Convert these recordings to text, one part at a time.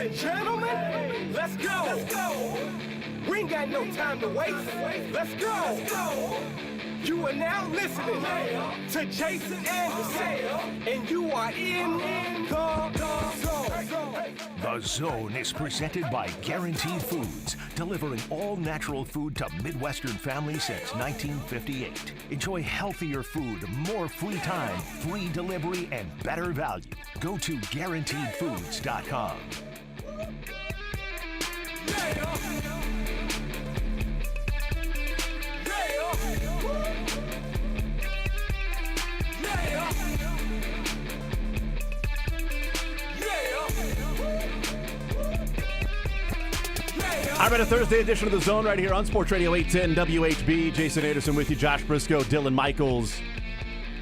and gentlemen, let's go. Let's go. We ain't got no time to waste. Let's go. Let's go. You are now listening to Jason Anderson, and you are in the zone. The Zone is presented by Guaranteed Foods, delivering all natural food to Midwestern families since 1958. Enjoy healthier food, more free time, free delivery, and better value. Go to GuaranteedFoods.com. I'm at a Thursday edition of The Zone right here on Sports Radio 810 WHB. Jason Anderson with you, Josh Brisco, Dylan Michaels.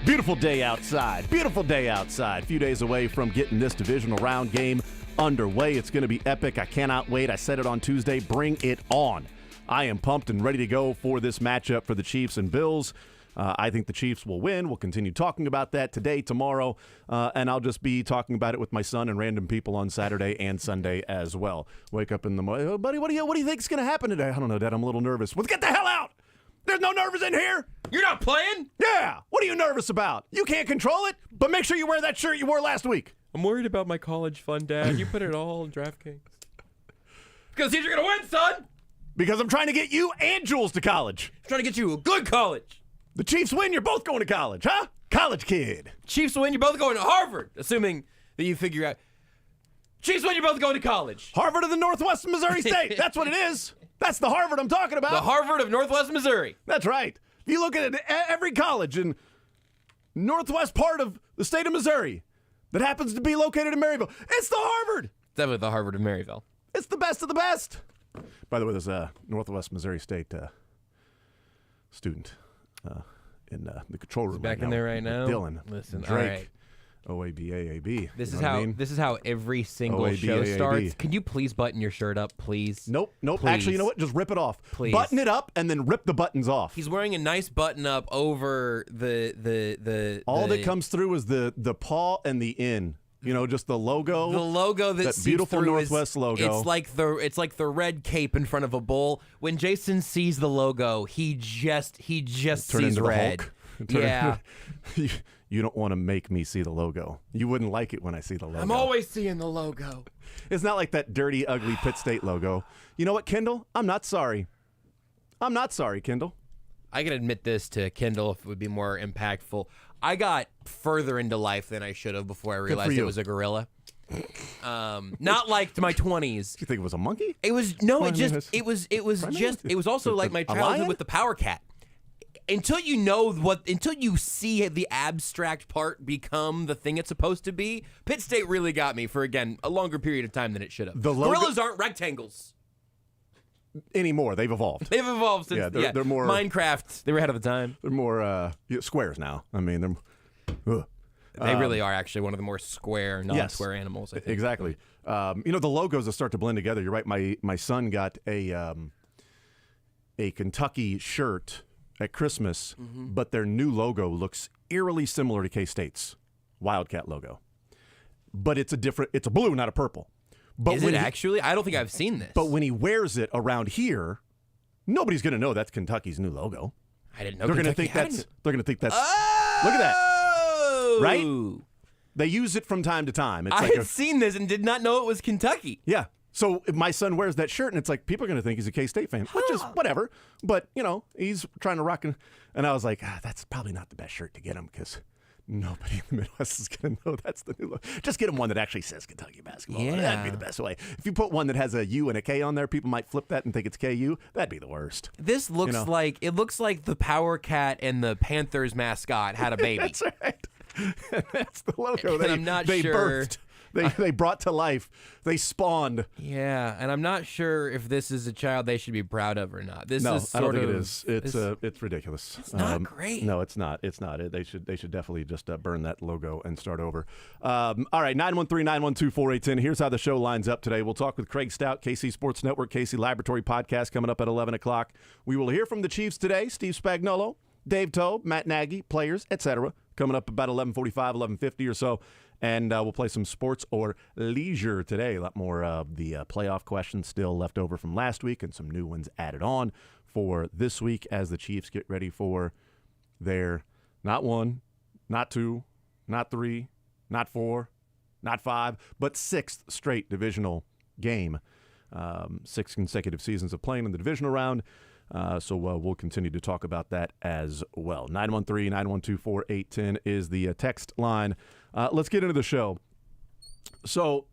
Beautiful day outside. Beautiful day outside. A few days away from getting this divisional round game underway. It's going to be epic. I cannot wait. I said it on Tuesday. Bring it on. I am pumped and ready to go for this matchup for the Chiefs and Bills. I think the Chiefs will win. We'll continue talking about that today, tomorrow, and I'll just be talking about it with my son and random people on Saturday and Sunday as well. Wake up in the morning, oh, buddy, what do you think is going to happen today? I don't know, Dad. I'm a little nervous. Well, get the hell out! There's no nerves in here. You're not playing? Yeah. What are you nervous about? You can't control it, but make sure you wear that shirt you wore last week. I'm worried about my college fund, Dad. You put it all in DraftKings. Because you're going to win, son. Because I'm trying to get you and Jules to college. I'm trying to get you a good college. The Chiefs win, you're both going to college, huh? College kid. Chiefs win, you're both going to Harvard, assuming that you figure out. Chiefs win, you're both going to college. Harvard of the Northwest Missouri State. That's what it is. That's the Harvard I'm talking about. The Harvard of Northwest Missouri. That's right. If you look at it, every college in northwest part of the state of Missouri that happens to be located in Maryville, it's the Harvard. Definitely the Harvard of Maryville. It's the best of the best. By the way, there's a Northwest Missouri State student in the control room. He's back right in now there right now. Dylan, Listen, Drake, all right. OABAAB. This you is know how I mean? this is how every single OAB, show AAB. starts. Can you please button your shirt up, please? Nope. Please. Actually, you know what? Just rip it off. Please. Button it up and then rip the buttons off. He's wearing a nice button up over the. All that comes through is the paw and the in. You know, just the logo. The logo that seeps beautiful through Northwest logo. It's like the red cape in front of a bull. When Jason sees the logo, he just Turn sees into red. the Hulk. Yeah. You don't want to make me see the logo. You wouldn't like it when I see the logo. I'm always seeing the logo. It's not like that dirty, ugly Pitt State logo. You know what, Kendall? I'm not sorry. I'm not sorry, Kendall. I can admit this to Kendall if it would be more impactful. I got further into life than I should have before I realized it was a gorilla. Not like to my 20s. You think it was a monkey? It was no. It was also like my childhood with the power cat. Until you see the abstract part become the thing it's supposed to be, Pitt State really got me for, again, a longer period of time than it should have. Gorillas aren't rectangles anymore. They've evolved. They've evolved since they're more Minecraft. They were ahead of the time. They're more squares now. I mean, they really are actually one of the more square, non-square animals, I think. Exactly. The logos will start to blend together. You're right. My son got a Kentucky shirt at Christmas, but their new logo looks eerily similar to K-State's Wildcat logo. But it's a blue, not a purple. But Is it actually? I don't think I've seen this. But when he wears it around here, nobody's going to know that's Kentucky's new logo. I didn't know They're going to think that's look at that. Right? They use it from time to time. It's I like had seen this and did not know it was Kentucky. Yeah. So if my son wears that shirt, and it's like, people are going to think he's a K-State fan, which is whatever. But, he's trying to rock. And I was like, that's probably not the best shirt to get him because nobody in the Midwest is going to know that's the new look. Just get him one that actually says Kentucky basketball. Yeah. That'd be the best way. If you put one that has a U and a K on there, people might flip that and think it's KU. That'd be the worst. This looks like the Power Cat and the Panthers mascot had a baby. That's right. That's the logo. And I'm not they sure. Birthed. They brought to life. They spawned. Yeah, and I'm not sure if this is a child they should be proud of or not. I don't think it is. It's ridiculous. It's not great. No, it's not. It's not. They should definitely just burn that logo and start over. All right, 913-912-4810. Here's how the show lines up today. We'll talk with Craig Stout, KC Sports Network, KC Laboratory Podcast coming up at 11 o'clock. We will hear from the Chiefs today. Steve Spagnuolo, Dave Tobe, Matt Nagy, players, etc. Coming up about 11:45, 11:50 or so. And we'll play some sports or leisure today. A lot more of the playoff questions still left over from last week and some new ones added on for this week as the Chiefs get ready for their not 1, not 2, not 3, not 4, not 5, but 6th straight divisional game. 6 consecutive seasons of playing in the divisional round. So we'll continue to talk about that as well. 913-912-4810 is the text line. Let's get into the show. So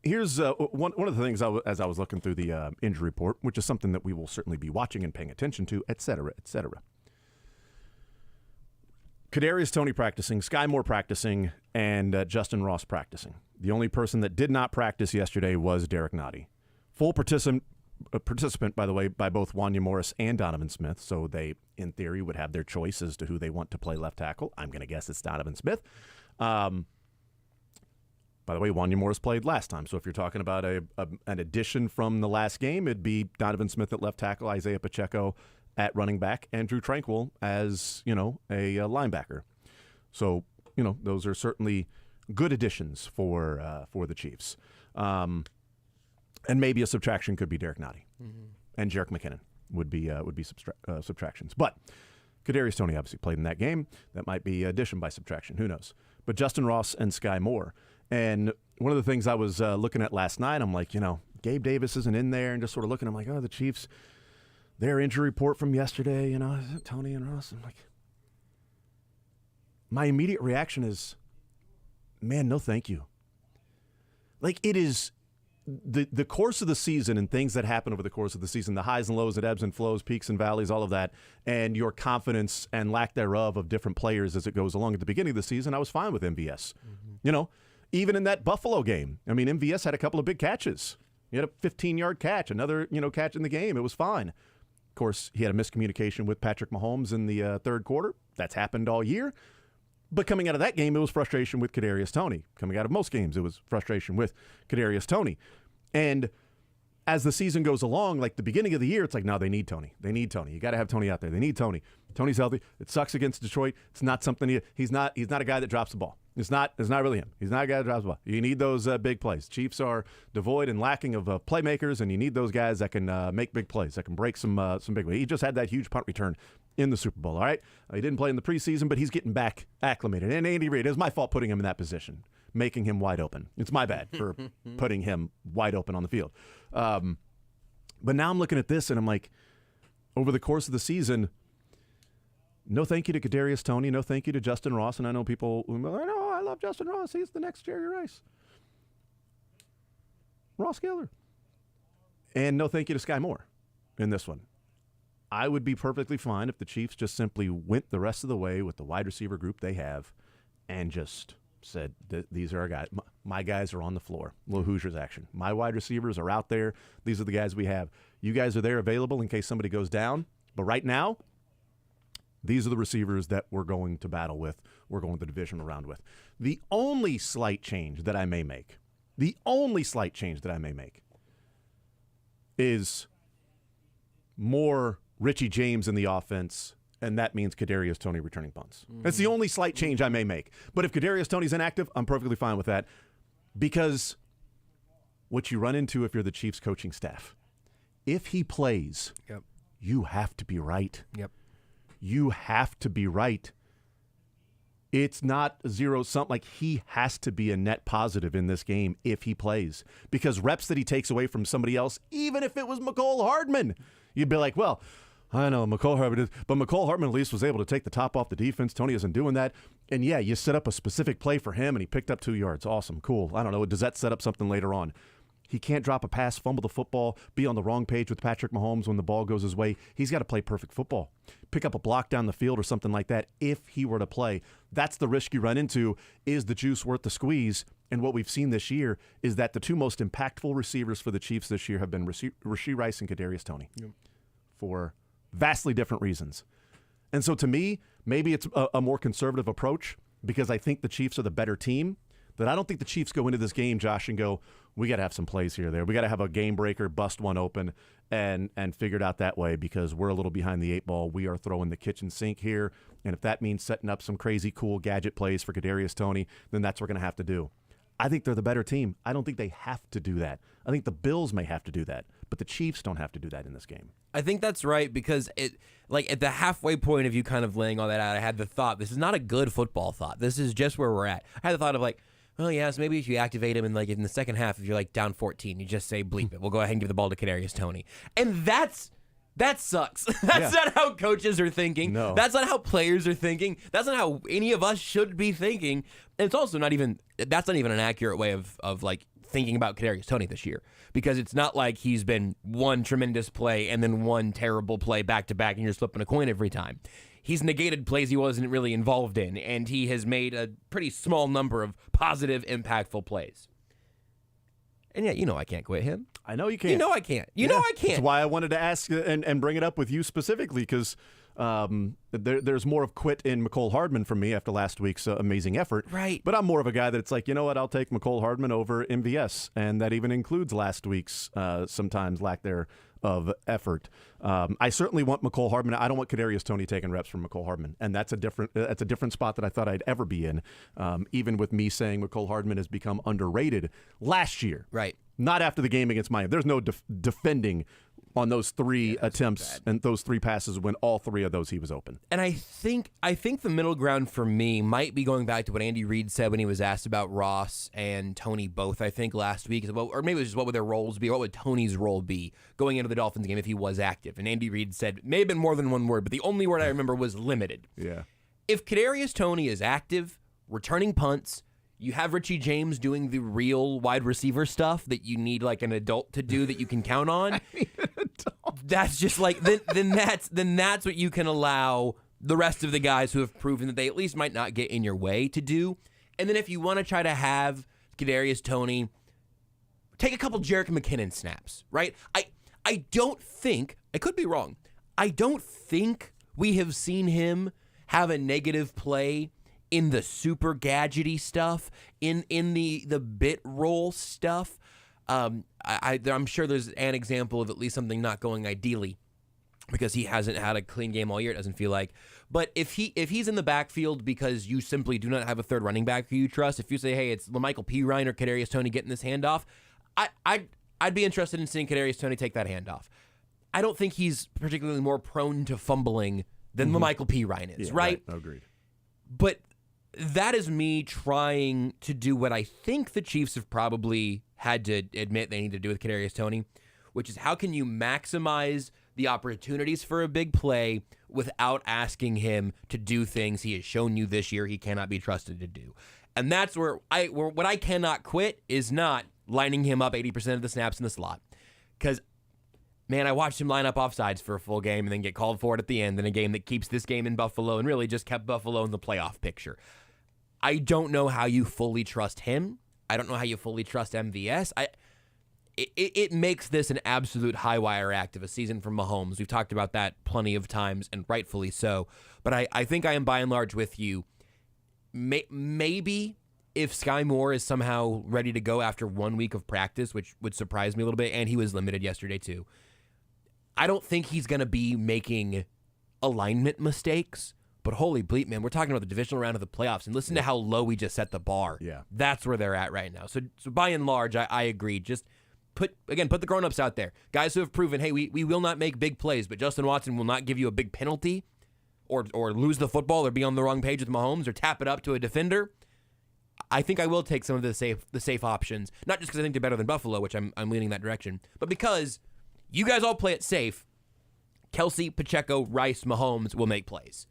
here's one of the things as I was looking through the injury report, which is something that we will certainly be watching and paying attention to, et cetera, et cetera. Kadarius Toney practicing, Sky Moore practicing, and Justin Ross practicing. The only person that did not practice yesterday was Derek Nottie. Full participant, by the way, by both Wanya Morris and Donovan Smith, so they, in theory, would have their choice as to who they want to play left tackle. I'm going to guess it's Donovan Smith. By the way, Wanya Morris played last time, so if you're talking about an addition from the last game, it'd be Donovan Smith at left tackle, Isaiah Pacheco at running back, and Drew Tranquill as, a linebacker. So, those are certainly good additions for the Chiefs. And maybe a subtraction could be Derek Nottie. Mm-hmm. And Jerick McKinnon would be subtractions. But Kadarius Toney obviously played in that game. That might be addition by subtraction. Who knows? But Justin Ross and Sky Moore. And one of the things I was looking at last night, I'm like, Gabe Davis isn't in there, and just sort of looking, I'm like, the Chiefs, their injury report from yesterday, Toney and Ross. I'm like, my immediate reaction is, man, no thank you. Like, it is the course of the season and things that happen over the course of the season, the highs and lows, the ebbs and flows, peaks and valleys, all of that, and your confidence and lack thereof of different players as it goes along. At the beginning of the season, I was fine with MVS. Mm-hmm. Even in that Buffalo game, MVS had a couple of big catches. He had a 15-yard catch, another, catch in the game. It was fine. Of course, he had a miscommunication with Patrick Mahomes in the third quarter. That's happened all year. But coming out of that game, it was frustration with Kadarius Toney. Coming out of most games, it was frustration with Kadarius Toney. And as the season goes along, like the beginning of the year, it's like, no, they need Toney. They need Toney. You got to have Toney out there. They need Toney. Tony's healthy. It sucks against Detroit. It's not something he's not a guy that drops the ball. It's not really him. He's not a guy that drops the ball. You need those big plays. Chiefs are devoid and lacking of playmakers, and you need those guys that can make big plays, that can break some big plays. He just had that huge punt return in the Super Bowl, all right? He didn't play in the preseason, but he's getting back acclimated. And Andy Reid, it was my fault putting him in that position, making him wide open. It's my bad for putting him wide open on the field. But now I'm looking at this, and I'm like, over the course of the season, no thank you to Kadarius Toney, no thank you to Justin Ross. And I know people, I love Justin Ross. He's the next Jerry Rice. Ross Geller. And no thank you to Sky Moore in this one. I would be perfectly fine if the Chiefs just simply went the rest of the way with the wide receiver group they have and just said, these are our guys. My guys are on the floor. Little Hoosiers action. My wide receivers are out there. These are the guys we have. You guys are there available in case somebody goes down. But right now, these are the receivers that we're going to battle with, we're going the divisional round with. The only slight change that I may make is more Richie James in the offense, and that means Kadarius Toney returning punts. Mm-hmm. That's the only slight change I may make. But if Kadarius Toney's inactive, I'm perfectly fine with that, because what you run into if you're the Chiefs coaching staff, if he plays, you have to be right. Yep. You have to be right. It's not zero-sum. Like, he has to be a net positive in this game if he plays. Because reps that he takes away from somebody else, even if it was McCole Hardman, you'd be like, well, I know McCole Hardman, but McCole Hardman at least was able to take the top off the defense. Toney isn't doing that. And, yeah, you set up a specific play for him, and he picked up 2 yards. Awesome, cool. I don't know. Does that set up something later on? He can't drop a pass, fumble the football, be on the wrong page with Patrick Mahomes when the ball goes his way. He's got to play perfect football. Pick up a block down the field or something like that if he were to play. That's the risk you run into. Is the juice worth the squeeze? And what we've seen this year is that the two most impactful receivers for the Chiefs this year have been Rashee Rice and Kadarius Toney for vastly different reasons. And so to me, maybe it's a more conservative approach because I think the Chiefs are the better team. that I don't think the Chiefs go into this game, Josh, and go, we got to have some plays here or there. We got to have a game breaker, bust one open, and figure it out that way because we're a little behind the eight ball. We are throwing the kitchen sink here, and if that means setting up some crazy cool gadget plays for Kadarius Toney, then that's what we're going to have to do. I think they're the better team. I don't think they have to do that. I think the Bills may have to do that, but the Chiefs don't have to do that in this game. I think that's right because at the halfway point of you kind of laying all that out, I had the thought, this is not a good football thought. This is just where we're at. I had the thought of oh, yes, maybe if you activate him in the second half, if you're down 14, you just say, bleep it. We'll go ahead and give the ball to Kadarius Toney. And that sucks. That's not how coaches are thinking. No. That's not how players are thinking. That's not how any of us should be thinking. And it's also that's not even an accurate way of thinking about Kadarius Toney this year because it's not like he's been one tremendous play and then one terrible play back to back and you're flipping a coin every time. He's negated plays he wasn't really involved in, and he has made a pretty small number of positive, impactful plays. And yeah, I can't quit him. I know you can't. You know I can't. You know I can't. That's why I wanted to ask and bring it up with you specifically because there's more of quit in McCole Hardman from me after last week's amazing effort. Right. But I'm more of a guy that's you know what, I'll take McCole Hardman over MVS, and that even includes last week's sometimes lack there of effort. I certainly want McCole Hardman. I don't want Kadarius Toney taking reps from McCole Hardman, and that's a different spot that I thought I'd ever be in. Even with me saying McCole Hardman has become underrated last year, right? Not after the game against Miami. There's no defending on those three attempts and those three passes when all three of those he was open. And I think the middle ground for me might be going back to what Andy Reid said when he was asked about Ross and Toney both, I think, last week. Or maybe it was just what would their roles be, or what would Toney's role be going into the Dolphins game if he was active. And Andy Reid said, may have been more than one word, but the only word I remember was limited. Yeah. If Kadarius Toney is active, returning punts, you have Richie James doing the real wide receiver stuff that you need an adult to do that you can count on. That's just then that's what you can allow the rest of the guys who have proven that they at least might not get in your way to do. And then if you want to try to have Kadarius Toney take a couple Jerick McKinnon snaps, right? I don't think, I could be wrong, I don't think we have seen him have a negative play in the super gadgety stuff, in the bit roll stuff. I'm sure there's an example of at least something not going ideally because he hasn't had a clean game all year, it doesn't feel like. But if he's in the backfield because you simply do not have a third running back who you trust, if you say, hey, it's LaMichael Pirine or Kadarius Toney getting this handoff, I'd be interested in seeing Kadarius Toney take that handoff. I don't think he's particularly more prone to fumbling than LaMichael Pirine is, right? Agreed. But that is me trying to do what I think the Chiefs have probably had to admit they need to do with Kadarius Toney, which is how can you maximize the opportunities for a big play without asking him to do things he has shown you this year he cannot be trusted to do. And that's where what I cannot quit is not lining him up 80% of the snaps in the slot. Because, man, I watched him line up offsides for a full game and then get called for it at the end in a game that keeps this game in Buffalo and really just kept Buffalo in the playoff picture. I don't know how you fully trust him. I don't know how you fully trust MVS. It makes this an absolute high-wire act of a season for Mahomes. We've talked about that plenty of times, and rightfully so. But I think I am by and large with you. Maybe if Sky Moore is somehow ready to go after 1 week of practice, which would surprise me a little bit, and he was limited yesterday too, I don't think he's going to be making alignment mistakes. But holy bleep, man, we're talking about the divisional round of the playoffs, and listen to how low we just set the bar. Yeah. That's where they're at right now. So by and large, I agree. Just put the grown-ups out there. Guys who have proven, hey, we will not make big plays, but Justin Watson will not give you a big penalty or lose the football or be on the wrong page with Mahomes or tap it up to a defender. I think I will take some of the safe options, not just because I think they're better than Buffalo, which I'm leaning that direction, but because you guys all play it safe. Kelsey, Pacheco, Rice, Mahomes will make plays.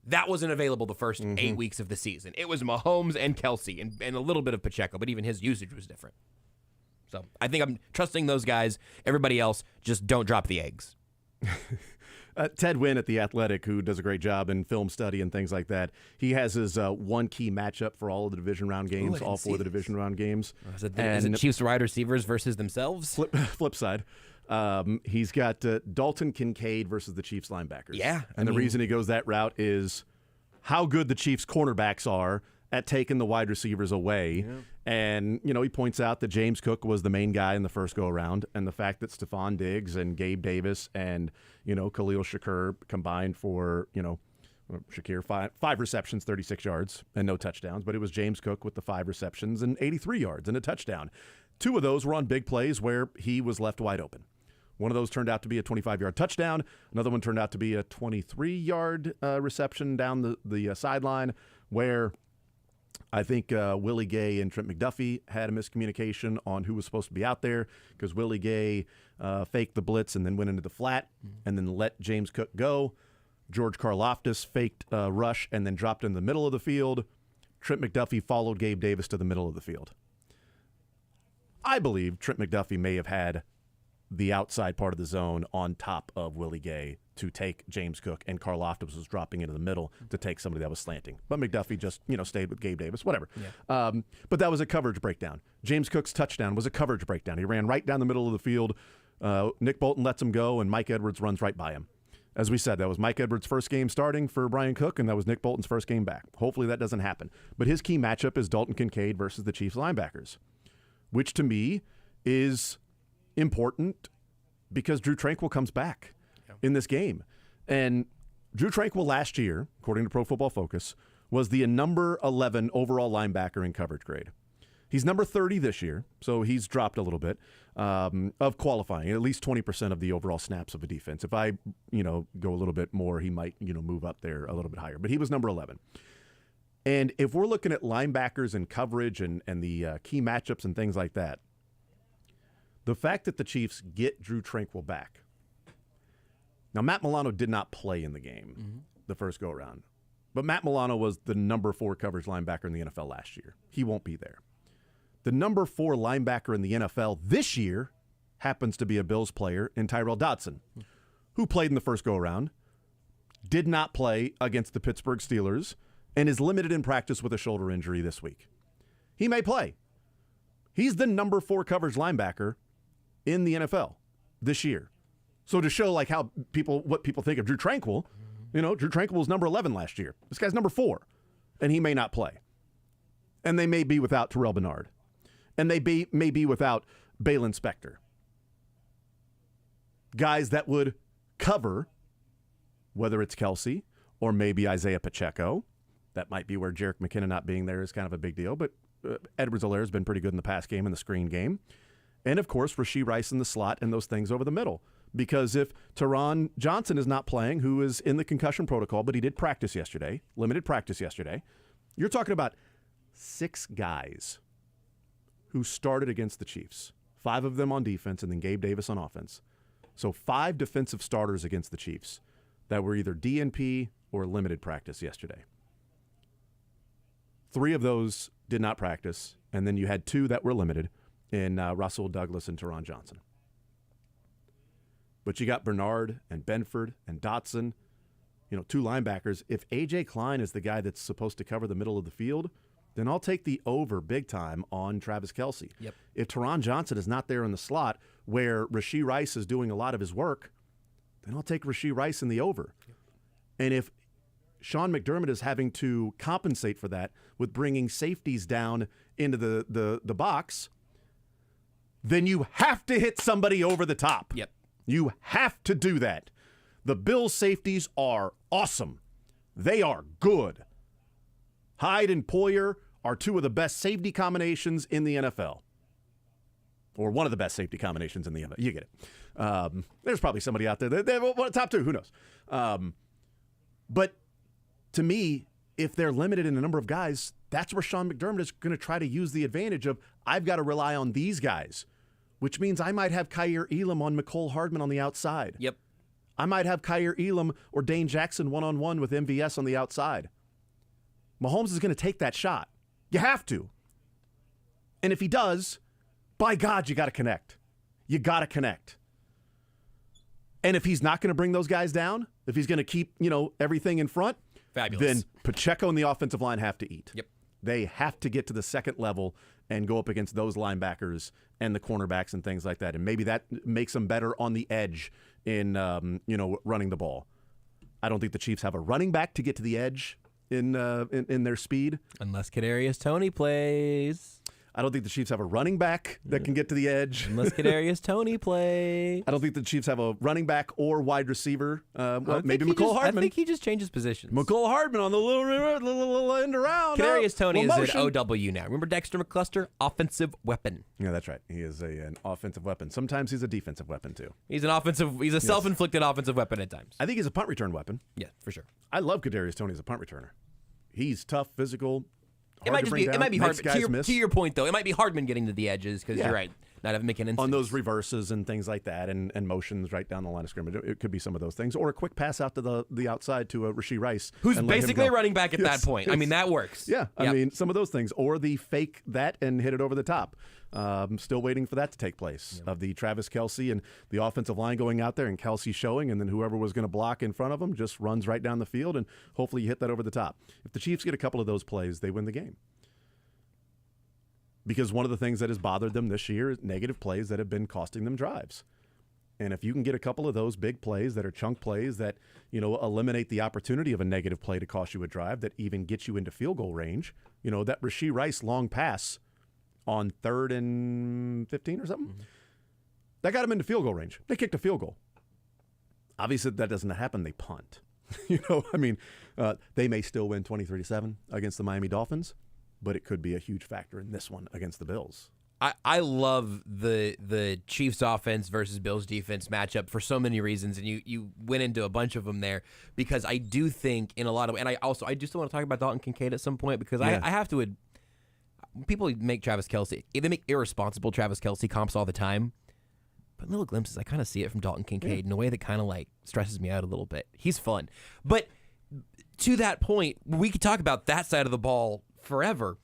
That wasn't available the first 8 weeks of the season. It was Mahomes and Kelsey and a little bit of Pacheco, but even his usage was different. So I think I'm trusting those guys. Everybody else, just don't drop the eggs. Ted Wynn at The Athletic, who does a great job in film study and things like that, he has his one key matchup for all of the division round games, all four of the division round games. Is it Chiefs wide receivers versus themselves? Flip side. He's got Dalton Kincaid versus the Chiefs linebackers. Yeah. And the reason he goes that route is how good the Chiefs cornerbacks are at taking the wide receivers away. Yeah. And, he points out that James Cook was the main guy in the first go-around, and the fact that Stephon Diggs and Gabe Davis and, Khalil Shakur combined for, Shakir, five receptions, 36 yards, and no touchdowns. But it was James Cook with the 5 receptions and 83 yards and a touchdown. 2 of those were on big plays where he was left wide open. One of those turned out to be a 25-yard touchdown. Another one turned out to be a 23-yard reception down the sideline where I think Willie Gay and Trent McDuffie had a miscommunication on who was supposed to be out there because Willie Gay faked the blitz and then went into the flat and then let James Cook go. George Karlaftis faked a rush and then dropped in the middle of the field. Trent McDuffie followed Gabe Davis to the middle of the field. I believe Trent McDuffie may have had the outside part of the zone on top of Willie Gay to take James Cook, and Karlaftis was dropping into the middle to take somebody that was slanting. But McDuffie just, stayed with Gabe Davis, whatever. Yeah. But that was a coverage breakdown. James Cook's touchdown was a coverage breakdown. He ran right down the middle of the field. Nick Bolton lets him go, and Mike Edwards runs right by him. As we said, that was Mike Edwards' first game starting for Brian Cook, and that was Nick Bolton's first game back. Hopefully that doesn't happen. But his key matchup is Dalton Kincaid versus the Chiefs linebackers, which to me is important because Drew Tranquill comes back in this game. And Drew Tranquill last year, according to Pro Football Focus, was the number 11 overall linebacker in coverage grade. He's number 30 this year, so he's dropped a little bit of qualifying, at least 20% of the overall snaps of a defense. If I, go a little bit more, he might, move up there a little bit higher. But he was number 11. And if we're looking at linebackers and coverage and the key matchups and things like that, the fact that the Chiefs get Drew Tranquill back. Now, Matt Milano did not play in the game the first go-around, but Matt Milano was the number 4 coverage linebacker in the NFL last year. He won't be there. The number 4 linebacker in the NFL this year happens to be a Bills player in Tyrell Dodson, who played in the first go-around, did not play against the Pittsburgh Steelers, and is limited in practice with a shoulder injury this week. He may play. He's the number 4 coverage linebacker in the NFL this year. So to show like how what people think of Drew Tranquill, Drew Tranquill was number 11 last year. This guy's number 4, and he may not play. And they may be without Terrell Bernard. And they may be without Balin Spector. Guys that would cover, whether it's Kelsey or maybe Isaiah Pacheco. That might be where Jerick McKinnon not being there is kind of a big deal. But Edwards-Helaire has been pretty good in the pass game and the screen game. And, of course, Rashee Rice in the slot and those things over the middle. Because if Teron Johnson is not playing, who is in the concussion protocol, but he did practice yesterday, limited practice yesterday, you're talking about 6 guys who started against the Chiefs. 5 of them on defense and then Gabe Davis on offense. So 5 defensive starters against the Chiefs that were either DNP or limited practice yesterday. 3 of those did not practice, and then you had 2 that were limited in Russell Douglas and Teron Johnson. But you got Bernard and Benford and Dotson, 2 linebackers. If A.J. Klein is the guy that's supposed to cover the middle of the field, then I'll take the over big time on Travis Kelce. Yep. If Teron Johnson is not there in the slot where Rashee Rice is doing a lot of his work, then I'll take Rashee Rice in the over. Yep. And if Sean McDermott is having to compensate for that with bringing safeties down into the box, then you have to hit somebody over the top. Yep. You have to do that. The Bills' safeties are awesome. They are good. Hyde and Poyer are 2 of the best safety combinations in the NFL. Or one of the best safety combinations in the NFL. You get it. There's probably somebody out there that top 2, who knows? But to me, if they're limited in a number of guys, that's where Sean McDermott is going to try to use the advantage of, I've got to rely on these guys, which means I might have Kyer Elam on Mecole Hardman on the outside. Yep. I might have Kyer Elam or Dane Jackson one-on-one with MVS on the outside. Mahomes is going to take that shot. You have to. And if he does, by God, you got to connect. You got to connect. And if he's not going to bring those guys down, if he's going to keep, everything in front, fabulous, then Pacheco and the offensive line have to eat. Yep. They have to get to the second level and go up against those linebackers and the cornerbacks and things like that. And maybe that makes them better on the edge in, running the ball. I don't think the Chiefs have a running back to get to the edge in their speed. Unless Kadarius Toney plays. I don't think the Chiefs have a running back that can get to the edge. Unless Kadarius Toney plays. I don't think the Chiefs have a running back or wide receiver. Maybe McCole Hardman. I think he just changes positions. McCole Hardman on the little end around. Kadarius Toney is motion. an OW now. Remember Dexter McCluster? Offensive weapon. Yeah, that's right. He is an offensive weapon. Sometimes he's a defensive weapon, too. He's a self-inflicted offensive weapon at times. I think he's a punt return weapon. Yeah, for sure. I love Kadarius Toney as a punt returner. He's tough, physical. It might be hard. To your point, though, it might be Hardman getting to the edges because you're right. Not having making instincts. On those reverses and things like that and motions right down the line of scrimmage. It could be some of those things. Or a quick pass out to the outside to Rashee Rice. Who's basically a running back at that point. I mean, that works. Yeah, I mean, some of those things. Or the fake that and hit it over the top. Still waiting for that to take place. Of the Travis Kelce and the offensive line going out there and Kelce showing, and then whoever was going to block in front of him just runs right down the field, and hopefully you hit that over the top. If the Chiefs get a couple of those plays, they win the game. Because one of the things that has bothered them this year is negative plays that have been costing them drives. And if you can get a couple of those big plays that are chunk plays that, eliminate the opportunity of a negative play to cost you a drive, that even gets you into field goal range, that Rashee Rice long pass on 3rd and 15 or something, that got them into field goal range. They kicked a field goal. Obviously, that doesn't happen. They punt. They may still win 23-7 against the Miami Dolphins, but it could be a huge factor in this one against the Bills. I love the Chiefs offense versus Bills defense matchup for so many reasons, and you went into a bunch of them there because I do think in a lot of, and I do still want to talk about Dalton Kincaid at some point because I have to. People make Travis Kelce, they make irresponsible Travis Kelce comps all the time, but in little glimpses I kind of see it from Dalton Kincaid in a way that kind of like stresses me out a little bit. He's fun, but to that point, we could talk about that side of the ball forever.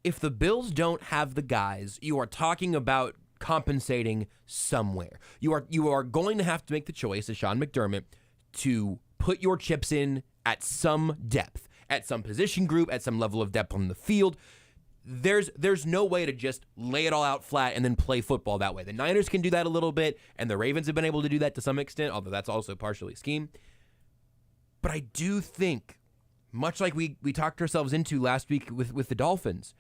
If the Bills don't have the guys, you are talking about compensating somewhere. You are going to have to make the choice as Sean McDermott to put your chips in at some depth, at some position group, at some level of depth on the field. There's no way to just lay it all out flat and then play football that way. The Niners can do that a little bit, and the Ravens have been able to do that to some extent, although that's also partially scheme. But I do think, much like we talked ourselves into last week with the Dolphins,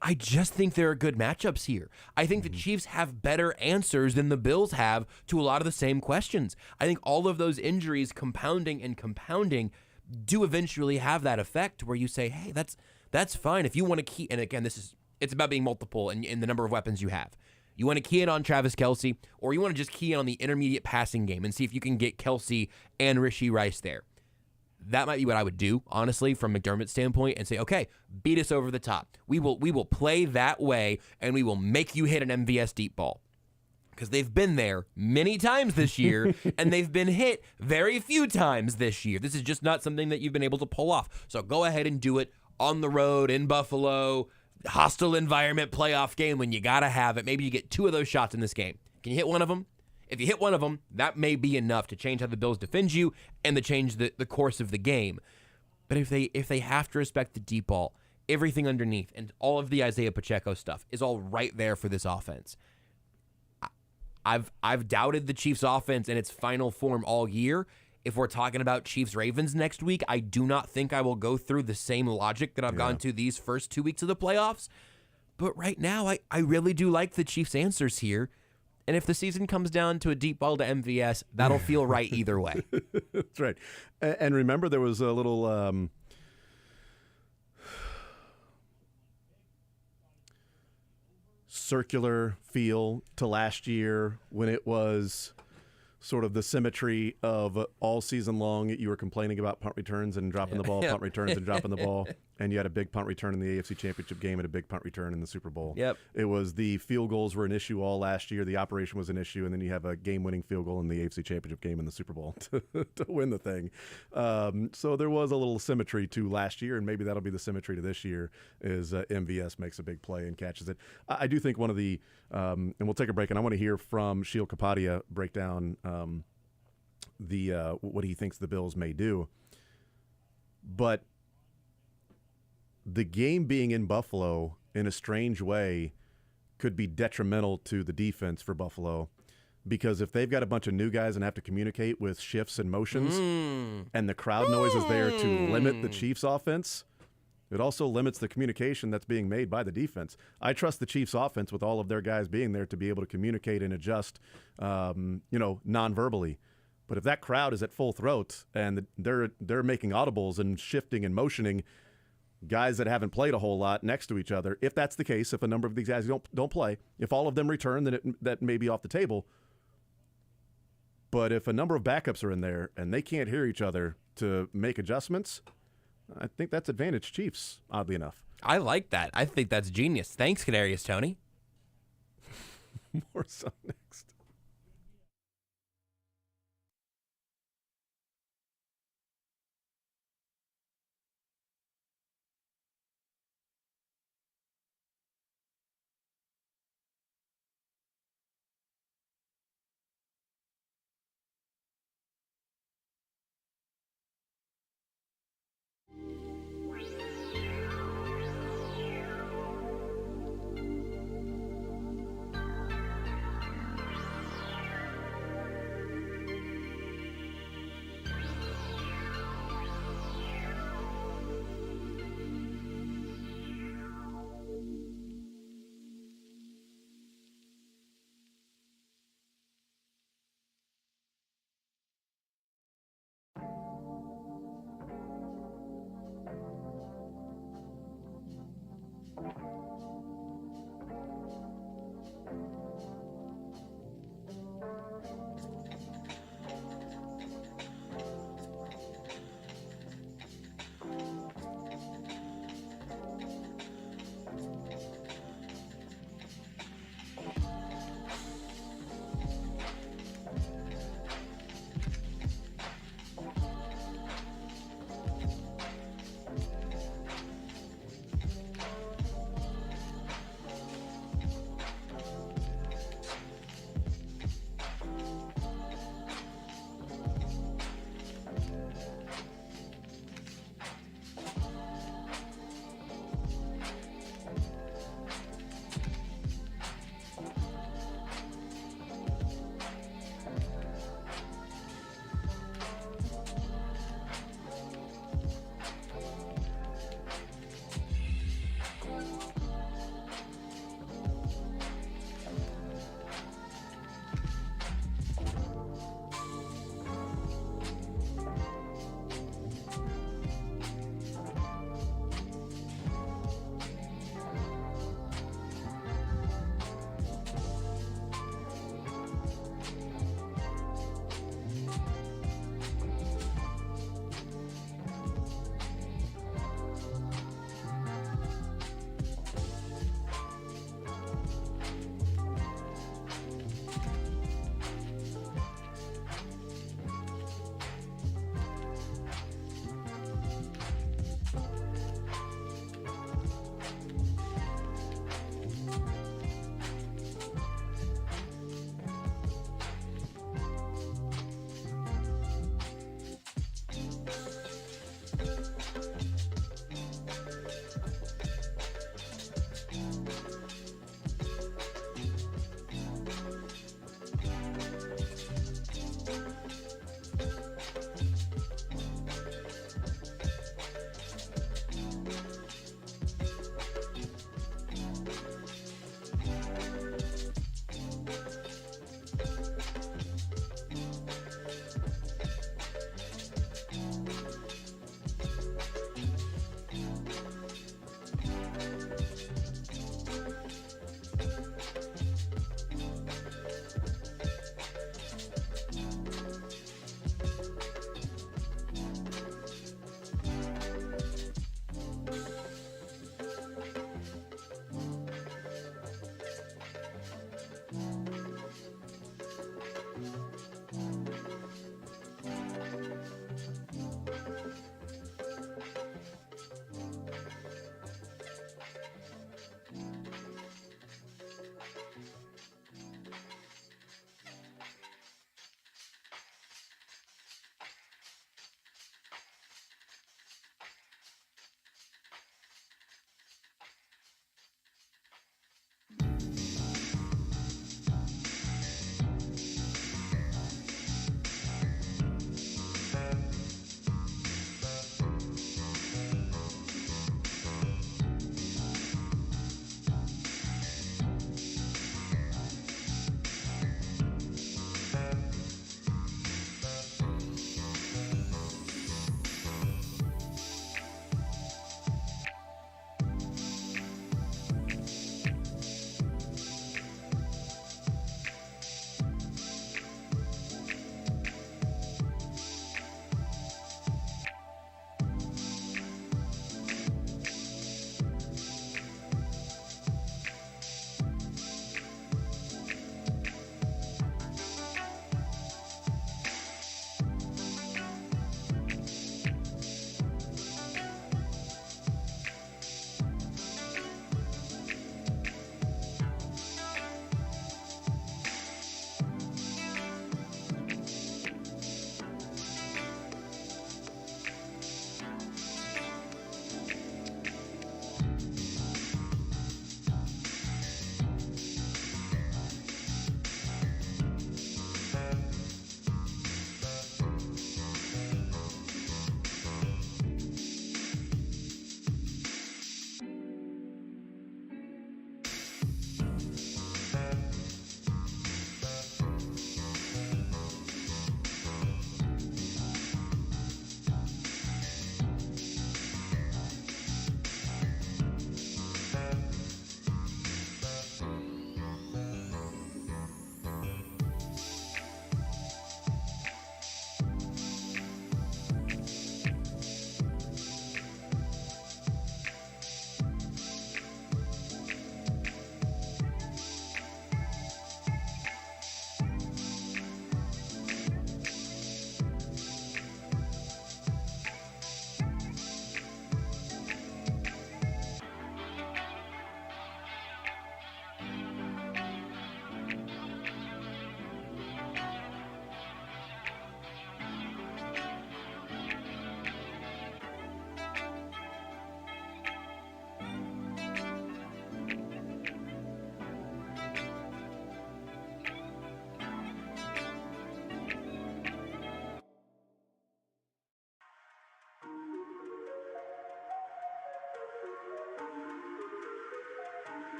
I just think there are good matchups here. I think the Chiefs have better answers than the Bills have to a lot of the same questions. I think all of those injuries compounding do eventually have that effect where you say, hey, that's fine. If you want to key, and again, it's about being multiple in the number of weapons you have. You want to key in on Travis Kelce, or you want to just key in on the intermediate passing game and see if you can get Kelce and Rashee Rice there. That might be what I would do, honestly, from McDermott's standpoint, and say, okay, beat us over the top. We will play that way, and we will make you hit an MVS deep ball. Because they've been there many times this year, and they've been hit very few times this year. This is just not something that you've been able to pull off. So go ahead and do it on the road, in Buffalo, hostile environment, playoff game when you got to have it. Maybe you get 2 of those shots in this game. Can you hit one of them? If you hit one of them, that may be enough to change how the Bills defend you and to change the course of the game. But if they have to respect the deep ball, everything underneath, and all of the Isaiah Pacheco stuff is all right there for this offense. I've doubted the Chiefs offense in its final form all year. If we're talking about Chiefs-Ravens next week, I do not think I will go through the same logic that I've gone to these first 2 weeks of the playoffs. But right now, I really do like the Chiefs' answers here. And if the season comes down to a deep ball to MVS, that'll feel right either way. That's right. And remember, there was a little circular feel to last year when it was sort of the symmetry of all season long. You were complaining about punt returns and dropping the ball, punt returns and dropping the ball. And you had a big punt return in the AFC Championship game and a big punt return in the Super Bowl. Yep. It was the field goals were an issue all last year. The operation was an issue. And then you have a game-winning field goal in the AFC Championship game in the Super Bowl to win the thing. So there was a little symmetry to last year, and maybe that'll be the symmetry to this year is MVS makes a big play and catches it. I do think one of the and we'll take a break, and I want to hear from Sheil Kapadia break down what he thinks the Bills may do. But the game being in Buffalo in a strange way could be detrimental to the defense for Buffalo because if they've got a bunch of new guys and have to communicate with shifts and motions, and the crowd noise is there to limit the Chiefs' offense, it also limits the communication that's being made by the defense. I trust the Chiefs' offense with all of their guys being there to be able to communicate and adjust, non-verbally. But if that crowd is at full throat and they're making audibles and shifting and motioning guys that haven't played a whole lot next to each other, if that's the case, if a number of these guys don't play, if all of them return, then that may be off the table. But if a number of backups are in there and they can't hear each other to make adjustments, I think that's advantage Chiefs, oddly enough. I like that. I think that's genius. Thanks, Kadarius Toney. More so next.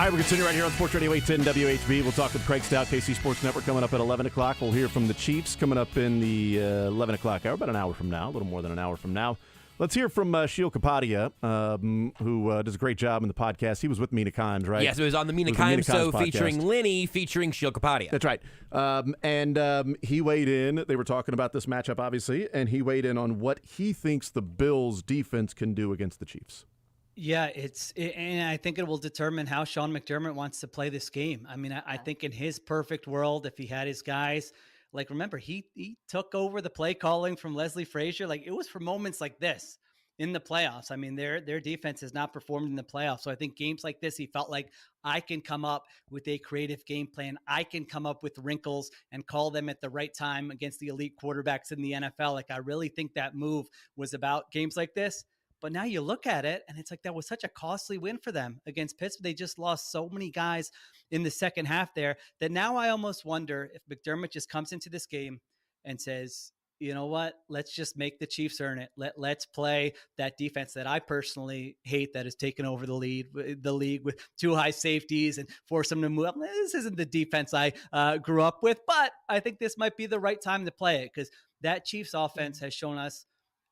All right, we'll continue right here on Sports Radio 810 WHB. We'll talk with Craig Stout, KC Sports Network, coming up at 11 o'clock. We'll hear from the Chiefs coming up in the 11 o'clock hour, about an hour from now, a little more than an hour from now. Let's hear from Sheil Kapadia, who does a great job in the podcast. He was with Mina Kimes, right? Yes, it was on the Mina Kimes show featuring Lenny, featuring Sheil Kapadia. That's right. And he weighed in. They were talking about this matchup, obviously, and he weighed in on what he thinks the Bills' defense can do against the Chiefs. Yeah, and I think it will determine how Sean McDermott wants to play this game. I mean, I think in his perfect world, if he had his guys, like, remember, he took over the play calling from Leslie Frazier. Like, it was for moments like this in the playoffs. I mean, their defense has not performed in the playoffs. So I think games like this, he felt like, I can come up with a creative game plan. I can come up with wrinkles and call them at the right time against the elite quarterbacks in the NFL. Like, I really think that move was about games like this. But now you look at it, and it's like that was such a costly win for them against Pittsburgh. They just lost so many guys in the second half there that now I almost wonder if McDermott just comes into this game and says, you know what, let's just make the Chiefs earn it. Let's play that defense that I personally hate, that has taken over the league with two high safeties and force them to move up. This isn't the defense I grew up with, but I think this might be the right time to play it because that Chiefs offense has shown us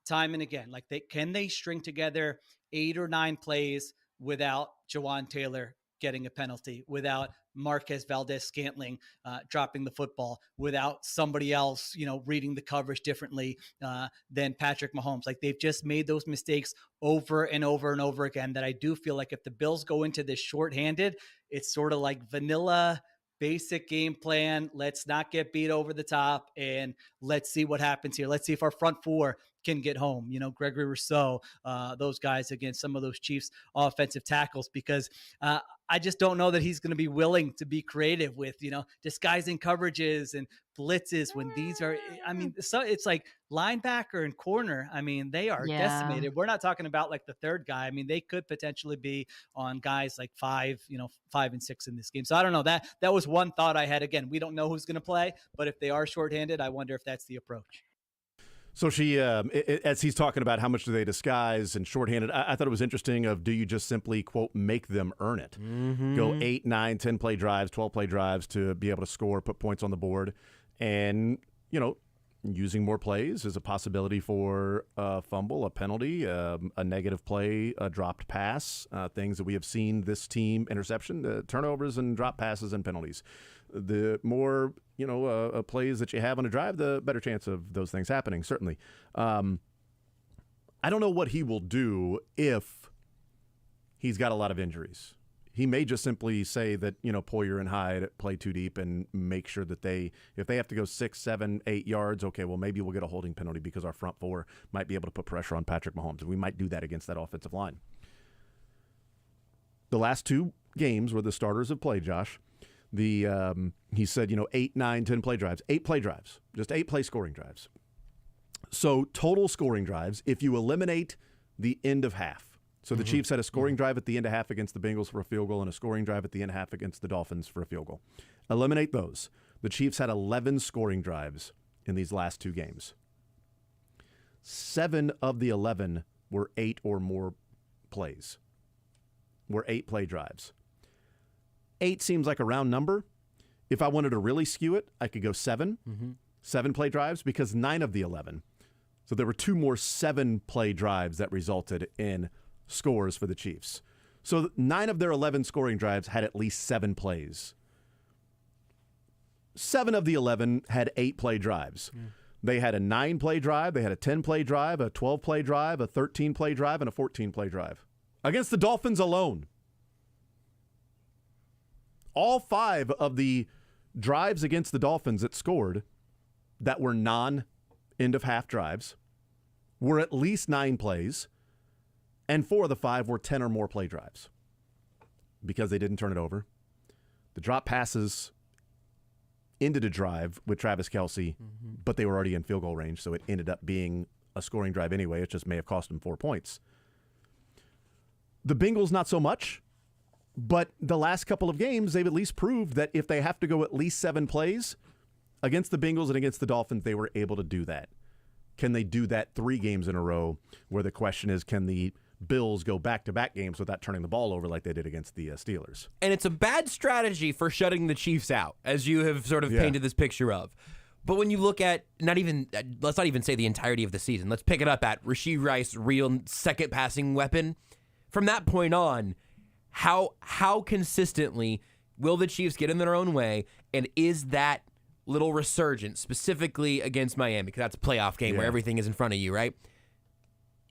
time and again, like can they string together 8 or 9 plays without Jawan Taylor getting a penalty, without Marquez Valdez-Scantling dropping the football, without somebody else, reading the coverage differently than Patrick Mahomes. Like, they've just made those mistakes over and over and over again that I do feel like if the Bills go into this shorthanded, it's sort of like vanilla, basic game plan. Let's not get beat over the top, and let's see what happens here. Let's see if our front four can get home. Gregory Rousseau, those guys against some of those Chiefs offensive tackles, because I just don't know that he's going to be willing to be creative with, disguising coverages and blitzes when these are, so it's like linebacker and corner. I mean, they are decimated. We're not talking about like the third guy. I mean, they could potentially be on guys like 5 and 6 in this game. So I don't know. That was one thought I had. Again, we don't know who's going to play, but if they are shorthanded, I wonder if that's the approach. So she, as he's talking about how much do they disguise and shorthanded, I thought it was interesting do you just simply, quote, make them earn it? Mm-hmm. Go 8, 9, 10 play drives, 12 play drives to be able to score, put points on the board. And, using more plays is a possibility for a fumble, a penalty, a negative play, a dropped pass, things that we have seen this team, interception, turnovers and drop passes and penalties. The more, plays that you have on a drive, the better chance of those things happening, certainly. I don't know what he will do if he's got a lot of injuries. He may just simply say that, Poyer and Hyde play too deep and make sure that if they have to go 6, 7, 8 yards, okay, well, maybe we'll get a holding penalty because our front four might be able to put pressure on Patrick Mahomes. And we might do that against that offensive line. The last 2 games where the starters have played, Josh, he said, 8, 9, 10 play drives, 8 play drives, just 8 play scoring drives. So total scoring drives, if you eliminate the end of half. So the Chiefs had a scoring drive at the end of half against the Bengals for a field goal and a scoring drive at the end of half against the Dolphins for a field goal. Eliminate those. The Chiefs had 11 scoring drives in these last 2 games. 7 of the 11 were 8 or more plays, were 8 play drives. 8 seems like a round number. If I wanted to really skew it, I could go 7, 7 play drives, because 9 of the 11. So there were 2 more 7 play drives that resulted in scores for the Chiefs. So 9 of their 11 scoring drives had at least 7 plays. 7 of the 11 had 8 play drives. They had a 9 play drive, they had a 10 play drive, a 12 play drive, a 13 play drive, and a 14 play drive. Against the Dolphins alone. All 5 of the drives against the Dolphins that scored that were non-end of half drives were at least 9 plays. And 4 of the 5 were 10 or more play drives because they didn't turn it over. The drop passes ended a drive with Travis Kelce, but they were already in field goal range, so it ended up being a scoring drive anyway. It just may have cost them 4 points. The Bengals, not so much, but the last couple of games, they've at least proved that if they have to go at least 7 plays against the Bengals and against the Dolphins, they were able to do that. Can they do that 3 games in a row where the question is, can the Bills go back-to-back games without turning the ball over like they did against the Steelers. And it's a bad strategy for shutting the Chiefs out, as you have sort of painted this picture of. But when you look at let's not even say the entirety of the season. Let's pick it up at Rashee Rice, real second passing weapon. From that point on, how consistently will the Chiefs get in their own way? And is that little resurgence, specifically against Miami, because that's a playoff game where everything is in front of you, right?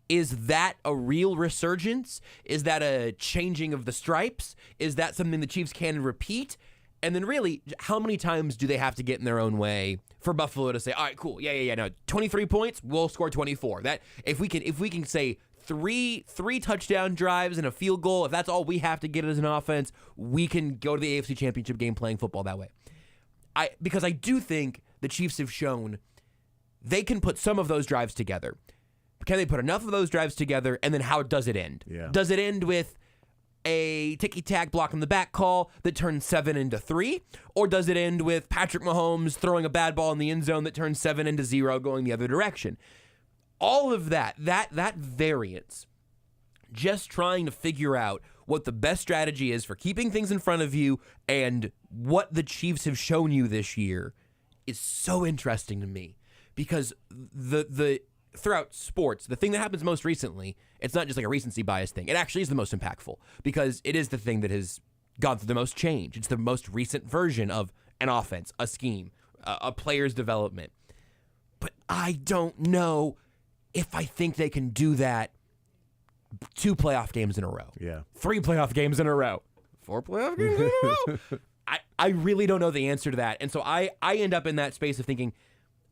Is that a real resurgence? Is that a changing of the stripes? Is that something the Chiefs can repeat? And then really, how many times do they have to get in their own way for Buffalo to say, all right, cool, no, 23 points, we'll score 24. That if we can say three touchdown drives and a field goal, if that's all we have to get as an offense, we can go to the AFC Championship game playing football that way. Because I do think the Chiefs have shown they can put some of those drives together. Can they put enough of those drives together, and then how does it end? Yeah. Does it end with a ticky-tack block in the back call that turns 7 into 3? Or does it end with Patrick Mahomes throwing a bad ball in the end zone that turns 7 into 0 going the other direction? All of that variance, just trying to figure out what the best strategy is for keeping things in front of you and what the Chiefs have shown you this year is so interesting to me, because the throughout sports, the thing that happens most recently, it's not just like a recency bias thing. It actually is the most impactful because it is the thing that has gone through the most change. It's the most recent version of an offense, a scheme, a player's development. But I don't know if I think they can do that 2 playoff games in a row. Yeah. 3 playoff games in a row. 4 playoff games in a row. I really don't know the answer to that. And so I end up in that space of thinking,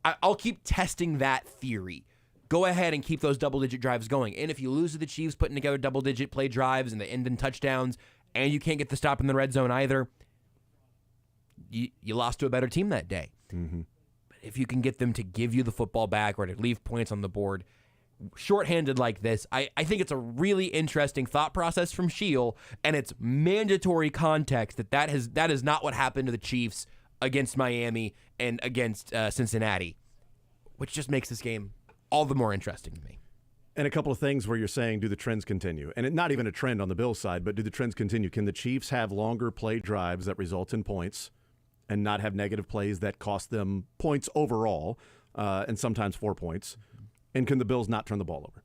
I'll keep testing that theory. Go ahead and keep those double-digit drives going. And if you lose to the Chiefs putting together double-digit play drives and they end in touchdowns, and you can't get the stop in the red zone either, you lost to a better team that day. Mm-hmm. But if you can get them to give you the football back or to leave points on the board, shorthanded like this, I think it's a really interesting thought process from Sheil, and it's mandatory context that is not what happened to the Chiefs against Miami and against Cincinnati, which just makes this game all the more interesting to me. And a couple of things where you're saying, do the trends continue? And not even a trend on the Bills side, but do the trends continue? Can the Chiefs have longer play drives that result in points and not have negative plays that cost them points overall, and sometimes 4 points? And can the Bills not turn the ball over?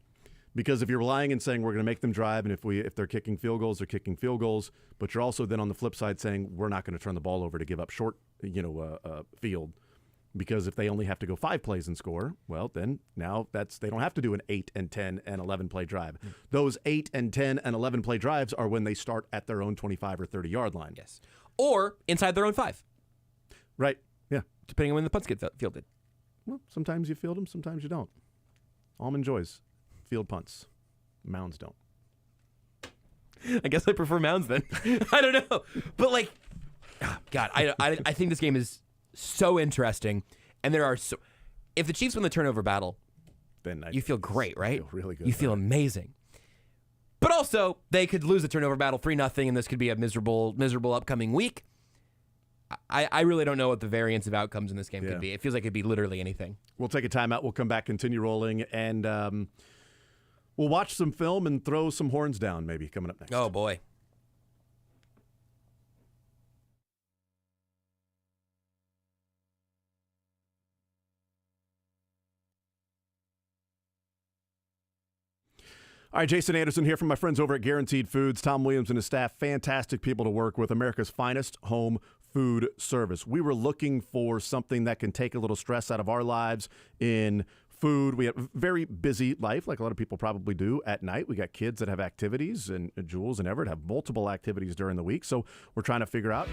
Because if you're relying and saying we're going to make them drive, and if they're kicking field goals, they're kicking field goals, but you're also then on the flip side saying we're not going to turn the ball over to give up short, field. Because if they only have to go 5 plays and score, well, then now they don't have to do an 8 and 10 and 11 play drive. Those 8 and 10 and 11 play drives are when they start at their own 25 or 30 yard line. Yes, or inside their own 5. Right. Yeah. Depending on when the punts get fielded. Well, sometimes you field them, sometimes you don't. Alm enjoys field punts. Mounds don't. I guess I prefer mounds then. I don't know, but God, I think this game is so interesting, and if the Chiefs win the turnover battle, then you feel great, right? Feel really good. You feel amazing. But also, they could lose the turnover battle 3-0, and this could be a miserable upcoming week. I really don't know what the variance of outcomes in this game could be. It feels like it could be literally anything. We'll take a timeout. We'll come back, continue rolling, and we'll watch some film and throw some horns down maybe coming up next. Oh, boy. All right, Jason Anderson here from my friends over at Guaranteed Foods. Tom Williams and his staff, fantastic people to work with, America's finest home food service. We were looking for something that can take a little stress out of our lives in food. We have a very busy life, like a lot of people probably do at night. We got kids that have activities, and Jules and Everett have multiple activities during the week. So we're trying to figure out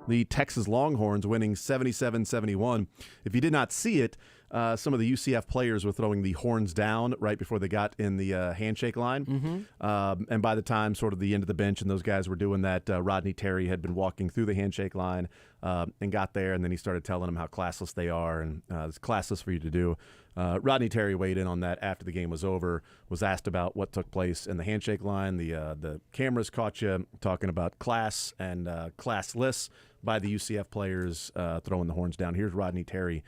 the Texas Longhorns, winning 77-71. If you did not see it, some of the UCF players were throwing the horns down right before they got in the handshake line. And by the time sort of the end of the bench and those guys were doing that, Rodney Terry had been walking through the handshake line and got there, and then he started telling them how classless they are, and it's classless for you to do. Rodney Terry weighed in on that after the game was over, was asked about what took place in the handshake line. The cameras caught you talking about class and classless by the UCF players throwing the horns down. Here's Rodney Terry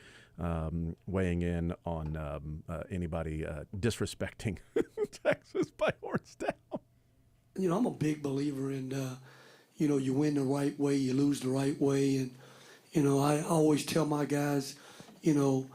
weighing in on anybody disrespecting Texas by horns down. You know, I'm a big believer in, you know, you win the right way, you lose the right way. And, you know, I always tell my guys, you know,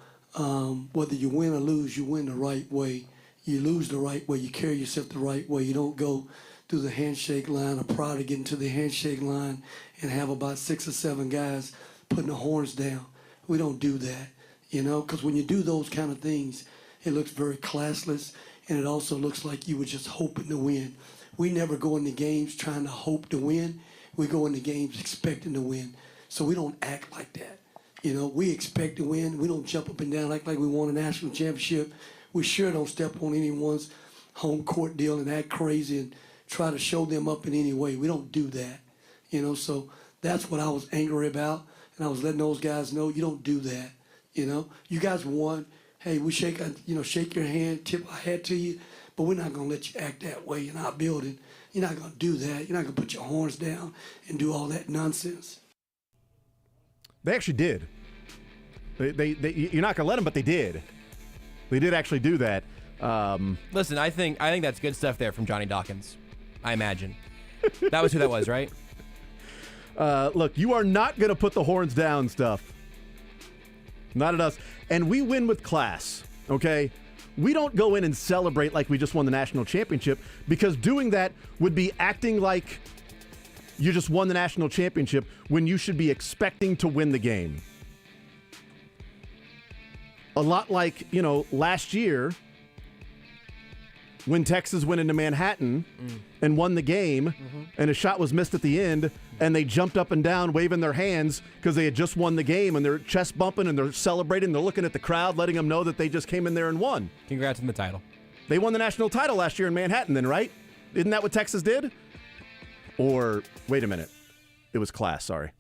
whether you win or lose, you win the right way. You lose the right way, you carry yourself the right way. You don't go through the handshake line or prior to getting to the handshake line and have about 6 or 7 guys putting the horns down. We don't do that. You know, because when you do those kind of things, it looks very classless, and it also looks like you were just hoping to win. We never go into games trying to hope to win. We go into games expecting to win. So we don't act like that. You know, we expect to win. We don't jump up and down like we won a national championship. We sure don't step on anyone's home court deal and act crazy and try to show them up in any way. We don't do that. You know, so that's what I was angry about, and I was letting those guys know you don't do that. You know, you guys won. Hey, we shake your hand, tip our hat to you, but we're not going to let you act that way in our building. You're not going to do that. You're not going to put your horns down and do all that nonsense. They actually did. You're not going to let them, but they did. They did actually do that. Listen, I think that's good stuff there from Johnny Dawkins. I imagine that was who that was, right? Look, you are not going to put the horns down stuff. Not at us. And we win with class, okay? We don't go in and celebrate like we just won the national championship, because doing that would be acting like you just won the national championship when you should be expecting to win the game. A lot like, you know, last year when Texas went into Manhattan and won the game, and a shot was missed at the end, and they jumped up and down waving their hands because they had just won the game, and they're chest bumping and they're celebrating. They're looking at the crowd, letting them know that they just came in there and won. Congrats on the title. They won the national title last year in Manhattan then, right? Isn't that what Texas did? Or, wait a minute. It was class, sorry.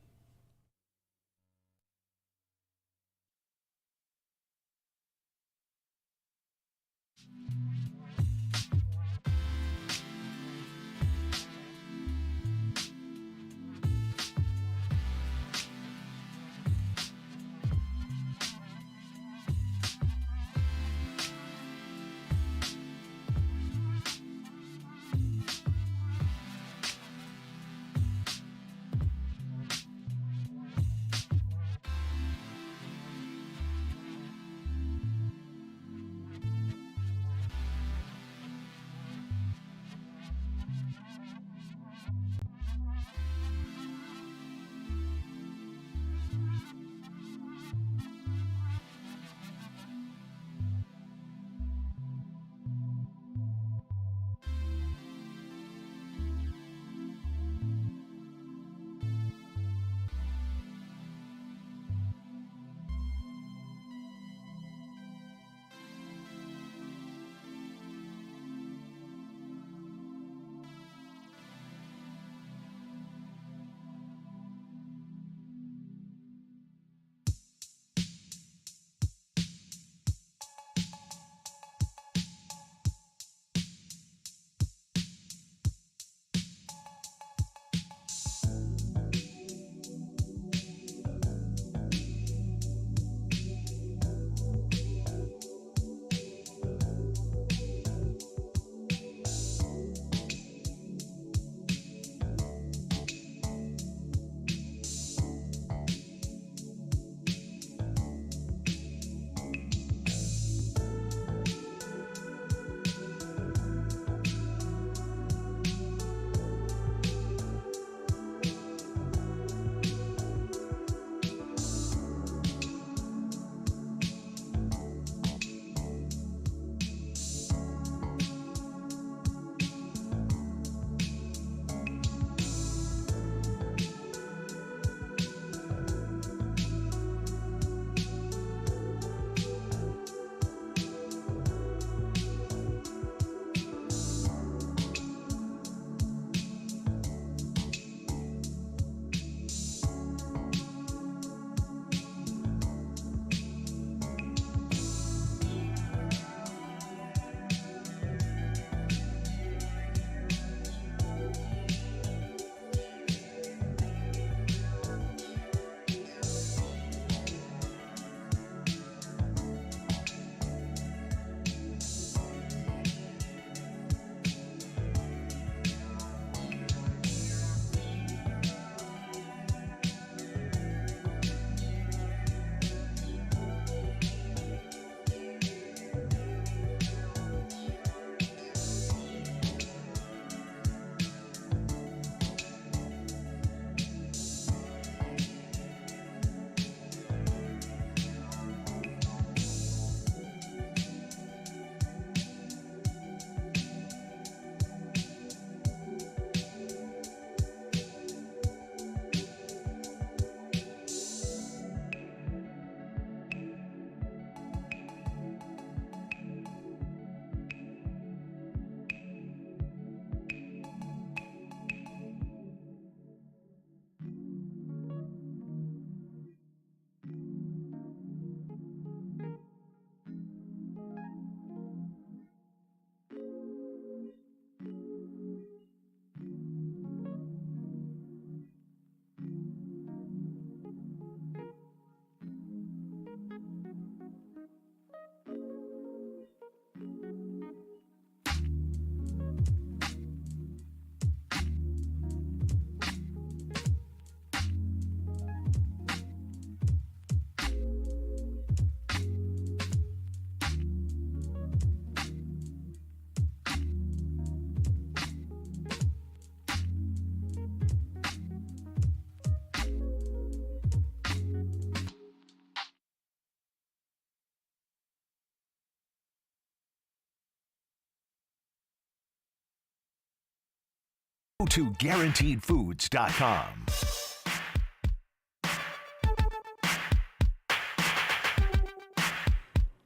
Go to GuaranteedFoods.com.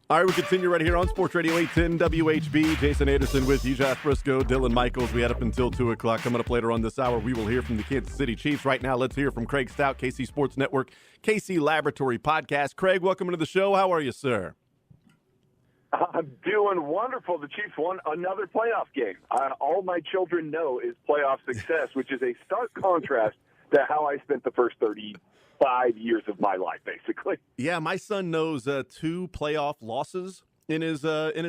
All right, we continue right here on Sports Radio 810 WHB. Jason Anderson with you, Josh Brisco, Dylan Michaels. We had up until 2 o'clock. Coming up later on this hour, we will hear from the Kansas City Chiefs. Right now, let's hear from Craig Stout, KC Sports Network, KC Laboratory Podcast. Craig, welcome to the show. How are you, sir? I'm doing wonderful. The Chiefs won another playoff game. All my children know is playoff success, which is a stark contrast to how I spent the first 35 years of my life, basically. Yeah, my son knows 2 playoff losses in his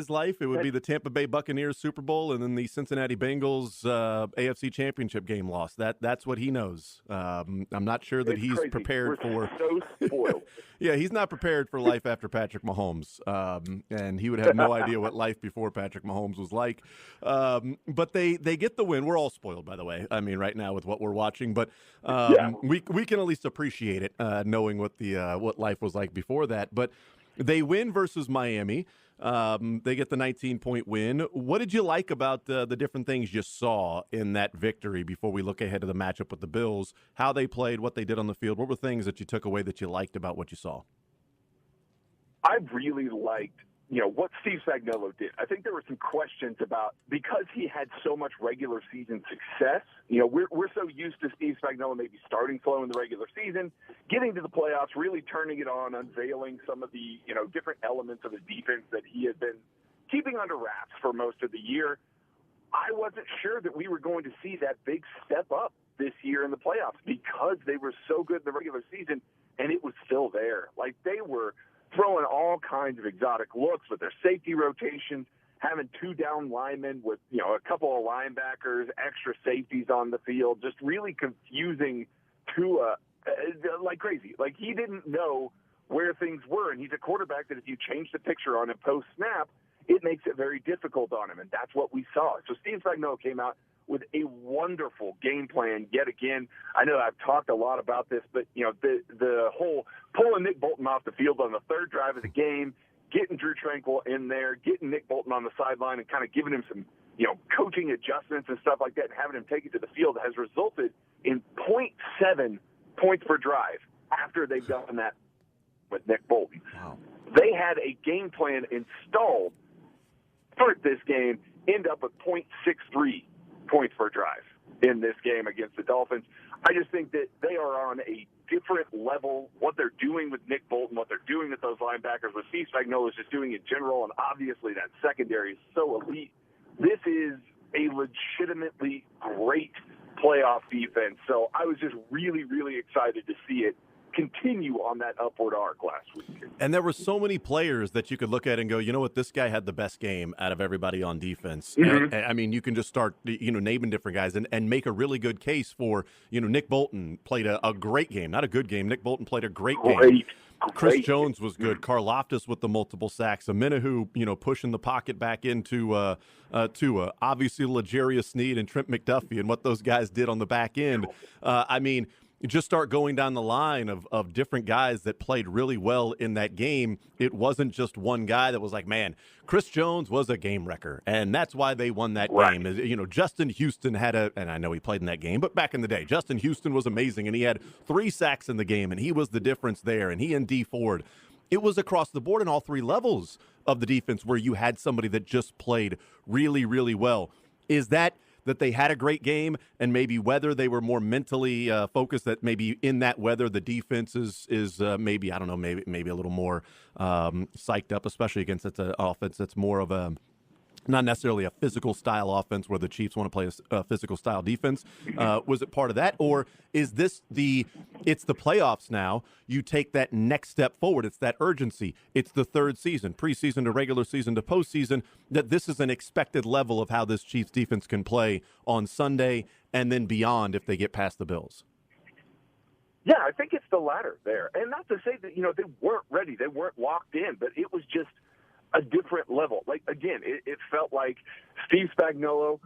life. It would be the Tampa Bay Buccaneers Super Bowl and then the Cincinnati Bengals AFC Championship game loss. That's what he knows. I'm not sure that he's crazy. prepared We're for. so spoiled. Yeah, he's not prepared for life after Patrick Mahomes, and he would have no idea what life before Patrick Mahomes was like. But they get the win. We're all spoiled, by the way. I mean, right now with what we're watching, but we can at least appreciate it, knowing what life was like before that. But they win versus Miami. They get the 19-point win. What did you like about the different things you saw in that victory before we look ahead to the matchup with the Bills, how they played, what they did on the field? What were things that you took away that you liked about what you saw? I really liked, what Steve Spagnuolo did. I think there were some questions about, because he had so much regular season success, we're so used to Steve Spagnuolo maybe starting slow in the regular season, getting to the playoffs, really turning it on, unveiling some of the, different elements of his defense that he had been keeping under wraps for most of the year. I wasn't sure that we were going to see that big step up this year in the playoffs because they were so good in the regular season, and it was still there. Like, they were throwing all kinds of exotic looks with their safety rotations, having 2 down linemen with, a couple of linebackers, extra safeties on the field, just really confusing Tua like crazy. Like, he didn't know where things were, and he's a quarterback that if you change the picture on him post-snap, it makes it very difficult on him, and that's what we saw. So Steve Spagnuolo came out with a wonderful game plan yet again. I know I've talked a lot about this, but, the whole pulling Nick Bolton off the field on the 3rd drive of the game, getting Drew Tranquill in there, getting Nick Bolton on the sideline and kind of giving him some, coaching adjustments and stuff like that and having him take it to the field has resulted in 0.7 points per drive after they've done that with Nick Bolton. Wow. They had a game plan installed for this game, end up with 0.63 points per drive in this game against the Dolphins. I just think that they are on a different level. What they're doing with Nick Bolton, what they're doing with those linebackers, what Steve Spagnuolo is just doing in general, and obviously that secondary is so elite. This is a legitimately great playoff defense. So I was just really, really excited to see it continue on that upward arc last week. And there were so many players that you could look at and go, you know what, this guy had the best game out of everybody on defense. Mm-hmm. And, I mean, you can just start, naming different guys and make a really good case for, Nick Bolton played a great game, not a good game. Nick Bolton played a great game. Chris Jones was good. Karlaftis with the multiple sacks. Amenahu, pushing the pocket back into Tua. Obviously, L'Jarius Sneed and Trent McDuffie and what those guys did on the back end. You just start going down the line of different guys that played really well in that game. It wasn't just one guy that was like, man, Chris Jones was a game wrecker, and that's why they won that game. Justin Houston had and I know he played in that game, but back in the day, Justin Houston was amazing, and he had 3 sacks in the game, and he was the difference there, and he and Dee Ford. It was across the board in all 3 levels of the defense where you had somebody that just played really, really well. Is that they had a great game, and maybe whether they were more mentally focused, that maybe in that weather the defense is maybe, I don't know, maybe a little more psyched up, especially against an offense that's more of a not necessarily a physical style offense where the Chiefs want to play a physical style defense. Was it part of that, or is this it's the playoffs now? You take that next step forward. It's that urgency. It's the 3rd season, preseason to regular season to postseason, that this is an expected level of how this Chiefs defense can play on Sunday and then beyond if they get past the Bills. Yeah, I think it's the latter there. And not to say that, they weren't ready. They weren't locked in, but it was just a different level. Like, again, it felt like Steve Spagnuolo,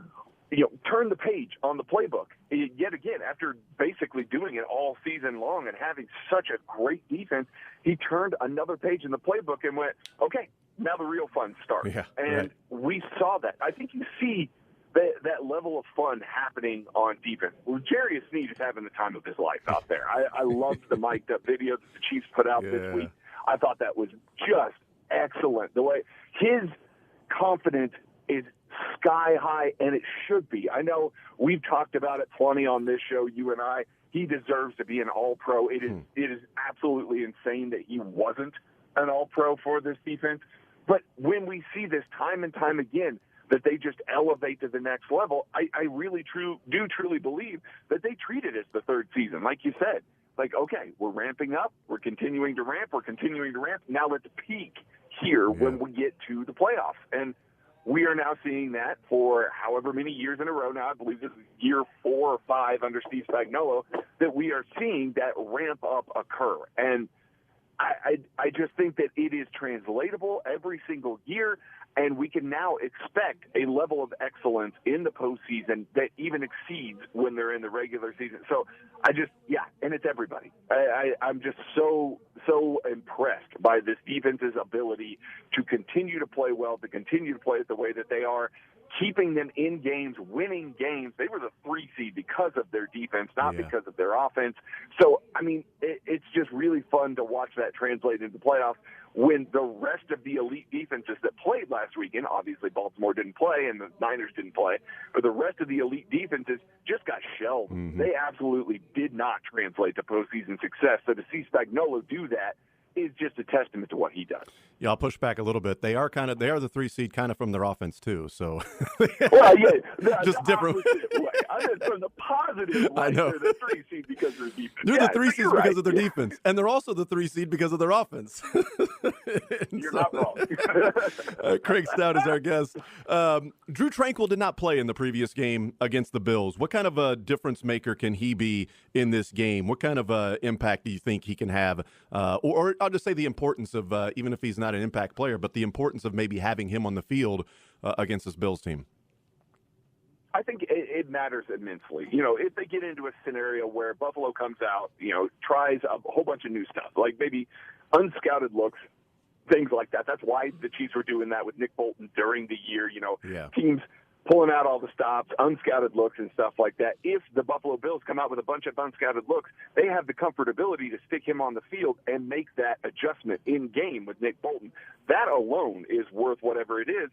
turned the page on the playbook. Yet again, after basically doing it all season long and having such a great defense, he turned another page in the playbook and went, okay, now the real fun starts. Yeah, and we saw that. I think you see that level of fun happening on defense. Well, Jarius Sneed is having the time of his life out there. I loved the mic'd up video that the Chiefs put out this week. I thought that was just excellent. The way his confidence is sky high, and it should be. I know we've talked about it plenty on this show, you and I. He deserves to be an All-Pro. It is absolutely insane that he wasn't an All-Pro for this defense. But when we see this time and time again, that they just elevate to the next level, I really do truly believe that they treat it as the third season. Like you said, like, okay, we're ramping up, we're continuing to ramp, Now let's peak here when we get to the playoffs. And we are now seeing that for however many years in a row now. I believe this is year 4 or 5 under Steve Spagnuolo, that we are seeing that ramp up occur. And I just think that it is translatable every single year, and we can now expect a level of excellence in the postseason that even exceeds when they're in the regular season. So and it's everybody. I'm just so impressed by this defense's ability to continue to play well, to continue to play it the way that they are, keeping them in games, winning games. They were the 3 seed because of their defense, not because of their offense. So, I mean, it's just really fun to watch that translate into playoffs when the rest of the elite defenses that played last weekend, obviously Baltimore didn't play and the Niners didn't play, but the rest of the elite defenses just got shelled. They absolutely did not translate to postseason success. So to see Spagnuolo do that is just a testament to what he does. Yeah, I'll push back a little bit. They are the 3 seed kind of from their offense too. So just different. I mean, from the positive way, I know. They're the 3 seed because of their defense. They're the 3 seeds because of their defense, and they're also the 3 seed because of their offense. You're not wrong. Craig Stout is our guest. Drew Tranquill did not play in the previous game against the Bills. What kind of a difference maker can he be in this game? What kind of impact do you think he can have? Or I'll just say the importance of, even if he's not an impact player, but the importance of maybe having him on the field against this Bills team. I think it matters immensely. You know, if they get into a scenario where Buffalo comes out, tries a whole bunch of new stuff, like maybe unscouted looks, things like that. That's why the Chiefs were doing that with Nick Bolton during the year. Teams pulling out all the stops, unscouted looks and stuff like that. If the Buffalo Bills come out with a bunch of unscouted looks, they have the comfortability to stick him on the field and make that adjustment in game with Nick Bolton. That alone is worth whatever it is.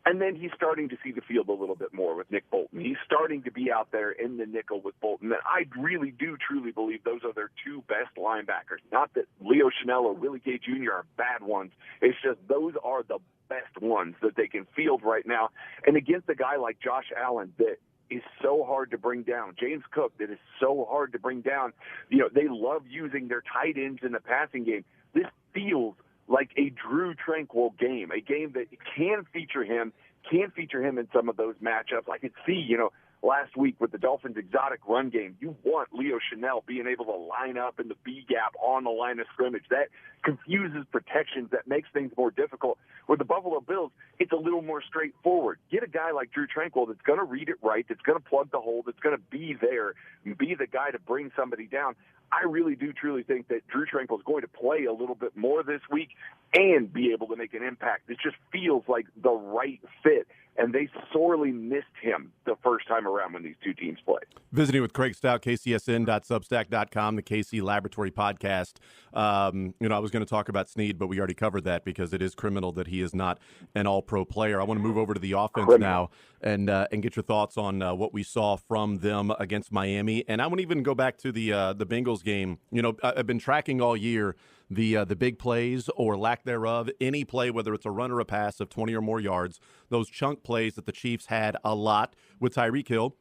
And then he's starting to see the field a little bit more with Nick Bolton. He's starting to be out there in the nickel with Bolton. And I really do truly believe those are their 2 best linebackers. Not that Leo Chenal or Willie Gay Jr. are bad ones. It's just those are the best ones that they can field right now. And against a guy like Josh Allen that is so hard to bring down, James Cook that is so hard to bring down, they love using their tight ends in the passing game. This feels like a Drew Tranquill game, a game that can feature him in some of those matchups. I could see, last week with the Dolphins' exotic run game, you want Leo Chenal being able to line up in the B gap on the line of scrimmage. That confuses protections, that makes things more difficult. With the Buffalo Bills, it's a little more straightforward. Get a guy like Drew Tranquill that's going to read it right, that's going to plug the hole, that's going to be there, and be the guy to bring somebody down. I really do truly think that Drew Tranquill is going to play a little bit more this week and be able to make an impact. It just feels like the right fit, and they sorely missed him the first time around when these 2 teams played. Visiting with Craig Stout, kcsn.substack.com, the KC Laboratory Podcast. I was going to talk about Sneed, but we already covered that because it is criminal that he is not an all-pro player. I want to move over to the offense now and get your thoughts on what we saw from them against Miami. And I want to even go back to the Bengals game. I've been tracking all year the big plays or lack thereof, any play, whether it's a run or a pass of 20 or more yards, those chunk plays that the Chiefs had a lot with Tyreek Hill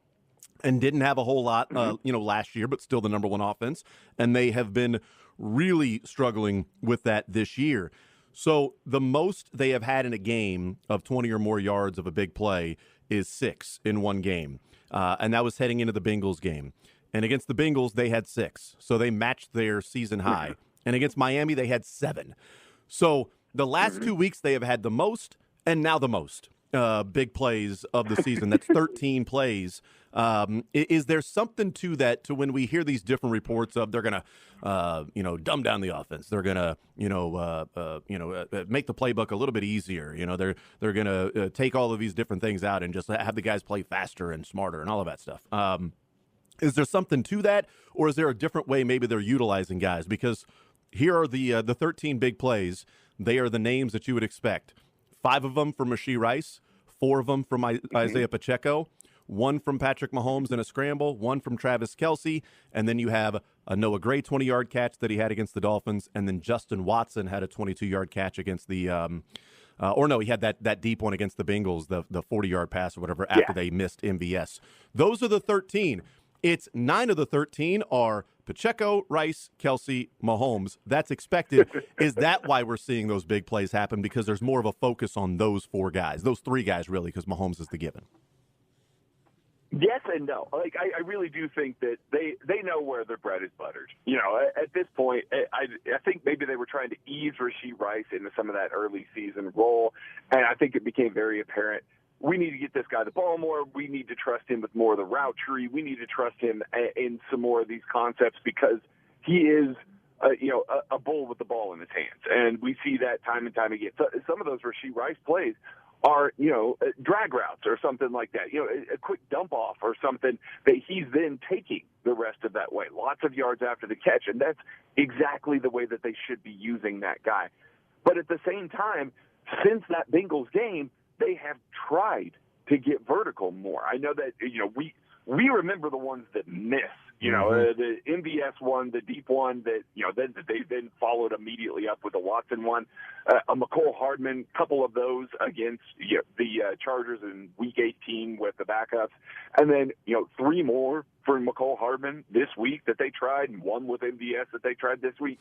and didn't have a whole lot, last year, but still the number 1 offense. And they have been really struggling with that this year. So the most they have had in a game of 20 or more yards of a big play is 6 in one game. And that was heading into the Bengals game. And against the Bengals, they had 6. So they matched their season high. And against Miami, they had 7. So the last 2 weeks, they have had the most and now the most. big plays of the season. That's 13 plays. Is there something to that, to when we hear these different reports of they're going to, dumb down the offense. They're going to, make the playbook a little bit easier. They're going to take all of these different things out and just have the guys play faster and smarter and all of that stuff. Is there something to that, or is there a different way maybe they're utilizing guys? Because here are the 13 big plays. They are the names that you would expect. 5 of them from Rashee Rice, 4 of them from Isaiah Pacheco, 1 from Patrick Mahomes in a scramble, 1 from Travis Kelce, and then you have a Noah Gray 20-yard catch that he had against the Dolphins, and then Justin Watson had a 22-yard catch against the he had that deep one against the Bengals, the 40-yard pass or whatever, after they missed MVS. Those are the 13. It's 9 of the 13 are Pacheco, Rice, Kelce, Mahomes. That's expected. Is that why we're seeing those big plays happen? Because there's more of a focus on those 4 guys, those 3 guys really, because Mahomes is the given. Yes and no. I really do think that they know where their bread is buttered. At this point, I think maybe they were trying to ease Rashee Rice into some of that early season role, and I think it became very apparent. We need to get this guy the ball more. We need to trust him with more of the route tree. We need to trust him in some more of these concepts because he is, a bull with the ball in his hands. And we see that time and time again. So some of those Rashee Rice plays are, drag routes or something like that, a quick dump off or something that he's then taking the rest of that way. Lots of yards after the catch. And that's exactly the way that they should be using that guy. But at the same time, since that Bengals game, they have tried to get vertical more. I know that, we remember the ones that miss, the MVS one, the deep one that, then they then followed immediately up with the Watson one, a McCole Hardman, couple of those against the Chargers in week 18 with the backups. And then, 3 more for McCole Hardman this week that they tried, and 1 with MVS that they tried this week.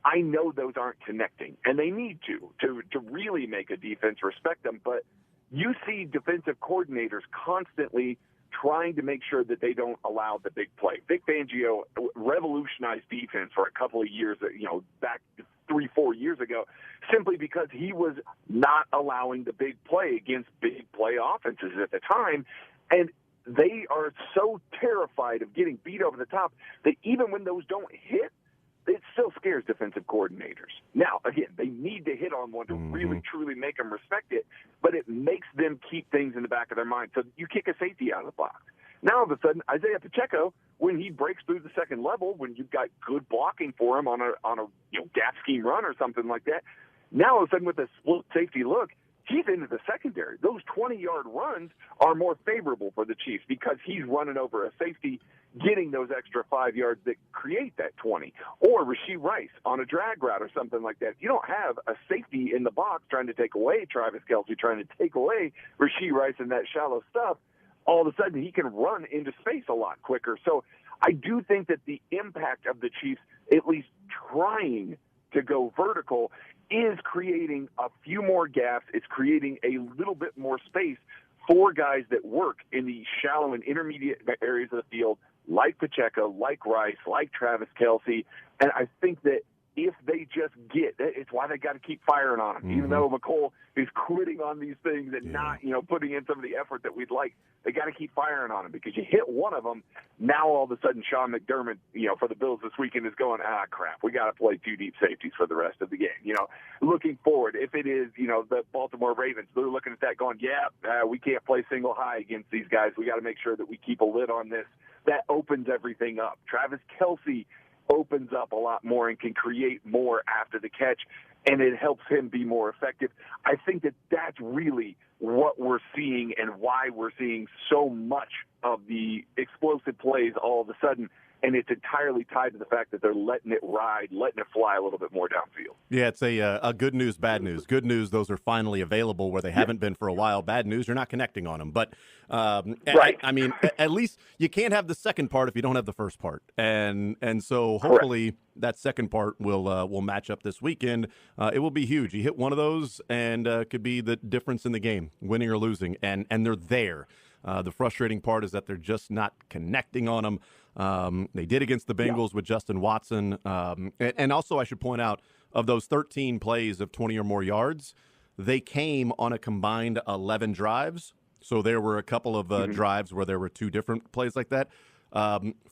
I know those aren't connecting, and they need to really make a defense respect them. But you see defensive coordinators constantly trying to make sure that they don't allow the big play. Vic Fangio revolutionized defense for a couple of years, back 3-4 years ago, simply because he was not allowing the big play against big play offenses at the time. And they are so terrified of getting beat over the top that even when those don't hit, it still scares defensive coordinators. Now, again, they need to hit on one to really, truly make them respect it, but it makes them keep things in the back of their mind. So you kick a safety out of the box. Now, all of a sudden, Isaiah Pacheco, when he breaks through the second level, when you've got good blocking for him on a gap scheme run or something like that, now all of a sudden with a split safety look, he's into the secondary. Those 20-yard runs are more favorable for the Chiefs because he's running over a safety, getting those extra 5 yards that create that 20. Or Rashee Rice on a drag route or something like that. If you don't have a safety in the box trying to take away Travis Kelce, trying to take away Rashee Rice in that shallow stuff, all of a sudden he can run into space a lot quicker. So I do think that the impact of the Chiefs, at least trying to go vertical, is creating a few more gaps. It's creating a little bit more space for guys that work in the shallow and intermediate areas of the field, like Pacheco, like Rice, like Travis Kelce. And I think that if they just it's why they got to keep firing on him. Even though McCole is quitting on these things and not, putting in some of the effort that we'd like, they got to keep firing on him because you hit one of them, now all of a sudden Sean McDermott, for the Bills this weekend is going, crap, we got to play 2 deep safeties for the rest of the game. Looking forward, if it is, the Baltimore Ravens, they're looking at that going, we can't play single high against these guys. We got to make sure that we keep a lid on this. That opens everything up. Travis Kelce opens up a lot more and can create more after the catch, and it helps him be more effective. I think that that's really what we're seeing and why we're seeing so much of the explosive plays all of a sudden, and it's entirely tied to the fact that they're letting it ride, letting it fly a little bit more downfield. Yeah, it's a good news, bad news. Good news, those are finally available where they haven't been for a while. Bad news, you're not connecting on them. But, right. I mean, at least you can't have the second part if you don't have the first part. And so hopefully that second part will match up this weekend. It will be huge. You hit one of those and could be the difference in the game, winning or losing, and they're there. The frustrating part is that they're just not connecting on them. They did against the Bengals with Justin Watson. And also I should point out, of those 13 plays of 20 or more yards, they came on a combined 11 drives. So there were a couple of drives where there were two different plays like that.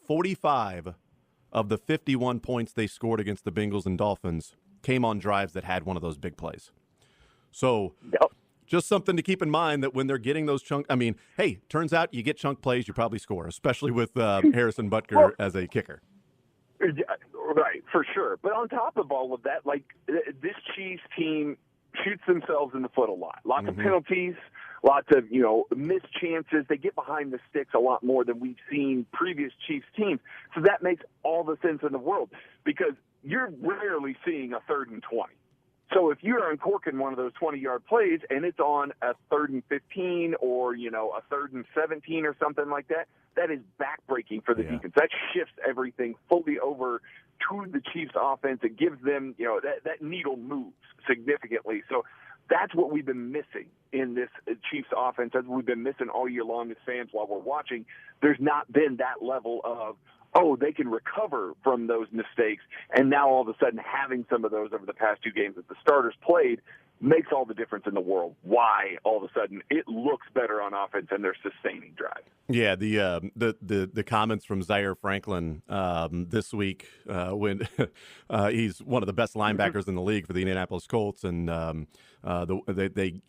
45 of the 51 points they scored against the Bengals and Dolphins came on drives that had one of those big plays. So just something to keep in mind that when they're getting those hey, turns out you get chunk plays, you probably score, especially with Harrison Butker as a kicker. Right, for sure. But on top of all of that, like, this Chiefs team shoots themselves in the foot a lot. Lots of penalties, lots of, missed chances. They get behind the sticks a lot more than we've seen previous Chiefs teams. So that makes all the sense in the world because you're rarely seeing a 3rd and 20. So if you're uncorking one of those 20-yard plays and it's on a 3rd and 15 or, a 3rd and 17 or something like that, that is backbreaking for the defense. That shifts everything fully over to the Chiefs offense. It gives them, that needle moves significantly. So that's what we've been missing in this Chiefs offense. That's what we've been missing all year long as fans while we're watching. There's not been that level of, they can recover from those mistakes. And now all of a sudden having some of those over the past 2 games that the starters played makes all the difference in the world. Why all of a sudden it looks better on offense and they're sustaining drive. Yeah, the comments from Zaire Franklin this week when he's one of the best linebackers in the league for the Indianapolis Colts, and they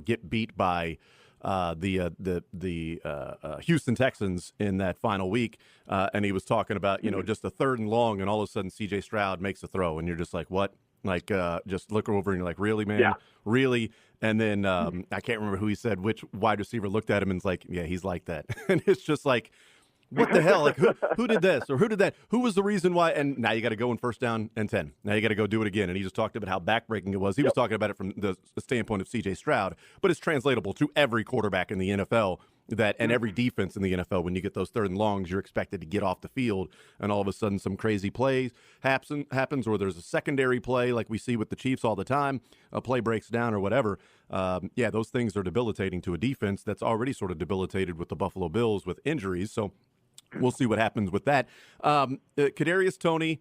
get beat by the Houston Texans in that final week, and he was talking about just a 3rd and long, and all of a sudden C.J. Stroud makes a throw, and you're just like, what? Like, just look over and you're like, really, man? Yeah. Really? And then I can't remember who he said, which wide receiver looked at him and was like, yeah, he's like that. And it's just like, what the hell? Like, who did this or who did that? Who was the reason why? And now you got to go in 1st down and 10. Now you got to go do it again. And he just talked about how backbreaking it was. He was talking about it from the standpoint of C.J. Stroud, but it's translatable to every quarterback in the NFL and every defense in the NFL. When you get those 3rd and longs, you're expected to get off the field, and all of a sudden some crazy plays happens, or there's a secondary play like we see with the Chiefs all the time. A play breaks down or whatever. Those things are debilitating to a defense that's already sort of debilitated with the Buffalo Bills with injuries. So we'll see what happens with that. Kadarius Toney,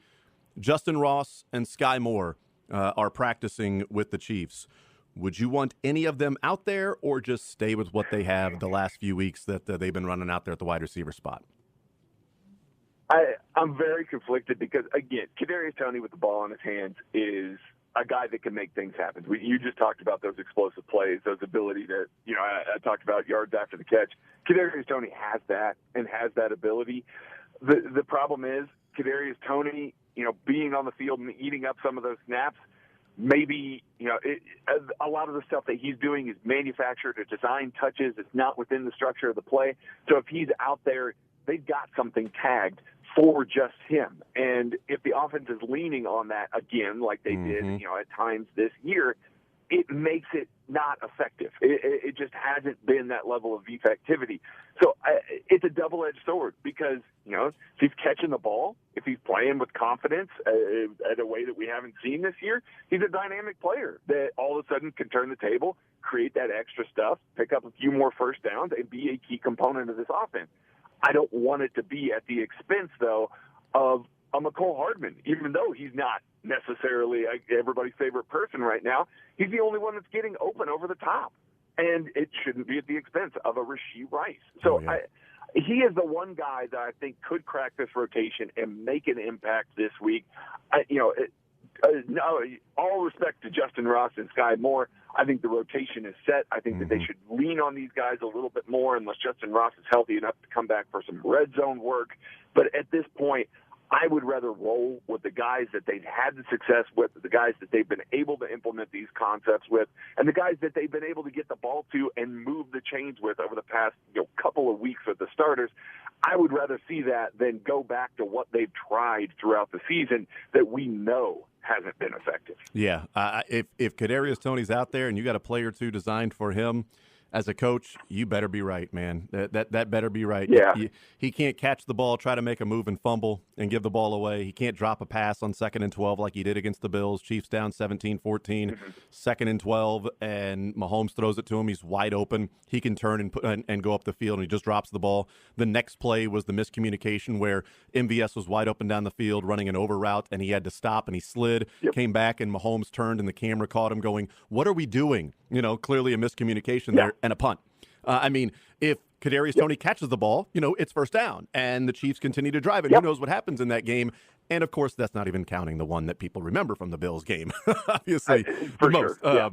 Justin Ross, and Sky Moore are practicing with the Chiefs. Would you want any of them out there, or just stay with what they have the last few weeks that they've been running out there at the wide receiver spot? I'm very conflicted because, again, Kadarius Toney with the ball in his hands is a guy that can make things happen. You just talked about those explosive plays, those ability to, I talked about yards after the catch. Kadarius Toney has that and has that ability. The problem is Kadarius Toney, being on the field and eating up some of those snaps, maybe, a lot of the stuff that he's doing is manufactured or design touches. It's not within the structure of the play. So if he's out there, they've got something tagged for just him. And if the offense is leaning on that again, like they did, at times this year, it makes it not effective. It just hasn't been that level of effectivity. So it's a double-edged sword because, if he's catching the ball, if he's playing with confidence at a way that we haven't seen this year, he's a dynamic player that all of a sudden can turn the table, create that extra stuff, pick up a few more 1st downs, and be a key component of this offense. I don't want it to be at the expense, though, of a McCole Hardman, even though he's not necessarily everybody's favorite person right now. He's the only one that's getting open over the top, and it shouldn't be at the expense of a Rashee Rice. So he is the one guy that I think could crack this rotation and make an impact this week. All respect to Justin Ross and Sky Moore, I think the rotation is set. I think that they should lean on these guys a little bit more unless Justin Ross is healthy enough to come back for some red zone work. But at this point, I would rather roll with the guys that they've had the success with, the guys that they've been able to implement these concepts with, and the guys that they've been able to get the ball to and move the chains with over the past couple of weeks with the starters. I would rather see that than go back to what they've tried throughout the season that we know hasn't been effective. Yeah, if Kadarius Toney's out there and you got a play or two designed for him, as a coach, you better be right, man. That better be right. Yeah. He can't catch the ball, try to make a move and fumble and give the ball away. He can't drop a pass on 2nd and 12 like he did against the Bills. Chiefs down 17-14, 2nd and 12, and Mahomes throws it to him. He's wide open. He can turn and go up the field, and he just drops the ball. The next play was the miscommunication where MVS was wide open down the field running an over route, and he had to stop, and he slid, came back, and Mahomes turned, and the camera caught him going, "What are we doing?" Clearly a miscommunication there and a punt. If Kadarius Toney catches the ball, it's first down, and the Chiefs continue to drive it. Who knows what happens in that game? And, of course, that's not even counting the one that people remember from the Bills game, obviously, for the most. Sure.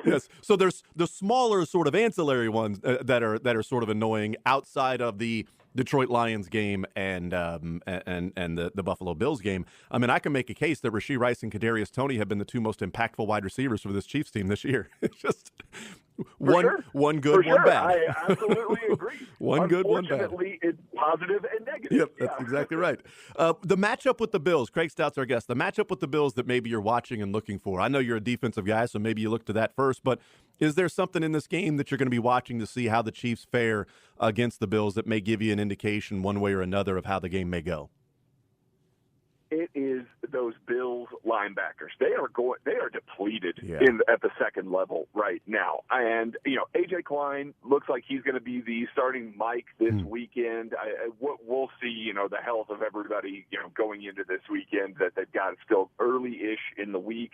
Yes. So there's the smaller sort of ancillary ones that are sort of annoying outside of the Detroit Lions game and the Buffalo Bills game. I can make a case that Rashee Rice and Kadarius Toney have been the two most impactful wide receivers for this Chiefs team this year. It's just one good, one bad. I absolutely agree. One good, one bad. Unfortunately, it's positive and negative. Yep, that's exactly right. The matchup with the Bills, Craig Stout's our guest, the matchup with the Bills that maybe you're watching and looking for. I know you're a defensive guy, so maybe you look to that first, but is there something in this game that you're going to be watching to see how the Chiefs fare against the Bills that may give you an indication one way or another of how the game may go? It is those Bills linebackers. They are depleted at the second level right now. And, A.J. Klein looks like he's going to be the starting Mike this weekend. We'll see, the health of everybody, going into this weekend that they've got still early-ish in the week.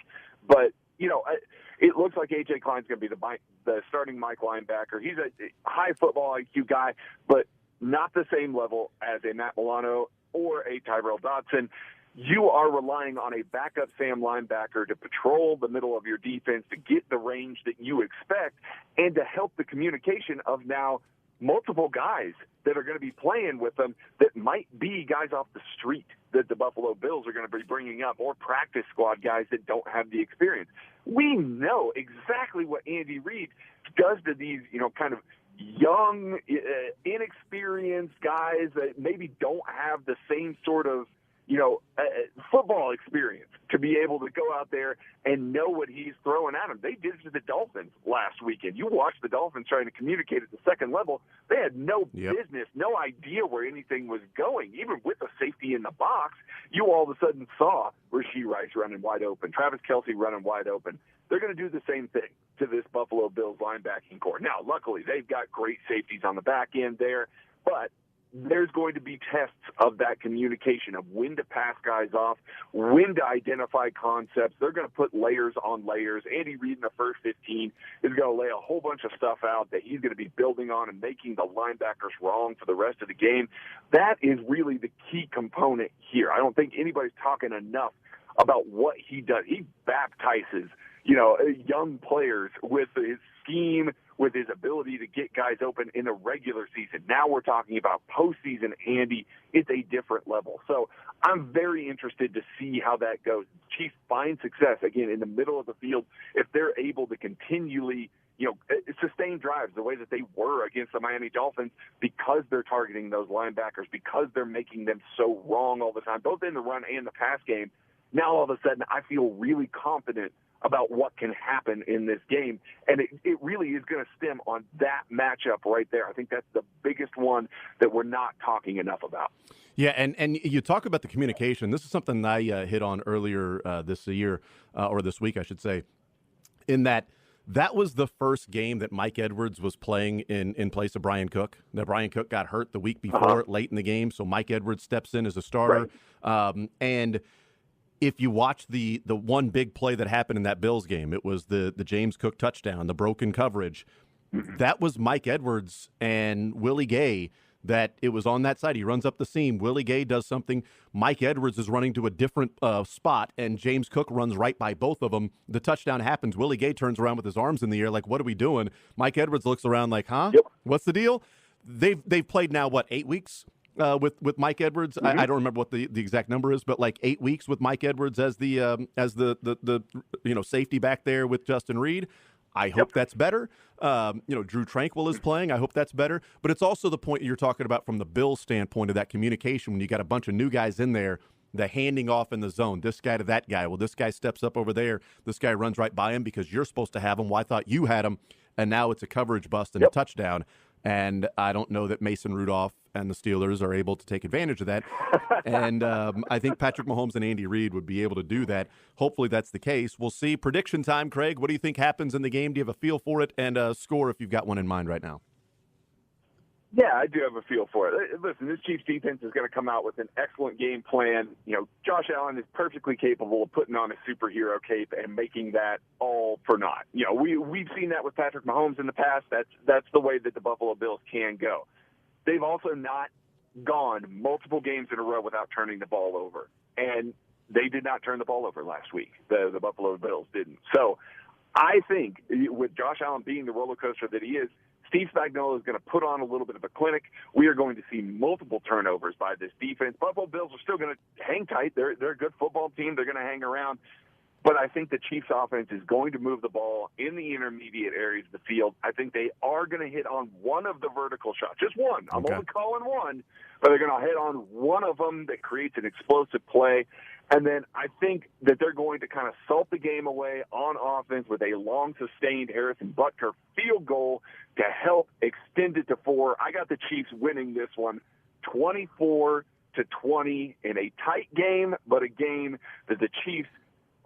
But, it looks like A.J. Klein's going to be the starting Mike linebacker. He's a high football IQ guy, but not the same level as a Matt Milano or a Tyrell Dodson. You are relying on a backup Sam linebacker to patrol the middle of your defense, to get the range that you expect, and to help the communication of now multiple guys that are going to be playing with them that might be guys off the street that the Buffalo Bills are going to be bringing up, or practice squad guys that don't have the experience. We know exactly what Andy Reid does to these, kind of young, inexperienced guys that maybe don't have the same sort of football experience to be able to go out there and know what he's throwing at them. They did it to the Dolphins last weekend. You watched the Dolphins trying to communicate at the second level. They had no business, no idea where anything was going. Even with the safety in the box, you all of a sudden saw Rashee Rice running wide open, Travis Kelce running wide open. They're going to do the same thing to this Buffalo Bills linebacking core. Now, luckily, they've got great safeties on the back end there, but there's going to be tests of that communication, of when to pass guys off, when to identify concepts. They're going to put layers on layers. Andy Reid in the first 15 is going to lay a whole bunch of stuff out that he's going to be building on and making the linebackers wrong for the rest of the game. That is really the key component here. I don't think anybody's talking enough about what he does. He baptizes, young players with his scheme, with his ability to get guys open in the regular season. Now we're talking about postseason, Andy. It's a different level. So I'm very interested to see how that goes. Chiefs find success, again, in the middle of the field if they're able to continually, sustain drives the way that they were against the Miami Dolphins, because they're targeting those linebackers, because they're making them so wrong all the time, both in the run and the pass game. Now all of a sudden I feel really confident about what can happen in this game. And it really is going to stem on that matchup right there. I think that's the biggest one that we're not talking enough about. Yeah, and you talk about the communication. This is something I hit on earlier this year, or this week, I should say, in that was the first game that Mike Edwards was playing in place of Brian Cook. Now, Brian Cook got hurt the week before, late in the game, so Mike Edwards steps in as a starter. Right. And if you watch the one big play that happened in that Bills game, it was the James Cook touchdown, the broken coverage. That was Mike Edwards and Willie Gay. That it was on that side. He runs up the seam. Willie Gay does something. Mike Edwards is running to a different spot, and James Cook runs right by both of them. The touchdown happens. Willie Gay turns around with his arms in the air like, what are we doing? Mike Edwards looks around like, huh? Yep. What's the deal? They've played now, 8 weeks? With Mike Edwards, I don't remember what the exact number is, but 8 weeks with Mike Edwards as the safety back there with Justin Reed. I hope that's better. Drew Tranquil is playing. I hope that's better. But it's also the point you're talking about from the Bills' standpoint of that communication when you got a bunch of new guys in there. the handing off in the zone, this guy to that guy. Well, this guy steps up over there. This guy runs right by him because you're supposed to have him. Well, I thought you had him, and now it's a coverage bust and a touchdown. And I don't know that Mason Rudolph and the Steelers are able to take advantage of that. And I think Patrick Mahomes and Andy Reid would be able to do that. Hopefully that's the case. We'll see. Prediction time, Craig. What do you think happens in the game? Do you have a feel for it? And a score if you've got one in mind right now. Yeah, I do have a feel for it. Listen, this Chiefs defense is going to come out with an excellent game plan. Josh Allen is perfectly capable of putting on a superhero cape and making that all for naught. We've seen that with Patrick Mahomes in the past. That's the way that the Buffalo Bills can go. They've also not gone multiple games in a row without turning the ball over. And they did not turn the ball over last week. The Buffalo Bills didn't. So I think with Josh Allen being the roller coaster that he is, Steve Spagnuolo is going to put on a little bit of a clinic. We are going to see multiple turnovers by this defense. Buffalo Bills are still going to hang tight. They're a good football team. They're going to hang around. But I think the Chiefs offense is going to move the ball in the intermediate areas of the field. I think they are going to hit on one of the vertical shots, just one. I'm only calling one, but they're going to hit on one of them that creates an explosive play. And then I think that they're going to kind of salt the game away on offense with a long, sustained Harrison Butker field goal to help extend it to 4. I got the Chiefs winning this one 24-20 in a tight game, but a game that the Chiefs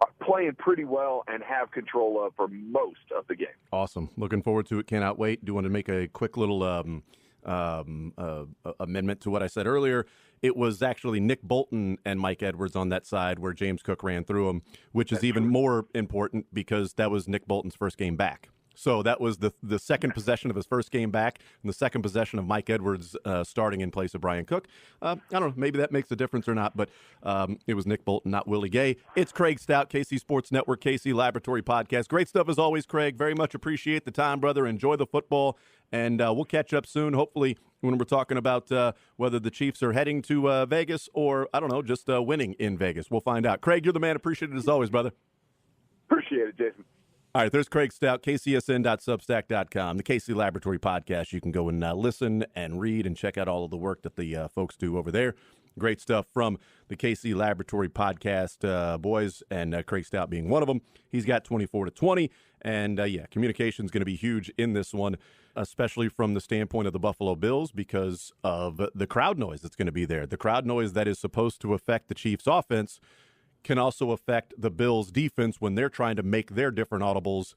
are playing pretty well and have control of for most of the game. Awesome. Looking forward to it. Cannot wait. Do want to make a quick little amendment to what I said earlier. It was actually Nick Bolton and Mike Edwards on that side where James Cook ran through him, which is even more important because that was Nick Bolton's first game back. So that was the second possession of his first game back and the second possession of Mike Edwards starting in place of Brian Cook. I don't know, maybe that makes a difference or not, but it was Nick Bolton, not Willie Gay. It's Craig Stout, KC Sports Network, KC Laboratory Podcast. Great stuff as always, Craig. Very much appreciate the time, brother. Enjoy the football, and we'll catch up soon, hopefully, when we're talking about whether the Chiefs are heading to Vegas or, I don't know, just winning in Vegas. We'll find out. Craig, you're the man. Appreciate it as always, brother. Appreciate it, Jason. All right, there's Craig Stout, kcsn.substack.com, the KC Laboratory Podcast. You can go and listen and read and check out all of the work that the folks do over there. Great stuff from the KC Laboratory Podcast boys, and Craig Stout being one of them. He's got 24-20, and communication is going to be huge in this one, especially from the standpoint of the Buffalo Bills because of the crowd noise that's going to be there. The crowd noise that is supposed to affect the Chiefs' offense can also affect the Bills' defense when they're trying to make their different audibles.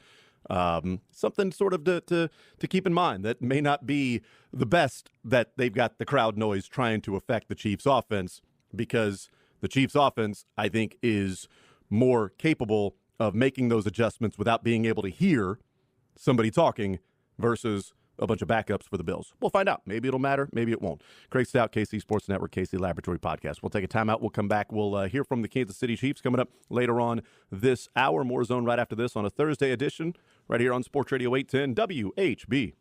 Something sort of to keep in mind that may not be the best that they've got the crowd noise trying to affect the Chiefs' offense, because the Chiefs' offense, I think, is more capable of making those adjustments without being able to hear somebody talking versus a bunch of backups for the Bills. We'll find out. Maybe it'll matter. Maybe it won't. Craig Stout, KC Sports Network, KC Laboratory Podcast. We'll take a timeout. We'll come back. We'll hear from the Kansas City Chiefs coming up later on this hour. More Zone right after this on a Thursday edition right here on Sports Radio 810 WHB.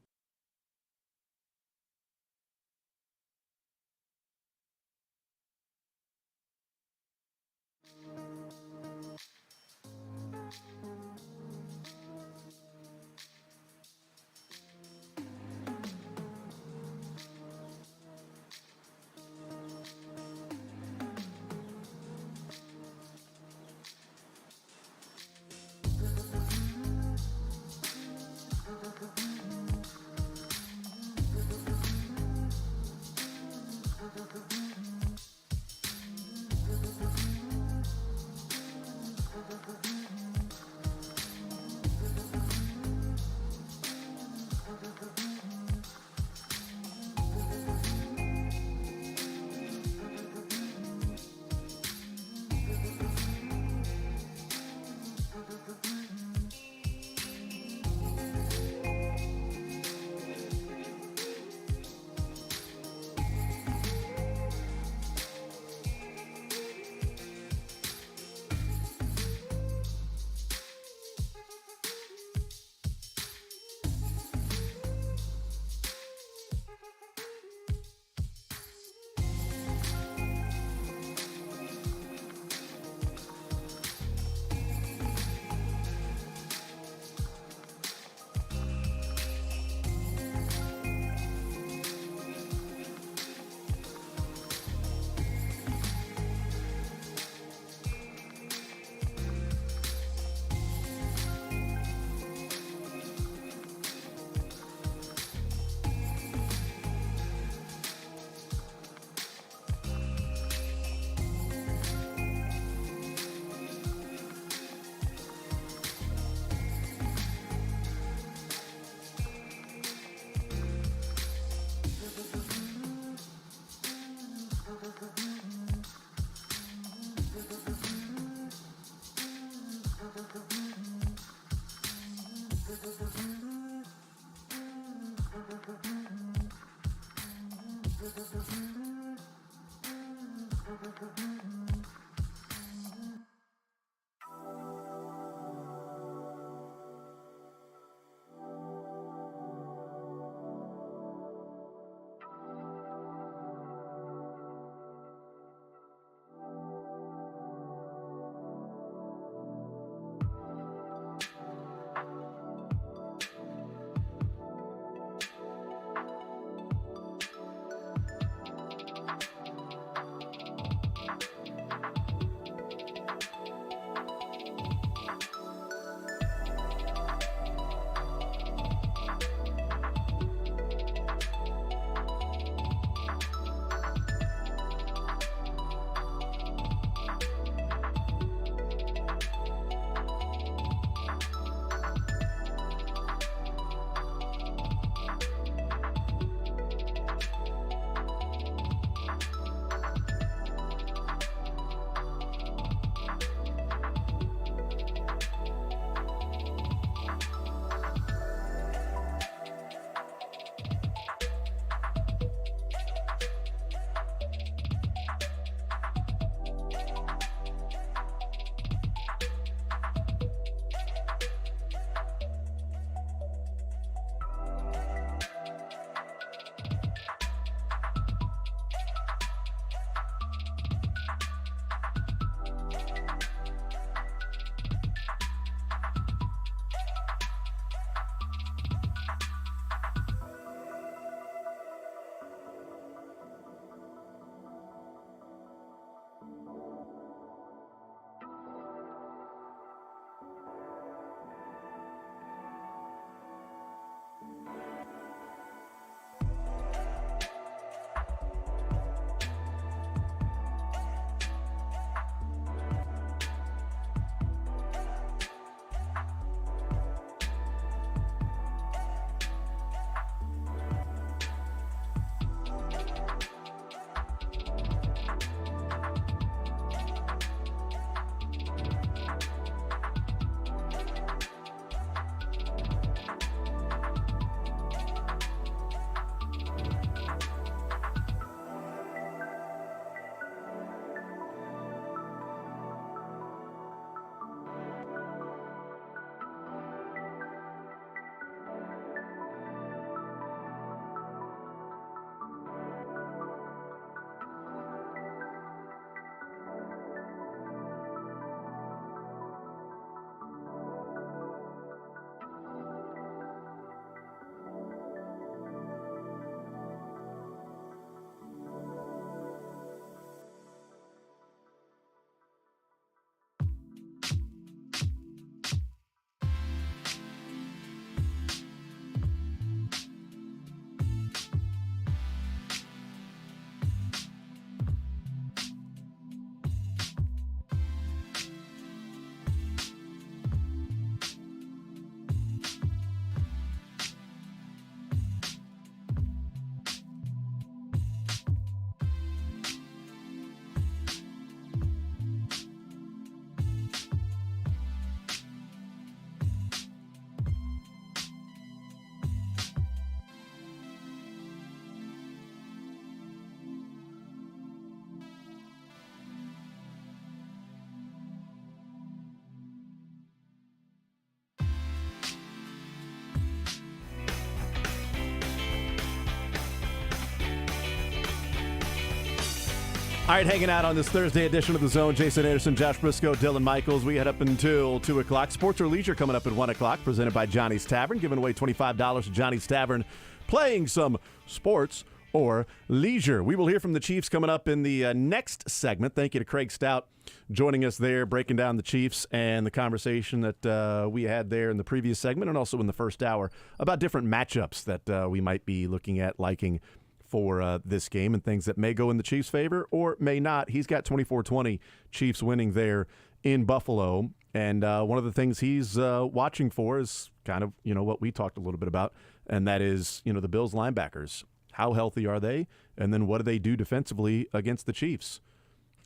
All right, hanging out on this Thursday edition of The Zone. Jason Anderson, Josh Brisco, Dylan Michaels. We head up until 2 o'clock. Sports or Leisure coming up at 1 o'clock, presented by Johnny's Tavern, giving away $25 to Johnny's Tavern, playing some sports or leisure. We will hear from the Chiefs coming up in the next segment. Thank you to Craig Stout joining us there, breaking down the Chiefs and the conversation that we had there in the previous segment and also in the first hour about different matchups that we might be looking at liking for this game and things that may go in the Chiefs' favor or may not. He's got 24-20 Chiefs winning there in Buffalo. And one of the things he's watching for is kind of, what we talked a little bit about, and that is, the Bills linebackers. How healthy are they? And then what do they do defensively against the Chiefs?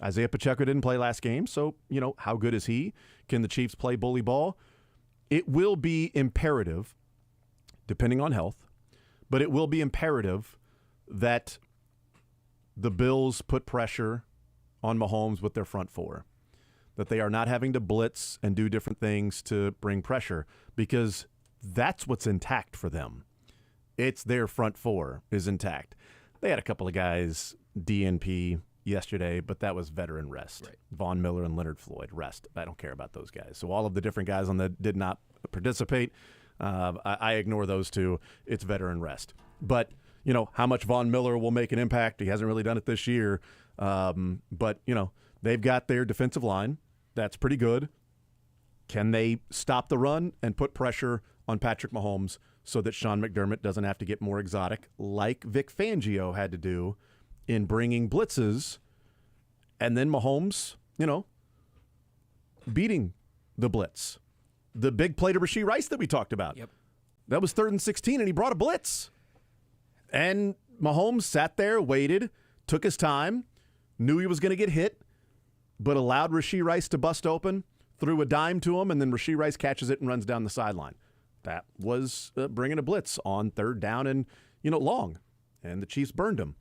Isaiah Pacheco didn't play last game, so, how good is he? Can the Chiefs play bully ball? It will be imperative, depending on health, but it will be imperative that the Bills put pressure on Mahomes with their front four, that they are not having to blitz and do different things to bring pressure, because that's what's intact for them. It's their front four is intact. They had a couple of guys DNP yesterday, but that was veteran rest. Right. Von Miller and Leonard Floyd, rest. I don't care about those guys. So all of the different guys on that did not participate. I ignore those two. It's veteran rest. But how much Von Miller will make an impact. He hasn't really done it this year. But, they've got their defensive line. That's pretty good. Can they stop the run and put pressure on Patrick Mahomes so that Sean McDermott doesn't have to get more exotic like Vic Fangio had to do in bringing blitzes and then Mahomes, beating the blitz? The big play to Rashee Rice that we talked about. Yep. That was 3rd and 16, and he brought a blitz. And Mahomes sat there, waited, took his time, knew he was going to get hit, but allowed Rashee Rice to bust open, threw a dime to him, and then Rashee Rice catches it and runs down the sideline. That was bringing a blitz on 3rd down and, long. And the Chiefs burned him.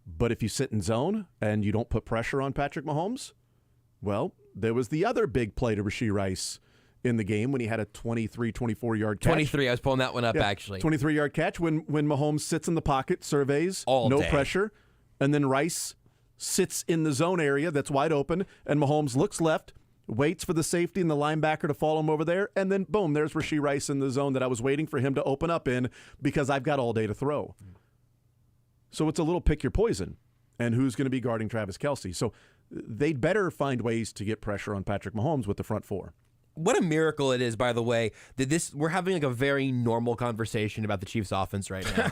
But if you sit in zone and you don't put pressure on Patrick Mahomes, well, there was the other big play to Rashee Rice in the game when he had a 24-yard catch. 23, I was pulling that one up, actually. 23-yard catch when Mahomes sits in the pocket, surveys, no pressure, and then Rice sits in the zone area that's wide open, and Mahomes looks left, waits for the safety and the linebacker to follow him over there, and then, boom, there's Rashee Rice in the zone that I was waiting for him to open up in because I've got all day to throw. So it's a little pick your poison, and who's going to be guarding Travis Kelce. So they'd better find ways to get pressure on Patrick Mahomes with the front four. What a miracle it is, by the way, that we're having a very normal conversation about the Chiefs offense right now.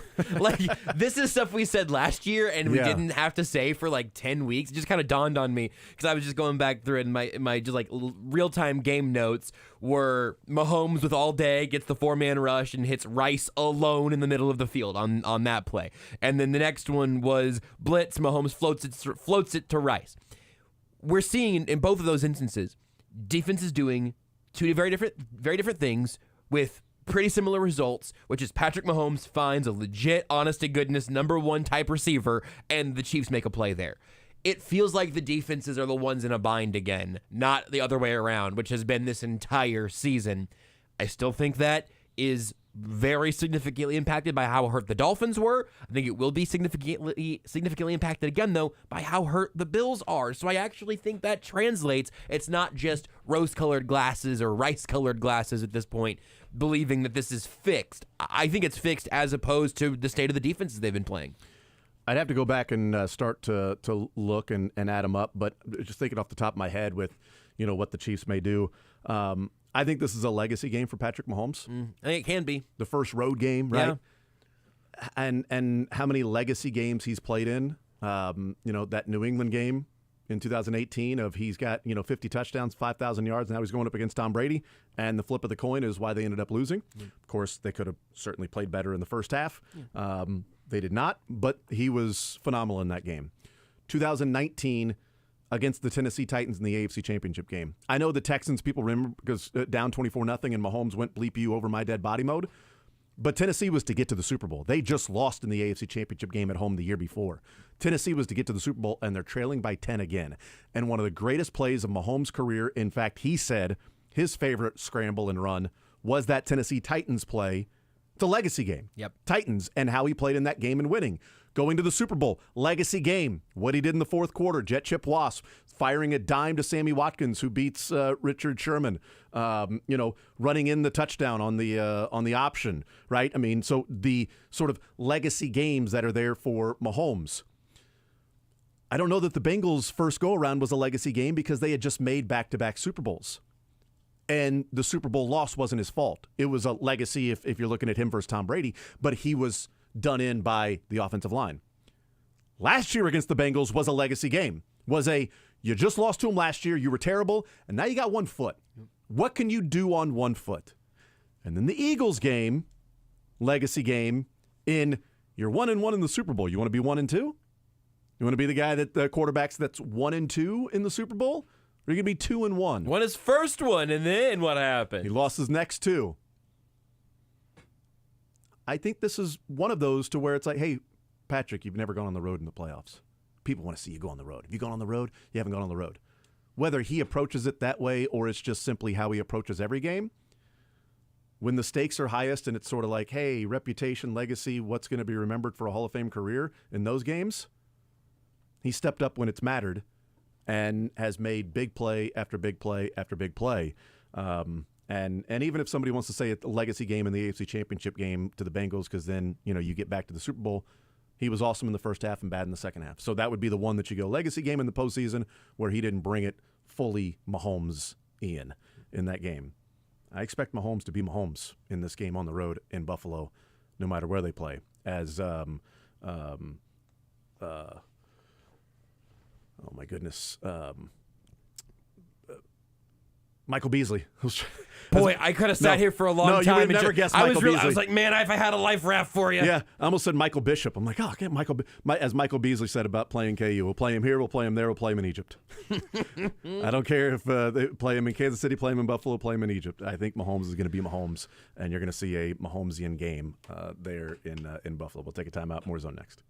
This is stuff we said last year and we didn't have to say for 10 weeks. It just kind of dawned on me because I was just going back through it, and my just real-time game notes were Mahomes with all day gets the 4-man rush and hits Rice alone in the middle of the field on that play. And then the next one was blitz, Mahomes floats it to Rice. We're seeing in both of those instances, defense is doing two very different things with pretty similar results, which is Patrick Mahomes finds a legit, honest-to-goodness number one type receiver, and the Chiefs make a play there. It feels like the defenses are the ones in a bind again, not the other way around, which has been this entire season. I still think that is very significantly impacted by how hurt the Dolphins were. I think it will be significantly impacted again, though, by how hurt the Bills are. So I actually think that translates. It's not just rose-colored glasses or rice-colored glasses at this point, believing that this is fixed. I think it's fixed as opposed to the state of the defenses they've been playing. I'd have to go back and start to look and add them up, but just thinking off the top of my head with, what the Chiefs may do, I think this is a legacy game for Patrick Mahomes. I think it can be. The first road game, right? Yeah. And how many legacy games he's played in. That New England game in 2018 of he's got, 50 touchdowns, 5,000 yards, and now he's going up against Tom Brady. And the flip of the coin is why they ended up losing. Of course, they could have certainly played better in the first half. They did not, but he was phenomenal in that game. 2019 against the Tennessee Titans in the AFC Championship game. I know the Texans, people remember because down 24-0 and Mahomes went bleep you over my dead body mode. But Tennessee was to get to the Super Bowl. They just lost in the AFC Championship game at home the year before. Tennessee was to get to the Super Bowl, and they're trailing by 10 again. And one of the greatest plays of Mahomes' career, in fact, he said his favorite scramble and run was that Tennessee Titans play It's a legacy game. Yep. Titans and how he played in that game and winning. Going to the Super Bowl, legacy game. What he did in the fourth quarter, jet chip wasp, firing a dime to Sammy Watkins, who beats Richard Sherman. Running in the touchdown on the option, right? I mean, so the sort of legacy games that are there for Mahomes. I don't know that the Bengals' first go-around was a legacy game because they had just made back-to-back Super Bowls. And the Super Bowl loss wasn't his fault. It was a legacy if you're looking at him versus Tom Brady, but he was done in by the offensive line. Last year against the Bengals was a legacy game. You just lost to him last year, you were terrible, and now you got 1 foot. What can you do on 1 foot? And then the Eagles game, legacy game, you're 1-1 in the Super Bowl. You want to be 1-2? You want to be the guy that the quarterbacks that's 1-2 in the Super Bowl? Or are you going to be 2-1? Won his first one, and then what happened? He lost his next 2. I think this is one of those to where it's like, hey, Patrick, you've never gone on the road in the playoffs. People want to see you go on the road. Have you gone on the road? You haven't gone on the road. Whether he approaches it that way or it's just simply how he approaches every game, when the stakes are highest and it's sort of like, hey, reputation, legacy, what's going to be remembered for a Hall of Fame career in those games, he stepped up when it's mattered and has made big play after big play after big play. And even if somebody wants to say it's a legacy game in the AFC Championship game to the Bengals because then, you get back to the Super Bowl, he was awesome in the first half and bad in the second half. So that would be the one that you go legacy game in the postseason where he didn't bring it fully Mahomes in that game. I expect Mahomes to be Mahomes in this game on the road in Buffalo, no matter where they play. As oh my goodness, Michael Beasley. Boy, I could have sat here for a long time. You would and never guess Michael Beasley. Beasley. I was like, man, if I had a life raft for you. Yeah, I almost said Michael Bishop. I'm like, oh, okay, as Michael Beasley said about playing KU. We'll play him here, we'll play him there, we'll play him in Egypt. I don't care if they play him in Kansas City, play him in Buffalo, play him in Egypt. I think Mahomes is going to be Mahomes, and you're going to see a Mahomesian game there in Buffalo. We'll take a timeout. More Zone next.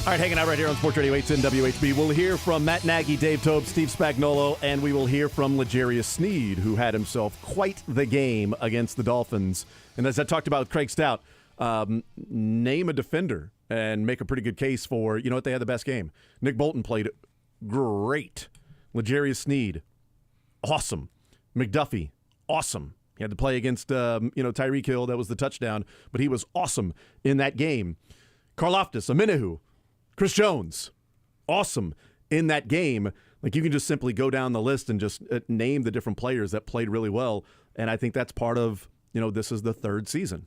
All right, hanging out right here on Sports Radio 810 WHB. We'll hear from Matt Nagy, Dave Tobe, Steve Spagnuolo, and we will hear from L'Jarius Sneed, who had himself quite the game against the Dolphins. And as I talked about with Craig Stout, name a defender and make a pretty good case for, you know what, they had the best game. Nick Bolton played great. L'Jarius Sneed, awesome. McDuffie, awesome. He had to play against, Tyreek Hill. That was the touchdown, but he was awesome in that game. Karlaftis, Aminihu, Chris Jones, awesome in that game. Like, you can just simply go down the list and just name the different players that played really well. And I think that's part of, this is the third season.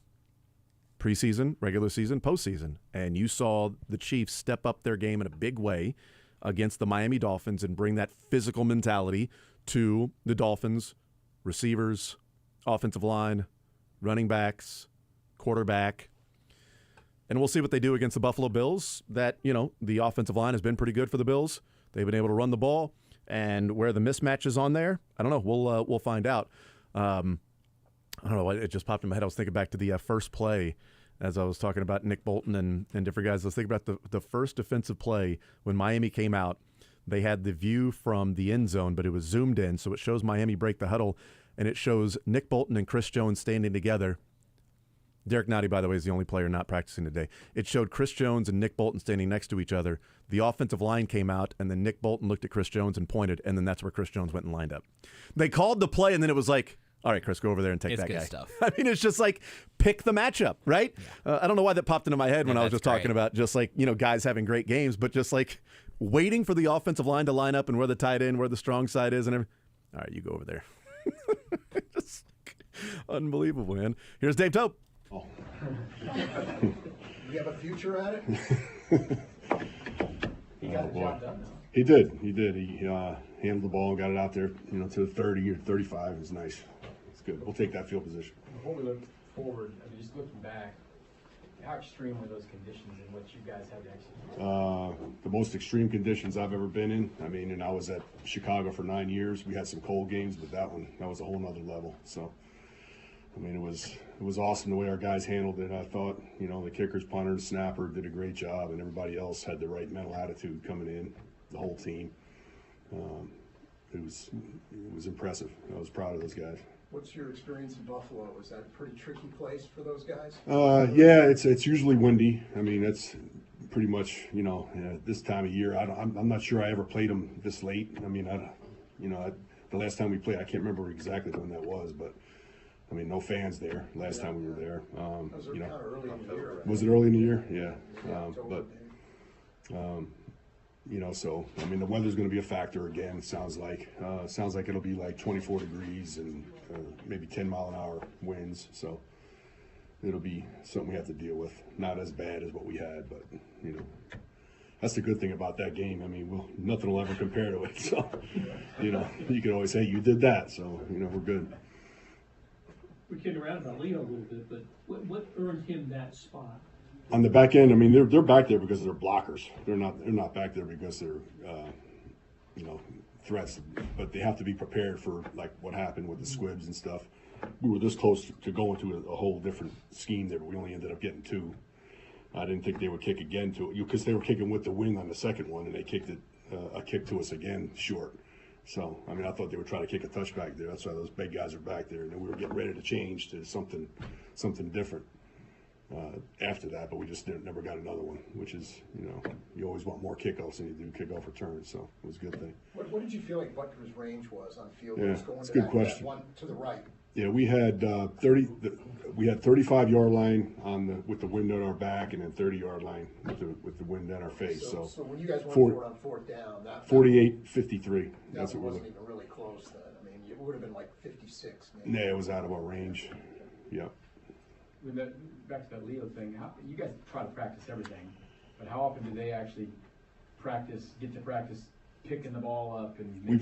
Preseason, regular season, postseason. And you saw the Chiefs step up their game in a big way against the Miami Dolphins and bring that physical mentality to the Dolphins, receivers, offensive line, running backs, quarterback. And we'll see what they do against the Buffalo Bills. That, the offensive line has been pretty good for the Bills. They've been able to run the ball. And where the mismatch is on there, I don't know. We'll find out. I don't know. It just popped in my head. I was thinking back to the first play as I was talking about Nick Bolton and different guys. I was thinking about the first defensive play when Miami came out. They had the view from the end zone, but it was zoomed in. So it shows Miami break the huddle, and it shows Nick Bolton and Chris Jones standing together. Derek Nottie, by the way, is the only player not practicing today. It showed Chris Jones and Nick Bolton standing next to each other. The offensive line came out, and then Nick Bolton looked at Chris Jones and pointed, and then that's where Chris Jones went and lined up. They called the play, and then it was like, all right, Chris, go over there and take that guy. Stuff. I mean, it's just like pick the matchup, right? Yeah. I don't know why that popped into my head when I was just talking about just like, guys having great games, but just like waiting for the offensive line to line up and where the tight end, where the strong side is, and everything. All right, you go over there. Just unbelievable, man. Here's Dave Tope. Oh. You have a future at it? He got the job done, though. He did. He handled the ball and got it out there, to the 30 or 35. It was nice. It's good. We'll take that field position. Before we look forward, just looking back, how extreme were those conditions and what you guys had to execute? The most extreme conditions I've ever been in. I mean, and I was at Chicago for 9 years. We had some cold games, but that was a whole nother level. So, I mean, it was awesome the way our guys handled it. I thought, the kickers, punter, and snapper did a great job, and everybody else had the right mental attitude coming in, the whole team. It was impressive. I was proud of those guys. What's your experience in Buffalo? Was that a pretty tricky place for those guys? Yeah, it's usually windy. I mean, that's pretty much, this time of year. I'm not sure I ever played them this late. I mean, the last time we played, I can't remember exactly when that was, but I mean, no fans there last time we were there. Was it kind of early in the year? Was it early in the year? Yeah. So, I mean, the weather's going to be a factor again, sounds like. Sounds like it'll be like 24 degrees and maybe 10-mile-an-hour winds. So it'll be something we have to deal with. Not as bad as what we had, but, that's the good thing about that game. I mean, nothing will ever compare to it. So, you can always say, you did that. So, we're good. We're kidding around about Leo a little bit, but what earned him that spot? On the back end, I mean, they're back there because they're blockers. They're not back there because they're, threats. But they have to be prepared for like what happened with the squibs and stuff. We were this close to going to a whole different scheme there, but we only ended up getting two. I didn't think they would kick again to it because they were kicking with the wing on the second one, and they kicked it a kick to us again short. So, I mean, I thought they would try to kick a touchback there. That's why those big guys are back there. And then we were getting ready to change to something different after that, but we just never got another one, which is, you always want more kickoffs than you do kickoff returns. So it was a good thing. What did you feel like Butker's range was on field? Yeah, that's a good question. That one to the right. Yeah, we had 35-yard line with the wind on our back, and then 30-yard line with the wind on our face. So when you guys went for it on fourth down, that 48-53. That's what wasn't even really close then. I mean, it would have been like 56. Maybe. Yeah, it was out of our range. Yeah. Back to that Leo thing, you guys try to practice everything, but how often do they actually get to practice picking the ball up? And we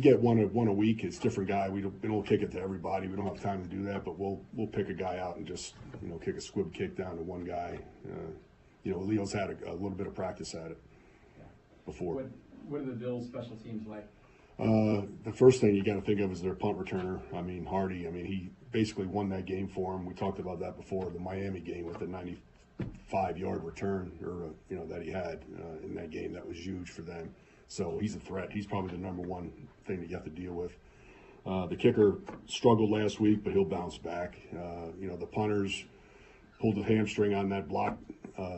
get one a week. It's a different guy. We don't kick it to everybody. We don't have time to do that, but we'll pick a guy out and just kick a squib kick down to one guy. Leo's had a little bit of practice at it before. What are the Bills' special teams like? The first thing you got to think of is their punt returner. I mean, Hardy. I mean, he basically won that game for him. We talked about that before the Miami game with the 5-yard return that he had in that game. That was huge for them. So he's a threat. He's probably the number one thing that you have to deal with. The kicker struggled last week, but he'll bounce back. The punters pulled a hamstring on that block.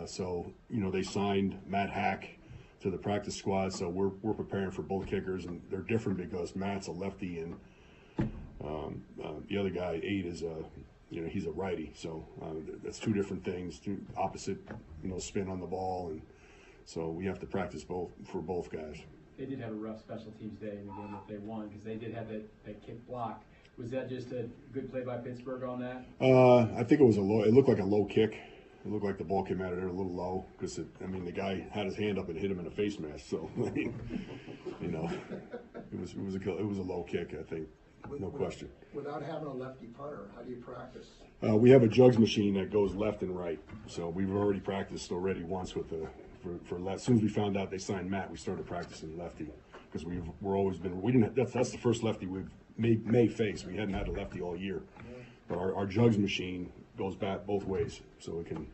So they signed Matt Hack to the practice squad. So we're preparing for both kickers, and they're different because Matt's a lefty and the other guy, 8, is he's a righty. So that's two different things, two opposite, spin on the ball, and so we have to practice both for both guys. They did have a rough special teams day in the game that they won because they did have that kick block. Was that just a good play by Pittsburgh on that? I think it was it looked like a low kick. It looked like the ball came out of there a little low because the guy had his hand up and hit him in a face mask. So it was a low kick, I think. No question. Without having a lefty punter, how do you practice? We have a jugs machine that goes left and right. So we've already practiced once with for left. As soon as we found out they signed Matt, we started practicing lefty because we're always been. We didn't. That's the first lefty we've may face. We hadn't had a lefty all year. But our jugs machine goes back both ways, so we can.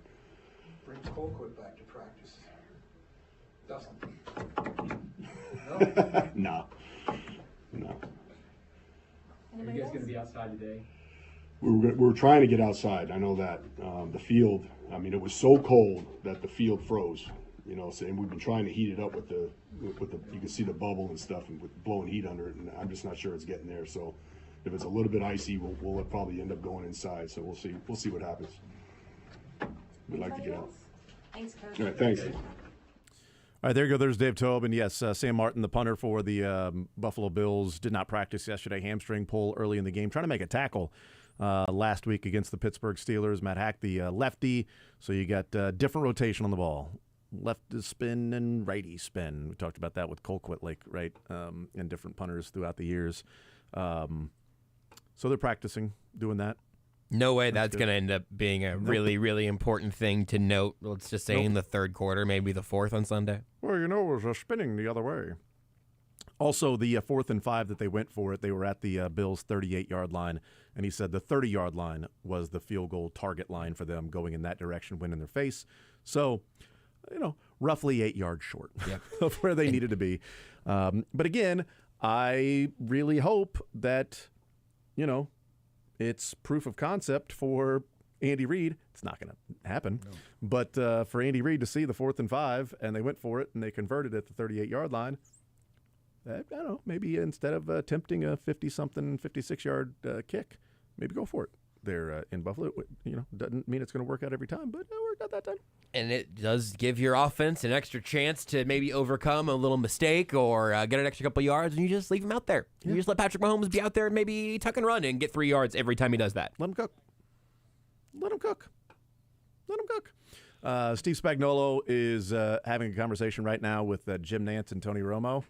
Brings Colquitt back to practice. Doesn't. No. Are you guys going to be outside today? We're trying to get outside. I know that the field. It was so cold that the field froze. And we've been trying to heat it up with the. You can see the bubble and stuff, and with blowing heat under it. And I'm just not sure it's getting there. So, if it's a little bit icy, we'll probably end up going inside. So we'll see. We'll see what happens. We'd like to get out. Thanks, Coach. All right. Thanks. All right, there you go. There's Dave Tobin. Yes, Sam Martin, the punter for the Buffalo Bills, did not practice yesterday. Hamstring pull early in the game, trying to make a tackle last week against the Pittsburgh Steelers. Matt Hack, the lefty. So you got different rotation on the ball. Left spin and righty spin. We talked about that with Colquitt, right? And different punters throughout the years. So they're practicing doing that. No way that's going to end up being a really, really important thing to note. Let's just say in the third quarter, maybe the fourth on Sunday. Well, it was spinning the other way. Also, the 4th and 5 that they went for it, they were at the Bills' 38-yard line, and he said the 30-yard line was the field goal target line for them going in that direction, wind in their face. So, roughly 8 yards short of where they needed to be. But again, I really hope that, it's proof of concept for Andy Reid. It's not going to happen. No. But for Andy Reid to see the 4th and 5, and they went for it, and they converted at the 38-yard line, I don't know, maybe instead of attempting a 50-something, 56-yard kick, maybe go for it there in Buffalo. Doesn't mean it's going to work out every time, but it worked out that time. And it does give your offense an extra chance to maybe overcome a little mistake or get an extra couple yards, and you just leave him out there. Yeah. You just let Patrick Mahomes be out there and maybe tuck and run and get 3 yards every time he does that. Let him cook. Steve Spagnuolo is having a conversation right now with Jim Nantz and Tony Romo.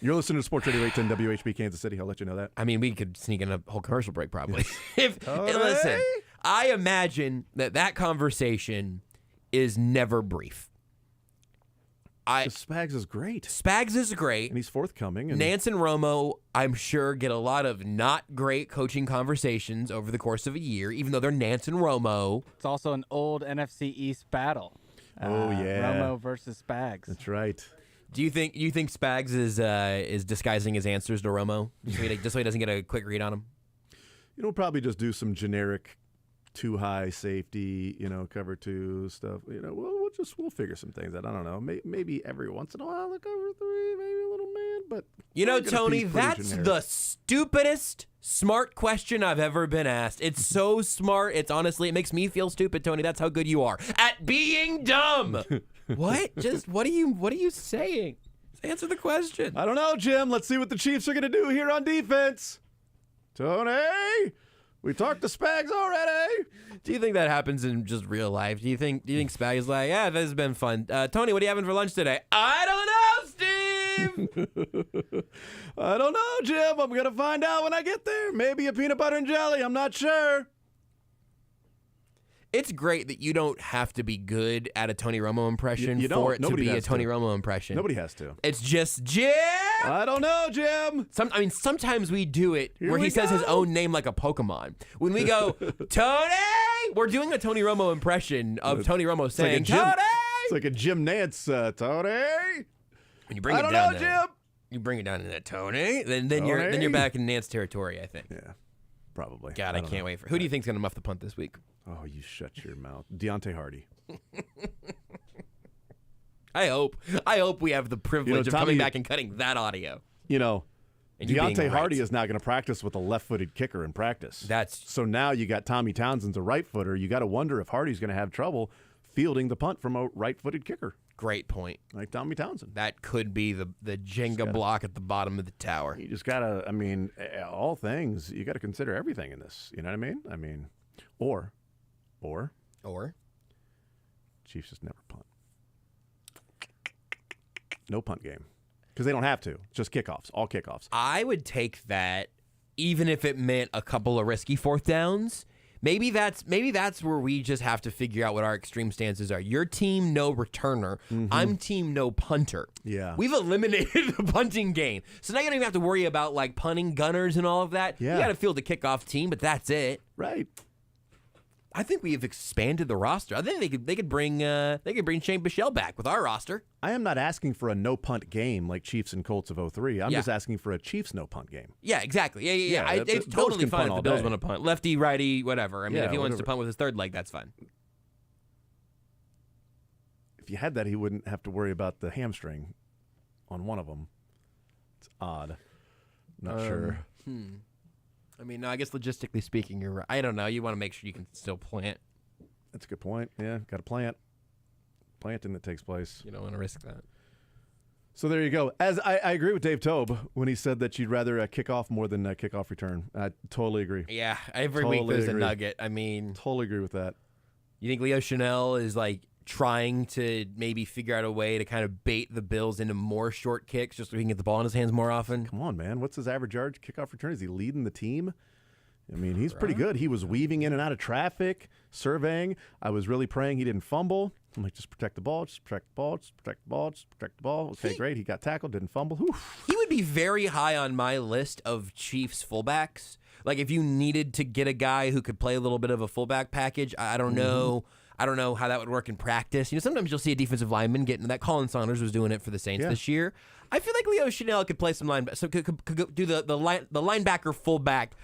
You're listening to Sports Radio 810 WHB Kansas City. I'll let you know that. We could sneak in a whole commercial break probably. Listen, I imagine that conversation is never brief. Spags is great. Spags is great. And he's forthcoming. And Nance and Romo, I'm sure, get a lot of not great coaching conversations over the course of a year, even though they're Nance and Romo. It's also an old NFC East battle. Romo versus Spags. That's right. Do you think Spags is disguising his answers to Romo just so he doesn't get a quick read on him? Probably just do some generic too high safety, cover 2 stuff. We'll figure some things out. I don't know. Maybe every once in a while the cover 3, maybe a little man, but Tony, that's generic. The stupidest smart question I've ever been asked. It's so smart. It makes me feel stupid, Tony. That's how good you are at being dumb. What? What are you saying? Just answer the question. I don't know, Jim. Let's see what the Chiefs are going to do here on defense. Tony, we talked to Spags already. Do you think that happens in just real life? Do you think Spags is like, yeah, this has been fun. Tony, what are you having for lunch today? I don't know, Steve. I don't know, Jim. I'm going to find out when I get there. Maybe a peanut butter and jelly. I'm not sure. It's great that you don't have to be good at a Tony Romo impression for it to be a Tony Romo impression. Nobody has to. It's just Jim. I don't know, Jim. Sometimes we do it where he says his own name like a Pokemon. When we go, Tony, We're doing a Tony Romo impression of Tony Romo saying, Tony! It's like a Jim Nance, Tony. When you bring it down, Jim. You bring it down to that Tony, then you're back in Nance territory, I think. Yeah, probably. God, I can't wait for. Who do you think's gonna muff the punt this week? Oh, you shut your mouth, Deontay Hardy. I hope we have the privilege of coming back and cutting that audio. Deontay Hardy is now going to practice with a left-footed kicker in practice. So now you got Tommy Townsend's a right-footer. You got to wonder if Hardy's going to have trouble fielding the punt from a right-footed kicker. Great point. Like Tommy Townsend. That could be the Jenga block at the bottom of the tower. You just got to, all things, you got to consider everything in this. You know what I mean? Or Chiefs just never punt. No punt game. Because they don't have to. Just kickoffs. All kickoffs. I would take that even if it meant a couple of risky fourth downs. Maybe that's where we just have to figure out what our extreme stances are. Your team, no returner. I'm team, no punter. Yeah. We've eliminated the punting game. So now you don't even have to worry about like punting gunners and all of that. Yeah. You got to field a kickoff team, but that's it. Right. I think we have expanded the roster. I think they could bring Shane Bichelle back with our roster. I am not asking for a no punt game like Chiefs and Colts of 03. I'm just asking for a Chiefs no punt game. Yeah, exactly. Yeah. It's totally fine if the Bills want to punt. Lefty, righty, whatever. If he wants to punt with his third leg, that's fine. If you had that, he wouldn't have to worry about the hamstring on one of them. It's odd. Not sure. No, I guess logistically speaking, you're right. I don't know. You want to make sure you can still plant. That's a good point. Yeah, got to plant. Planting that takes place. You don't want to risk that. So there you go. As I agree with Dave Tobe when he said that you'd rather kick off more than kickoff return. I totally agree. Yeah, every week there's a nugget. Totally agree with that. You think Leo Chanel is like trying to maybe figure out a way to kind of bait the Bills into more short kicks just so he can get the ball in his hands more often? Come on, man. What's his average yard kickoff return? Is he leading the team? He's pretty good. He was weaving in and out of traffic, surveying. I was really praying he didn't fumble. I'm like, just protect the ball, just protect the ball, just protect the ball, just protect the ball. Okay, great. He got tackled, didn't fumble. Whew. He would be very high on my list of Chiefs fullbacks. Like if you needed to get a guy who could play a little bit of a fullback package, I don't know. I don't know how that would work in practice. Sometimes you'll see a defensive lineman get into that. Colin Saunders was doing it for the Saints this year. I feel like Leo Chanel could play some linebacker, so could do the linebacker fullback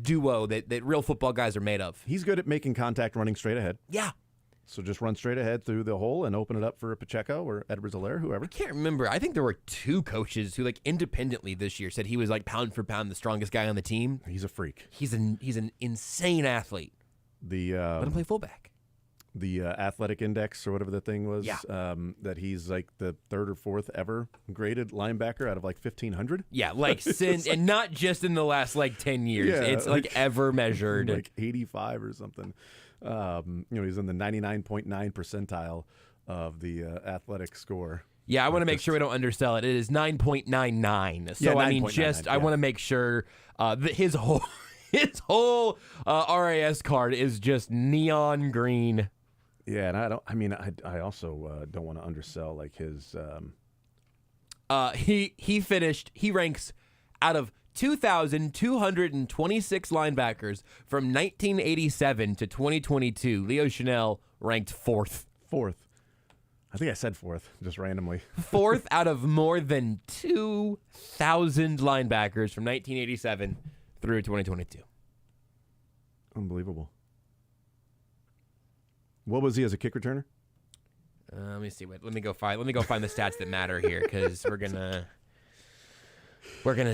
duo that real football guys are made of. He's good at making contact, running straight ahead. Yeah. So just run straight ahead through the hole and open it up for Pacheco or Edwards-Helaire, whoever. I can't remember. I think there were two coaches who, independently this year said he was pound for pound the strongest guy on the team. He's a freak. He's an insane athlete. Let him play fullback. The athletic index or whatever the thing was, that he's like the third or fourth ever graded linebacker out of 1,500. Yeah, since and not just in the last 10 years. Yeah, it's ever measured. 85 or something. He's in the 99.9 percentile of the athletic score. Yeah, I want to make sure we don't undersell it. It is 9.99. So I want to make sure that his whole RAS card is just neon green. Yeah, and I also don't want to undersell his. He ranks out of 2,226 linebackers from 1987 to 2022. Leo Chanel ranked fourth. I think I said fourth, just randomly. Fourth out of more than 2,000 linebackers from 1987 through 2022. Unbelievable. What was he as a kick returner? Let me see. Let me go find the stats that matter here, because we're gonna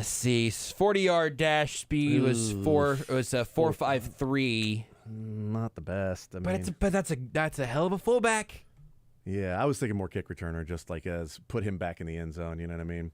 see. 40-yard dash speed was 4.53. Not the best. But that's a hell of a fullback. Yeah, I was thinking more kick returner, just as put him back in the end zone. You know what I mean?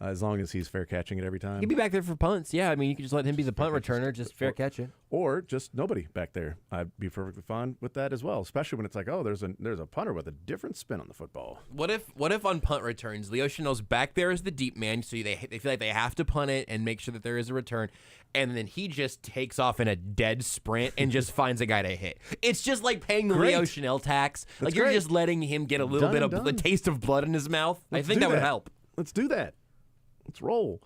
As long as he's fair catching it every time. He'd be back there for punts. Yeah, you could just let him be the punt returner, just fair catch it. Or just nobody back there. I'd be perfectly fine with that as well, especially when it's there's a punter with a different spin on the football. What if on punt returns, Leo Chanel's back there as the deep man, so they feel like they have to punt it and make sure that there is a return, and then he just takes off in a dead sprint and just finds a guy to hit. It's just like paying the Leo Chanel tax. You're just letting him get a little bit of the taste of blood in his mouth. I think that would help. Let's do that. Let's roll.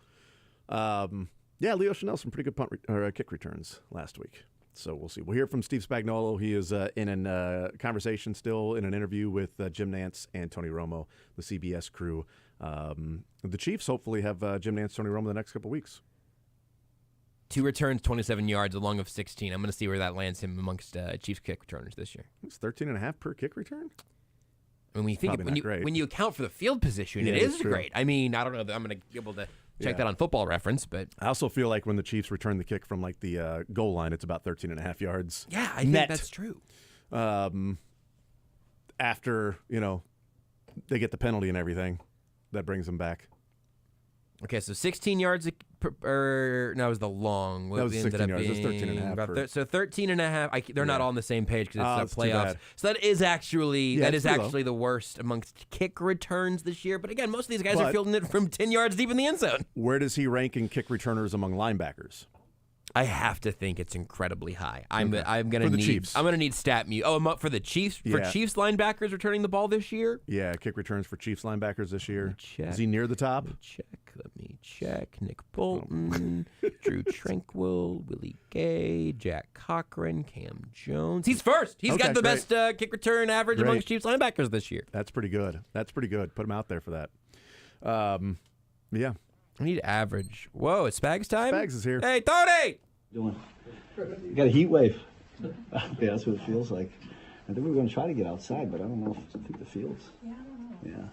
Leo Chanel, some pretty good kick returns last week. So we'll see. We'll hear from Steve Spagnuolo. He is in a conversation still, in an interview with Jim Nantz and Tony Romo, the CBS crew. The Chiefs hopefully have Jim Nantz, Tony Romo the next couple weeks. 2 returns, 27 yards, a long of 16. I'm going to see where that lands him amongst Chiefs kick returners this year. It's 13.5 per kick return? I mean, when you account for the field position, it is great. I mean, I don't know that I'm going to be able to check that on Football Reference, but I also feel like when the Chiefs return the kick from like the goal line, it's about 13.5 yards. Yeah, I think that's true. After, they get the penalty and everything, that brings them back. Okay, so 16 yards, or no, it was the long. That was 16 yards. It was 13.5. So 13.5. They're not all on the same page because it's the too playoffs. bad. So that is actually low. the worst amongst kick returns this year. But again, most of these guys are fielding it from 10 yards deep in the end zone. Where does he rank in kick returners among linebackers? I have to think it's incredibly high. I'm gonna need Chiefs. I'm gonna need stat mute. Oh, for the Chiefs for Chiefs linebackers returning the ball this year. Yeah, kick returns for Chiefs linebackers this year. Check. Is he near the top? Let me check. Nick Bolton, Drew Tranquil, Willie Gay, Jack Cochran, Cam Jones. He's first. He's got the best kick return average amongst Chiefs linebackers this year. That's pretty good. Put him out there for that. Yeah. I need average. Whoa, it's Spags time? Spags is here. Hey, Tony! You got a heat wave. Yeah, that's what it feels like. I think we were going to try to get outside, but I don't know if I think the fields. Yeah, I don't know. Yeah.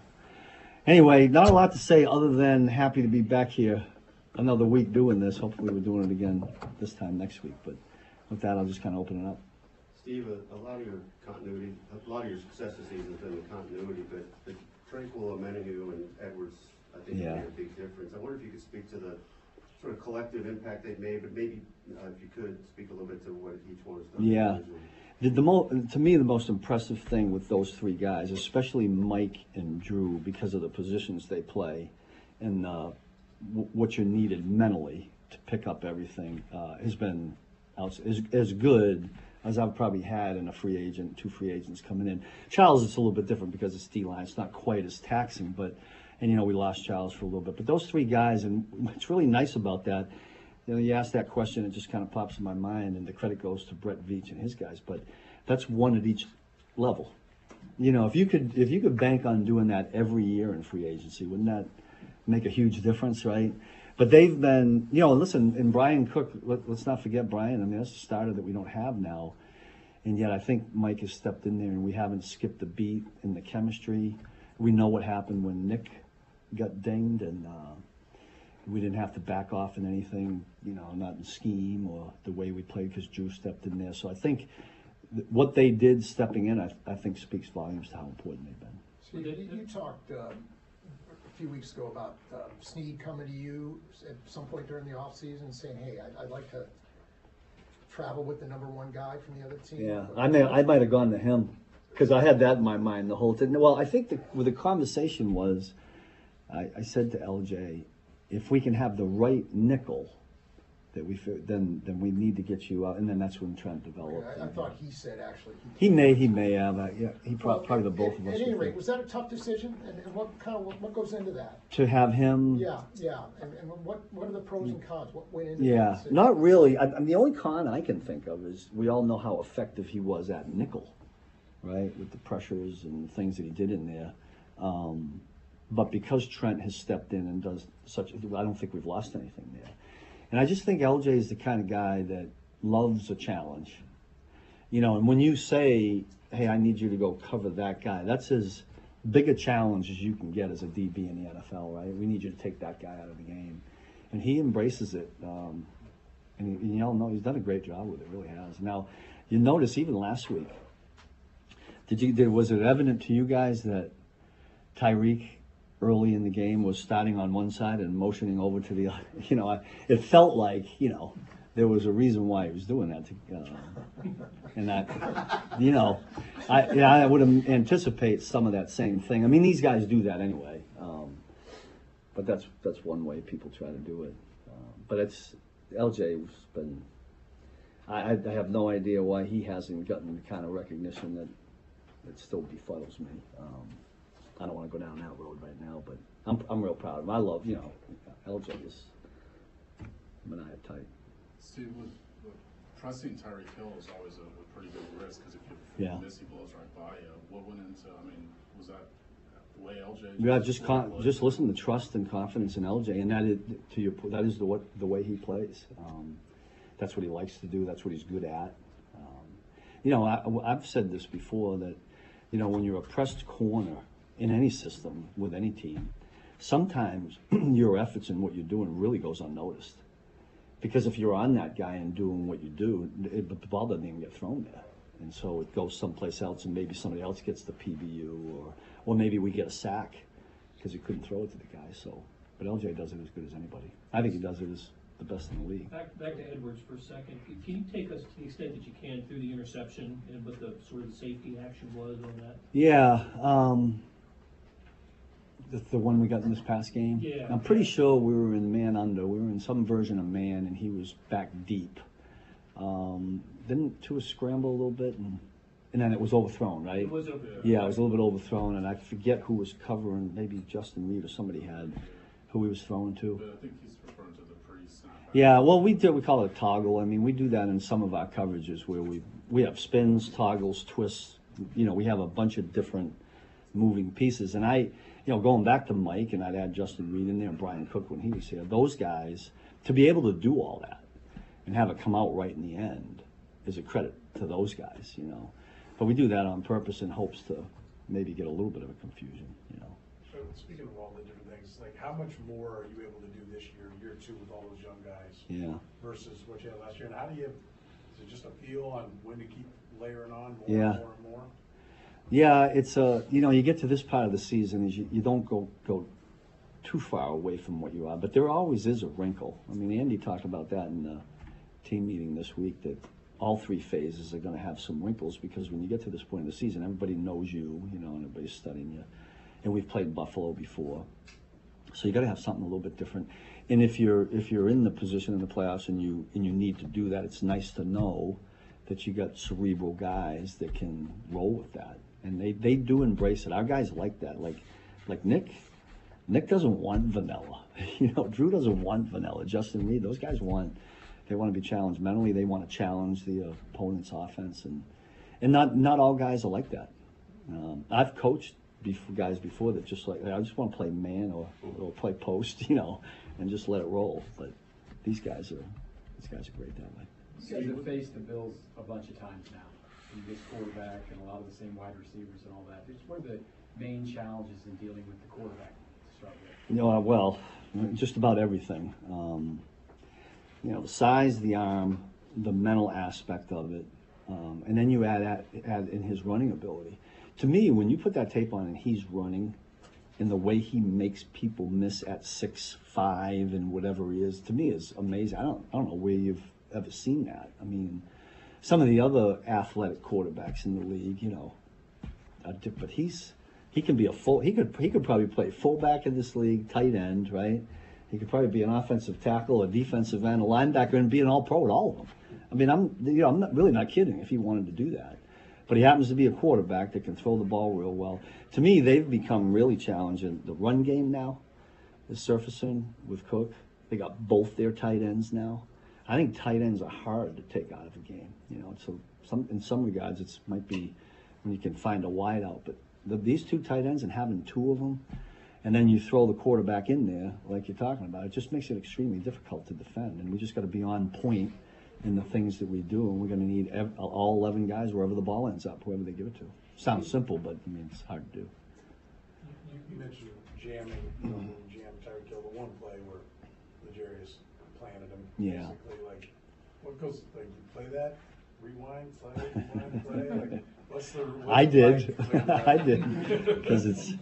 Anyway, not a lot to say other than happy to be back here another week doing this. Hopefully we're doing it again this time next week. But with that, I'll just kind of open it up. Steve, a lot of your continuity, a lot of your success this season has been the continuity, but the Tranquil, Amenahue, and Edwards, I think, made a big difference. I wonder if you could speak to the sort of collective impact they've made, but maybe if you could speak a little bit to what each one has done. Yeah. To me, the most impressive thing with those three guys, especially Mike and Drew, because of the positions they play and what you're needed mentally to pick up everything, has been as good as I've probably had in a free agent, 2 free agents coming in. Charles, it's a little bit different because it's D-line. It's not quite as taxing, and we lost Charles for a little bit. But those 3 guys, and what's really nice about that, you ask that question, it just kind of pops in my mind, and the credit goes to Brett Veach and his guys. But that's one at each level. If you could bank on doing that every year in free agency, wouldn't that make a huge difference, right? But they've been, listen, and Brian Cook, let's not forget Brian. I mean, that's a starter that we don't have now. And yet I think Mike has stepped in there, and we haven't skipped a beat in the chemistry. We know what happened when Nick got dinged, and we didn't have to back off in anything, not in scheme or the way we played because Drew stepped in there. So I think what they did stepping in, I think speaks volumes to how important they've been. Steve, you talked a few weeks ago about Snead coming to you at some point during the offseason and saying, hey, I'd like to travel with the number 1 guy from the other team. Yeah, I might have gone to him because I had that in my mind the whole time. Well, I think where the conversation was, I said to LJ, if we can have the right nickel, then we need to get you out, and then that's when Trent developed. I thought he said actually. He may have. He probably the both of us. At any rate, was that a tough decision? And what goes into that? To have him. Yeah. And what are the pros and cons? What went into that decision? Not really. The only con I can think of is we all know how effective he was at nickel, right? With the pressures and things that he did in there. But because Trent has stepped in and does I don't think we've lost anything there. And I just think LJ is the kind of guy that loves a challenge. And when you say, hey, I need you to go cover that guy, that's as big a challenge as you can get as a DB in the NFL, right? We need you to take that guy out of the game. And he embraces it. And you all know he's done a great job with it, really has. Now, you notice even last week, was it evident to you guys that Tyreek early in the game was starting on one side and motioning over to the other? It felt like, there was a reason why he was doing that. And that, I would anticipate some of that same thing. I mean, these guys do that anyway. But that's one way people try to do it. But LJ's been, I have no idea why he hasn't gotten the kind of recognition that still befuddles me. I don't want to go down that road right now, but I'm real proud of him. I love, LJ is maniac type. Steve, with Pressing Tyreek Hill is always a pretty big risk because if you miss, he blows right by you. What went into? I mean, was that the way LJ? Yeah, just listen to trust and confidence in LJ, and that is, to your point, that is the way he plays. That's what he likes to do. That's what he's good at. I've said this before that, when you're a pressed corner in any system with any team, sometimes your efforts and what you're doing really goes unnoticed. Because if you're on that guy and doing what you do, the ball doesn't even get thrown there. And so it goes someplace else, and maybe somebody else gets the PBU, or maybe we get a sack because he couldn't throw it to the guy. So, but LJ does it as good as anybody. I think he does it as the best in the league. Back to Edwards for a second. Can you take us to the extent that you can through the interception and what the sort of safety action was on that? Yeah, the one we got in this past game. Yeah. I'm pretty sure we were in man under. We were in some version of man, and he was back deep. Didn't Tua scramble a little bit, and then it was overthrown, right? It was overthrown. Yeah, it was a little bit overthrown, and I forget who was covering. Maybe Justin Reed or somebody had who he was throwing to. But I think he's referring to the pre-snap. Yeah, well, we call it a toggle. I mean, we do that in some of our coverages where we have spins, toggles, twists. We have a bunch of different moving pieces, and going back to Mike, and I'd add Justin Reed in there and Brian Cook when he was here. Those guys, to be able to do all that and have it come out right in the end is a credit to those guys, But we do that on purpose in hopes to maybe get a little bit of a confusion, So speaking of all the different things, like how much more are you able to do this year 2 with all those young guys? Yeah. Versus what you had last year, and how do you? Is it just a feel on when to keep layering on more Yeah. and more and more? Yeah, it's you get to this part of the season is you don't go too far away from what you are, but there always is a wrinkle. I mean, Andy talked about that in the team meeting this week, that all 3 phases are going to have some wrinkles, because when you get to this point in the season, everybody knows you, and everybody's studying you, and we've played Buffalo before, so you got to have something a little bit different. And if you're in the position in the playoffs and you need to do that, it's nice to know that you got cerebral guys that can roll with that. And they do embrace it. Our guys like that. Like Nick doesn't want vanilla. Drew doesn't want vanilla. Justin Reed, those guys they want to be challenged mentally. They want to challenge the opponent's offense, and not all guys are like that. I've coached guys before that just like, I just want to play man or play post, and just let it roll. But these guys are great that way. You guys have faced the Bills a bunch of times now. You get quarterback and a lot of the same wide receivers and all that. What are the main challenges in dealing with the quarterback to start with? Well, just about everything. The size, the arm, the mental aspect of it, and then you add in his running ability. To me, when you put that tape on and he's running, and the way he makes people miss at 6'5" and whatever he is, to me is amazing. I don't know where you've ever seen that. I mean, some of the other athletic quarterbacks in the league, but he can be he could probably play fullback in this league, tight end, right? He could probably be an offensive tackle, a defensive end, a linebacker, and be an all-pro at all of them. I mean, I'm not kidding if he wanted to do that. But he happens to be a quarterback that can throw the ball real well. To me, they've become really challenging. The run game now is surfacing with Cook. They got both their tight ends now. I think tight ends are hard to take out of a game. So in some regards, it might be when you can find a wide out. But these 2 tight ends and having 2 of them, and then you throw the quarterback in there like you're talking about, it just makes it extremely difficult to defend. And we just got to be on point in the things that we do, and we're going to need all 11 guys wherever the ball ends up, whoever they give it to. Sounds simple, but I mean, it's hard to do. You mentioned jamming, jam Tyreek Hill, the one play where Legarius planted him. Yeah. Basically, what goes, you play that, rewind, play, what's the... I did, because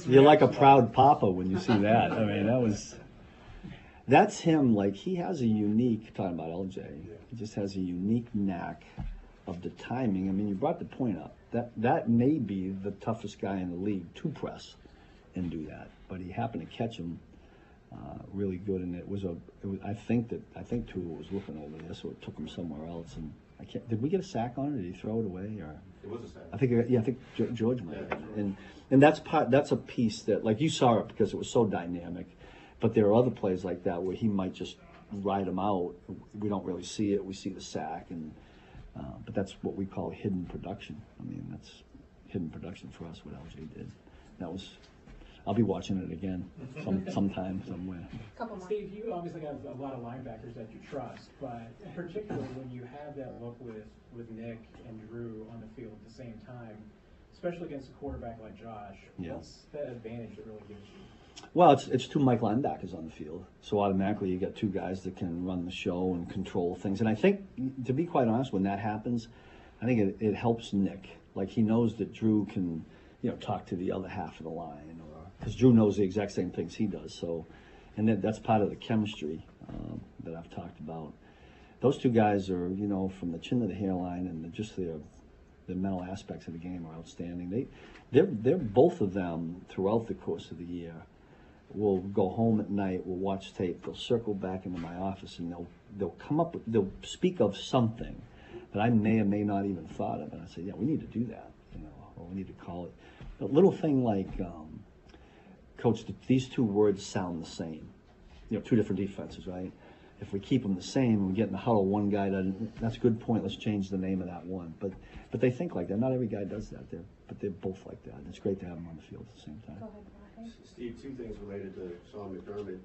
you're like a proud papa when you see that. I mean, that's him. He has a unique, talking about LJ, he just has a unique knack of the timing. I mean, you brought the point up. That may be the toughest guy in the league to press and do that, but he happened to catch him really good, and I think Tua was looking over there, so it took him somewhere else. And did we get a sack on it? Did he throw it away, or? It was a sack. I think George might have. And that's a piece that, you saw it because it was so dynamic, but there are other plays like that where he might just ride them out, we don't really see it. We see the sack, but that's what we call hidden production. I mean, that's hidden production for us, what LJ did. That was, I'll be watching it again sometime, somewhere. Couple more. Steve, you obviously have a lot of linebackers that you trust, but particularly when you have that look with Nick and Drew on the field at the same time, especially against a quarterback like Josh, what's the advantage that really gives you? Well, it's two Mike linebackers on the field, so automatically you get two guys that can run the show and control things. And I think, to be quite honest, when that happens, I think it helps Nick. Like, he knows that Drew can, talk to the other half of the line, because Drew knows the exact same things he does. So, and that's part of the chemistry that I've talked about. Those two guys are, from the chin to the hairline, and just the mental aspects of the game are outstanding. They're both of them throughout the course of the year. We'll go home at night, we'll watch tape, they'll circle back into my office, and they'll speak of something that I may or may not even thought of. And I say, yeah, we need to do that, or we need to call it. A little thing like, Coach, these two words sound the same. Two different defenses, right? If we keep them the same and we get in the huddle, one guy doesn't, that's a good point, let's change the name of that one. But they think like that. Not every guy does that, but they're both like that. And it's great to have them on the field at the same time. Go ahead, Steve, two things related to Sean McDermott.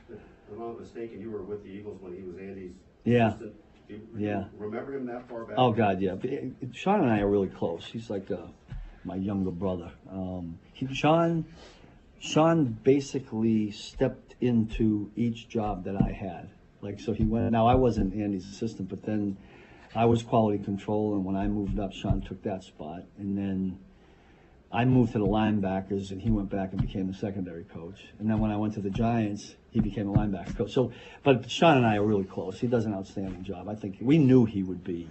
If I'm not mistaken, you were with the Eagles when he was Andy's assistant. Do you remember him that far back? Oh, God, yeah. Sean and I are really close. He's like my younger brother. Sean basically stepped into each job that I had. Like, so he went, now I wasn't Andy's assistant, but then I was quality control, and when I moved up, Sean took that spot. And then I moved to the linebackers, and he went back and became the secondary coach. And then when I went to the Giants, he became a linebacker coach. So, but Sean and I are really close. He does an outstanding job. I think we knew he would be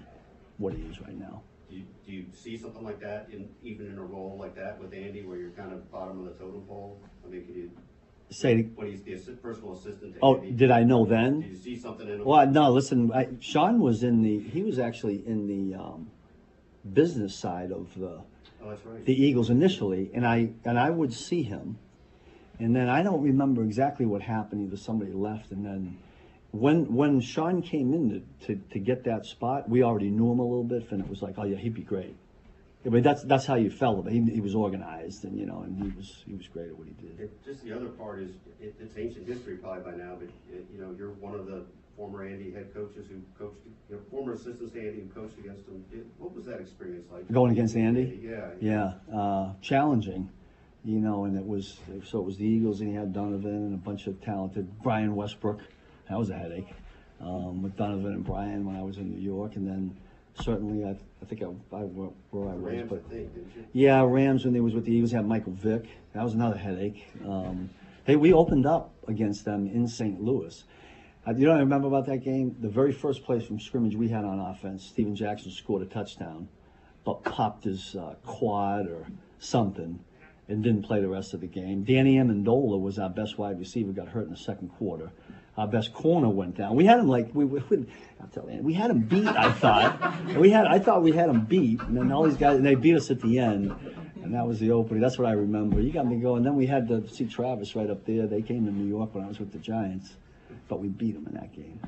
what he is right now. Do you see something like that, even in a role like that with Andy, where you're kind of bottom of the totem pole? I mean, could you say when he's the personal assistant to Andy? Did I know then? Did you see something in him? Well, no. Listen, Sean was he was actually in the business side of the Eagles initially, and I would see him, and then I don't remember exactly what happened. Either somebody left, and then when Sean came in to get that spot, we already knew him a little bit, and it was like, oh yeah, he'd be great. I mean, that's how you felt about it. He was organized, and and he was great at what he did. Just the other part is it's ancient history probably by now, but you're one of the former Andy head coaches who coached, former assistants to Andy who coached against him. What was that experience like? Going against Andy? Yeah. Challenging, and it was the Eagles, and he had Donovan and a bunch of talented, Brian Westbrook. That was a headache with Donovan and Brian when I was in New York, and then certainly I think I where I was, Rams, but I think, didn't you? Yeah, Rams when they was with the Eagles had Michael Vick. That was another headache. We opened up against them in St. Louis. I remember about that game? The very first play from scrimmage we had on offense, Steven Jackson scored a touchdown, but popped his quad or something and didn't play the rest of the game. Danny Amendola was our best wide receiver, got hurt in the second quarter. Our best corner went down. We had him we had him beat, I thought. I thought we had him beat, and then all these guys, and they beat us at the end. And that was the opening. That's what I remember. You got me going. Then we had to see Travis right up there. They came to New York when I was with the Giants, but we beat them in that game.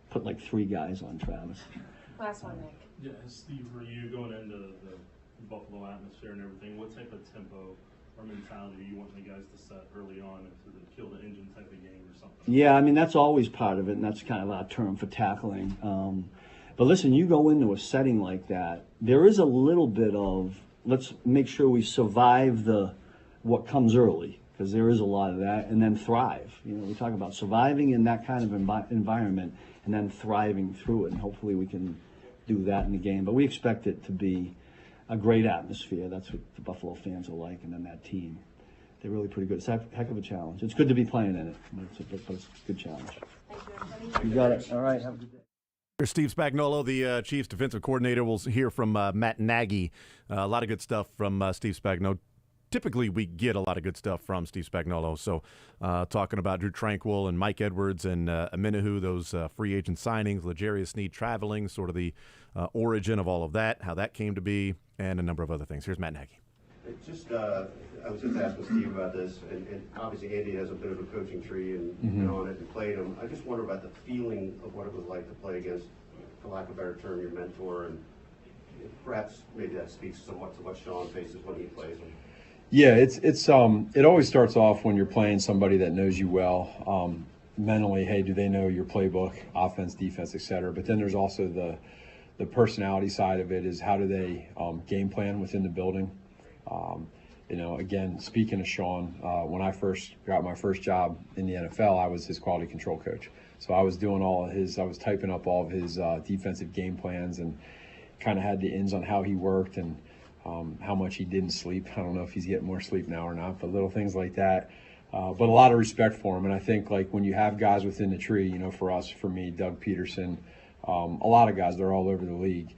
Put like 3 guys on Travis. Last one, Nick. Yeah, Steve, for you going into the Buffalo atmosphere and everything, what type of tempo or mentality are you wanting the guys to set early on to kill the engine type of game or something? Yeah, I mean, that's always part of it, and that's kind of our term for tackling. But listen, you go into a setting like that, there is a little bit of, let's make sure we survive what comes early, because there is a lot of that, and then thrive. We talk about surviving in that kind of environment and then thriving through it, and hopefully we can do that in the game. But we expect it to be a great atmosphere. That's what the Buffalo fans are like, and then that team. They're really pretty good. It's a heck of a challenge. It's good to be playing in it, but it's a good challenge. Thank you. You got it. All right. Have a good day. Here's Steve Spagnuolo, the Chiefs defensive coordinator. We'll hear from Matt Nagy. A lot of good stuff from Steve Spagnuolo. Typically, we get a lot of good stuff from Steve Spagnuolo. So talking about Drew Tranquill and Mike Edwards and Amenahu, those free agent signings, L'Jarius Sneed traveling, sort of the origin of all of that, how that came to be, and a number of other things. Here's Matt Nagy. Just I was just asking Steve about this, and obviously Andy has a bit of a coaching tree and been on it and played him. I just wonder about the feeling of what it was like to play against, for lack of a better term, your mentor, and perhaps maybe that speaks somewhat to what Sean faces when he plays him. Yeah, it always starts off when you're playing somebody that knows you well. Mentally, hey, do they know your playbook, offense, defense, et cetera? But then there's also the personality side of it, is how do they game plan within the building. Again, speaking of Sean, when I first got my first job in the NFL, I was his quality control coach. So I was doing I was typing up all of his defensive game plans and kind of had the ins on how he worked and how much he didn't sleep. I don't know if he's getting more sleep now or not, but little things like that. But a lot of respect for him. And I think like when you have guys within the tree, for me, Doug Peterson, a lot of guys, they're all over the league.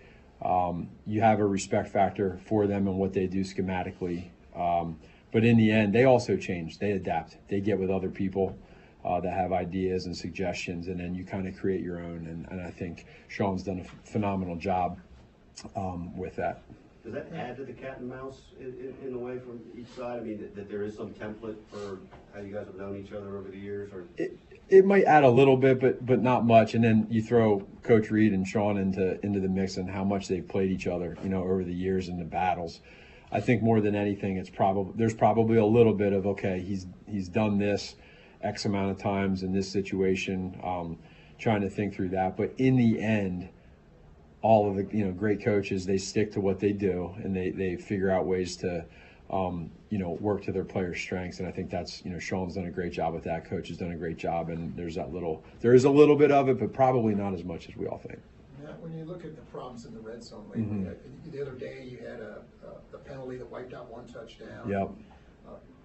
You have a respect factor for them and what they do schematically. But in the end, they also change. They adapt. They get with other people that have ideas and suggestions, and then you kind of create your own. And I think Sean's done a phenomenal job with that. Does that add to the cat and mouse in a way from each side? I mean, that there is some template for how you guys have known each other over the years? Or It might add a little bit, but not much. And then you throw Coach Reed and Sean into the mix and how much they've played each other, over the years in the battles. I think more than anything, there's probably a little bit of, okay, he's done this X amount of times in this situation, trying to think through that. But in the end, all of the great coaches, they stick to what they do and they figure out ways to work to their players' strengths. And I think that's Sean's done a great job with that. Coach has done a great job, and there is a little bit of it, but probably not as much as we all think. Matt, when you look at the problems in the red zone lately, the other day you had a penalty that wiped out one touchdown. Yep.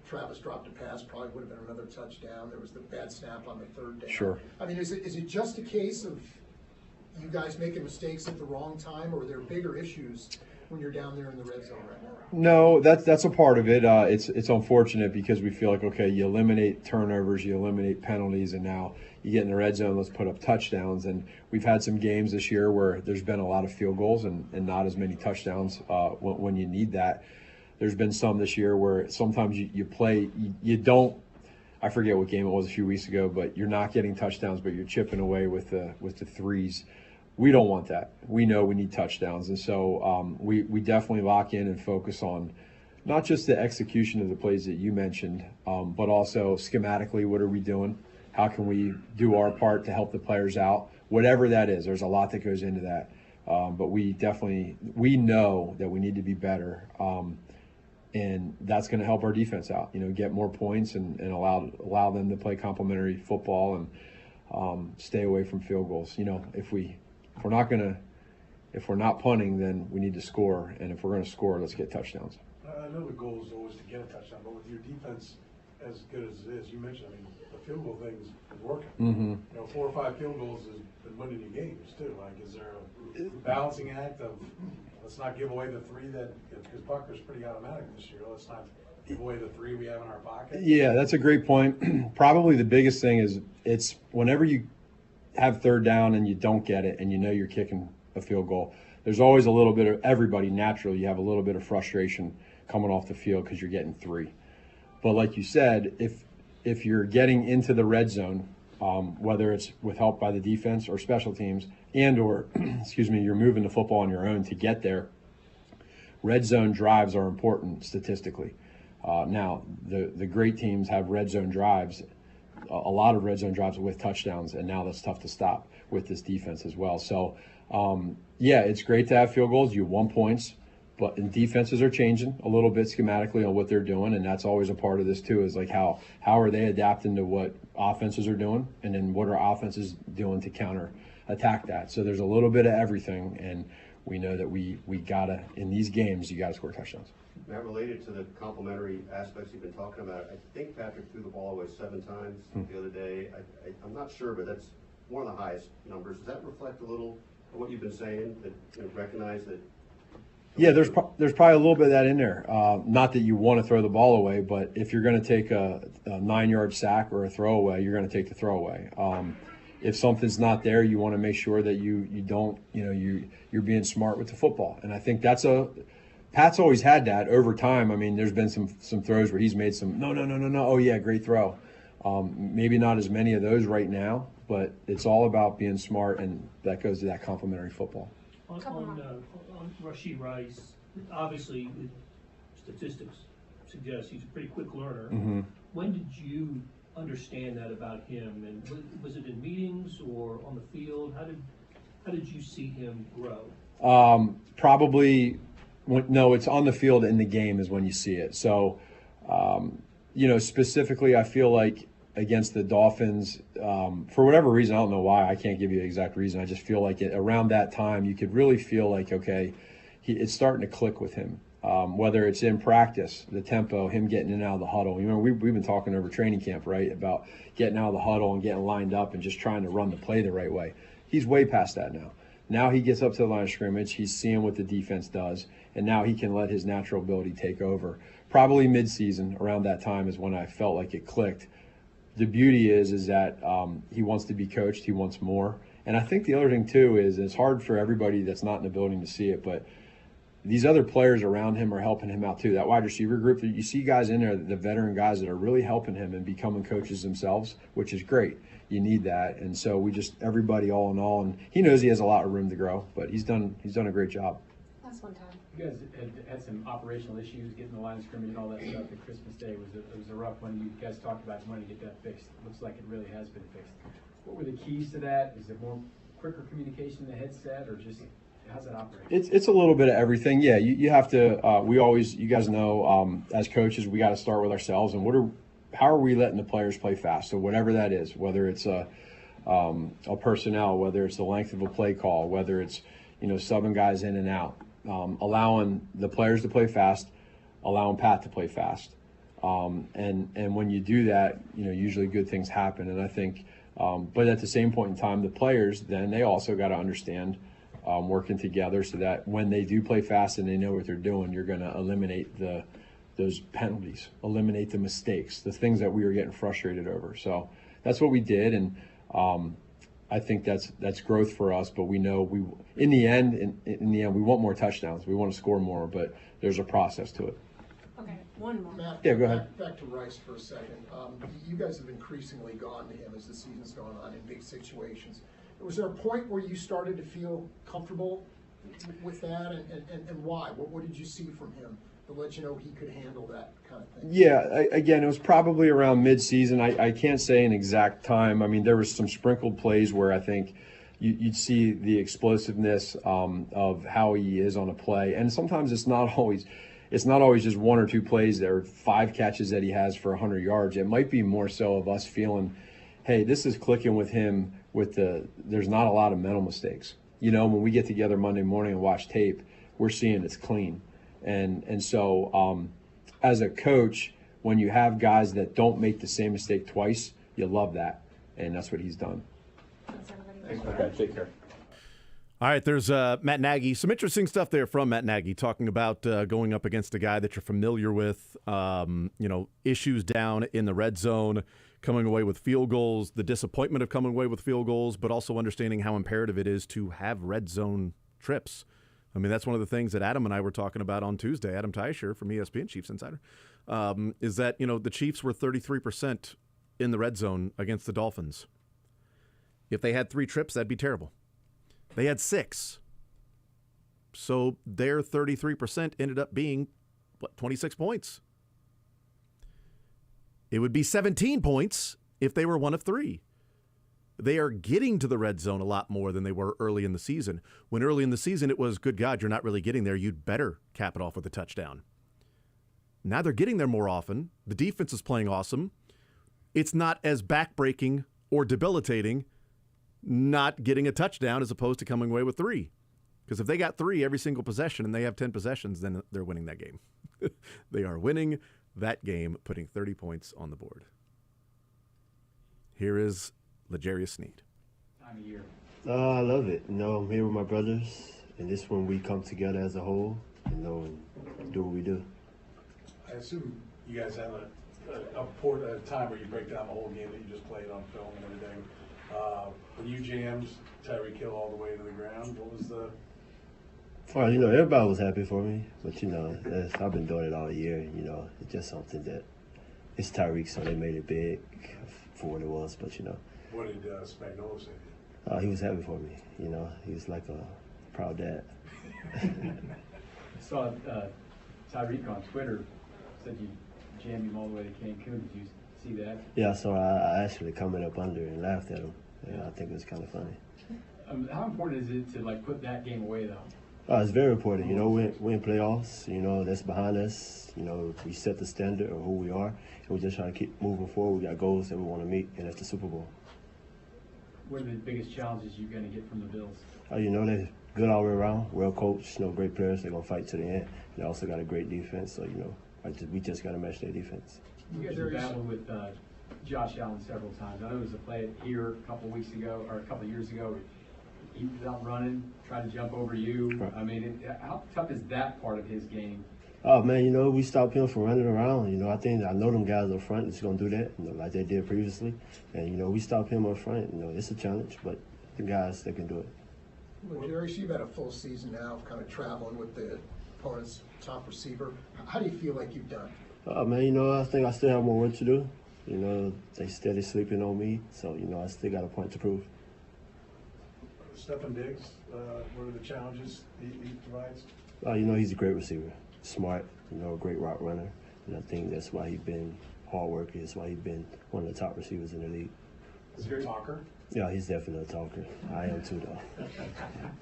Travis dropped a pass, probably would have been another touchdown. There was the bad snap on the third down. Sure. I mean, is it just a case of you guys making mistakes at the wrong time, or are there bigger issues when you're down there in the red zone right now? No, that's a part of it. It's unfortunate because we feel like, okay, you eliminate turnovers, you eliminate penalties, and now you get in the red zone, let's put up touchdowns. And we've had some games this year where there's been a lot of field goals and not as many touchdowns when you need that. There's been some this year where sometimes you play, you don't, I forget what game it was a few weeks ago, but you're not getting touchdowns, but you're chipping away with the threes. We don't want that. We know we need touchdowns. And so we definitely lock in and focus on not just the execution of the plays that you mentioned, but also schematically, what are we doing? How can we do our part to help the players out? Whatever that is, there's a lot that goes into that. But we know that we need to be better. And that's going to help our defense out, get more points and allow them to play complementary football and stay away from field goals. If we're not punting, then we need to score. And if we're going to score, let's get touchdowns. I know the goal is always to get a touchdown, but with your defense as good as it is, you mentioned, the field goal thing is working. Mm-hmm. 4 or 5 field goals has been winning you games too. Like, is there a balancing act of let's not give away the 3 that, because Bucker's pretty automatic this year. Let's not give away the 3 we have in our pocket. Yeah, that's a great point. Probably the biggest thing is it's whenever you have third down and you don't get it and you're kicking a field goal, there's always a little bit of everybody naturally, you have a little bit of frustration coming off the field because you're getting 3. But like you said, if you're getting into the red zone, whether it's with help by the defense or special teams or you're moving the football on your own to get there, red zone drives are important statistically. Now, the great teams have red zone drives, a lot of red zone drives with touchdowns, and now that's tough to stop with this defense as well. So, it's great to have field goals. You want points, but defenses are changing a little bit schematically on what they're doing, and that's always a part of this too, is like how are they adapting to what offenses are doing, and then what are offenses doing to counter attack that. So there's a little bit of everything, and we know that we gotta, in these games, you gotta score touchdowns. Now, related to the complementary aspects you've been talking about, I think Patrick threw the ball away 7 times the other day. I'm not sure, but that's one of the highest numbers. Does that reflect a little of what you've been saying, that recognize that? Yeah, there's probably a little bit of that in there. Not that you want to throw the ball away, but if you're going to take a 9-yard sack or a throwaway, you're going to take the throwaway. If something's not there, you want to make sure that you don't, you're being smart with the football. And I think that's Pat's always had that over time. I mean, there's been some throws where he's made some no. Oh yeah, great throw. Maybe not as many of those right now, but it's all about being smart, and that goes to that complementary football. On Rashid Rice, obviously, statistics suggest he's a pretty quick learner. Mm-hmm. When did you understand that about him, and was it in meetings or on the field? How did you see him grow? Probably, no, it's on the field in the game is when you see it. So, specifically, I feel like against the Dolphins, for whatever reason, I don't know why, I can't give you the exact reason. I just feel like around that time, you could really feel like, okay, it's starting to click with him. Whether it's in practice, the tempo, him getting in and out of the huddle. We've been talking over training camp, right, about getting out of the huddle and getting lined up and just trying to run the play the right way. He's way past that now. Now he gets up to the line of scrimmage, he's seeing what the defense does, and now he can let his natural ability take over. Probably midseason, around that time, is when I felt like it clicked. The beauty is that he wants to be coached, he wants more. And I think the other thing, too, is it's hard for everybody that's not in the building to see it, but these other players around him are helping him out, too. That wide receiver group, you see guys in there, the veteran guys that are really helping him and becoming coaches themselves, which is great. You need that. And so everybody all in all, and he knows he has a lot of room to grow, but he's done a great job. That's one time. You guys had some operational issues getting the line of scrimmage and all that stuff at Christmas Day. It was a rough one. You guys talked about wanting to get that fixed. It looks like it really has been fixed. What were the keys to that? Is it more quicker communication in the headset, or just how's that operate? It's a little bit of everything. Yeah, you have to. You guys know, as coaches, we got to start with ourselves and how are we letting the players play fast? So whatever that is, whether it's a personnel, whether it's the length of a play call, whether it's subbing guys in and out, allowing the players to play fast, allowing Pat to play fast, and when you do that, usually good things happen. And I think, but at the same point in time, the players then they also got to understand. Working together so that when they do play fast and they know what they're doing, you're going to eliminate those penalties, eliminate the mistakes, the things that we were getting frustrated over. So that's what we did, and I think that's growth for us. But we know in the end we want more touchdowns. We want to score more, but there's a process to it. Okay, one more. Matt, yeah, go ahead. Back to Rice for a second. You guys have increasingly gone to him as the season's gone on in big situations. Was there a point where you started to feel comfortable with that, and why? What did you see from him to let you know he could handle that kind of thing? Yeah, again, it was probably around mid-season. I can't say an exact time. I mean, there was some sprinkled plays where I think you'd see the explosiveness of how he is on a play, and sometimes it's not always just one or two plays. There are 5 catches that he has for 100 yards. It might be more so of us feeling, hey, this is clicking with him. There's not a lot of mental mistakes. When we get together Monday morning and watch tape, we're seeing it's clean. And so as a coach, when you have guys that don't make the same mistake twice, you love that. And that's what he's done. Thanks, okay, take care. All right, there's Matt Nagy. Some interesting stuff there from Matt Nagy, talking about going up against a guy that you're familiar with, issues down in the red zone, coming away with field goals, the disappointment of coming away with field goals, but also understanding how imperative it is to have red zone trips. I mean, that's one of the things that Adam and I were talking about on Tuesday, Adam Teicher from ESPN Chiefs Insider, is that, the Chiefs were 33% in the red zone against the Dolphins. If they had 3 trips, that'd be terrible. They had 6. So their 33% ended up being, 26 points. It would be 17 points if they were 1 of 3. They are getting to the red zone a lot more than they were early in the season. When early in the season it was, good God, you're not really getting there. You'd better cap it off with a touchdown. Now they're getting there more often. The defense is playing awesome. It's not as backbreaking or debilitating not getting a touchdown as opposed to coming away with 3. Because if they got 3 every single possession and they have 10 possessions, then they're winning that game. They are winning that game, putting 30 points on the board. Here is L'Jarius Sneed. Time of year. I love it. I'm here with my brothers, and this one we come together as a whole, and do what we do. I assume you guys have a time where you break down the whole game that you just played on film and everything. When you jammed Tyreek Hill all the way to the ground, what was the Well, everybody was happy for me, but I've been doing it all year. It's just something that it's Tyreek, so they made it big for what it was. But What did Spagnuolo say to he was happy for me. He was like a proud dad. I saw Tyreek on Twitter said you jammed him all the way to Cancun. Did you see that? Yeah, so I actually commented up under and laughed at him. Yeah, I think it was kind of funny. How important is it to put that game away though? It's very important. We're in playoffs. That's behind us. We set the standard of who we are, and we're just trying to keep moving forward. We got goals that we want to meet, and that's the Super Bowl. What are the biggest challenges you're going to get from the Bills? They're good all the way around. Well coached. Great players. They're gonna fight to the end. They also got a great defense. So we just got to match their defense. You guys have battled with Josh Allen several times. I know there was a play here a couple years ago. He was out running, trying to jump over you. Right. I mean, how tough is that part of his game? Oh man, we stopped him from running around. I know them guys up front is gonna do that, like they did previously, and we stopped him up front. It's a challenge, but the guys they can do it. Well, Jerry, you've had a full season now of kind of traveling with the opponent's top receiver. How do you feel like you've done? Oh man, I think I still have more work to do. They steady sleeping on me, so I still got a point to prove. Stefan Diggs, what are the challenges he provides? He's a great receiver, smart, a great route runner, and I think that's why he's been hard worker. That's why he's been one of the top receivers in the league. Is he a talker? Yeah, he's definitely a talker. I am too, though.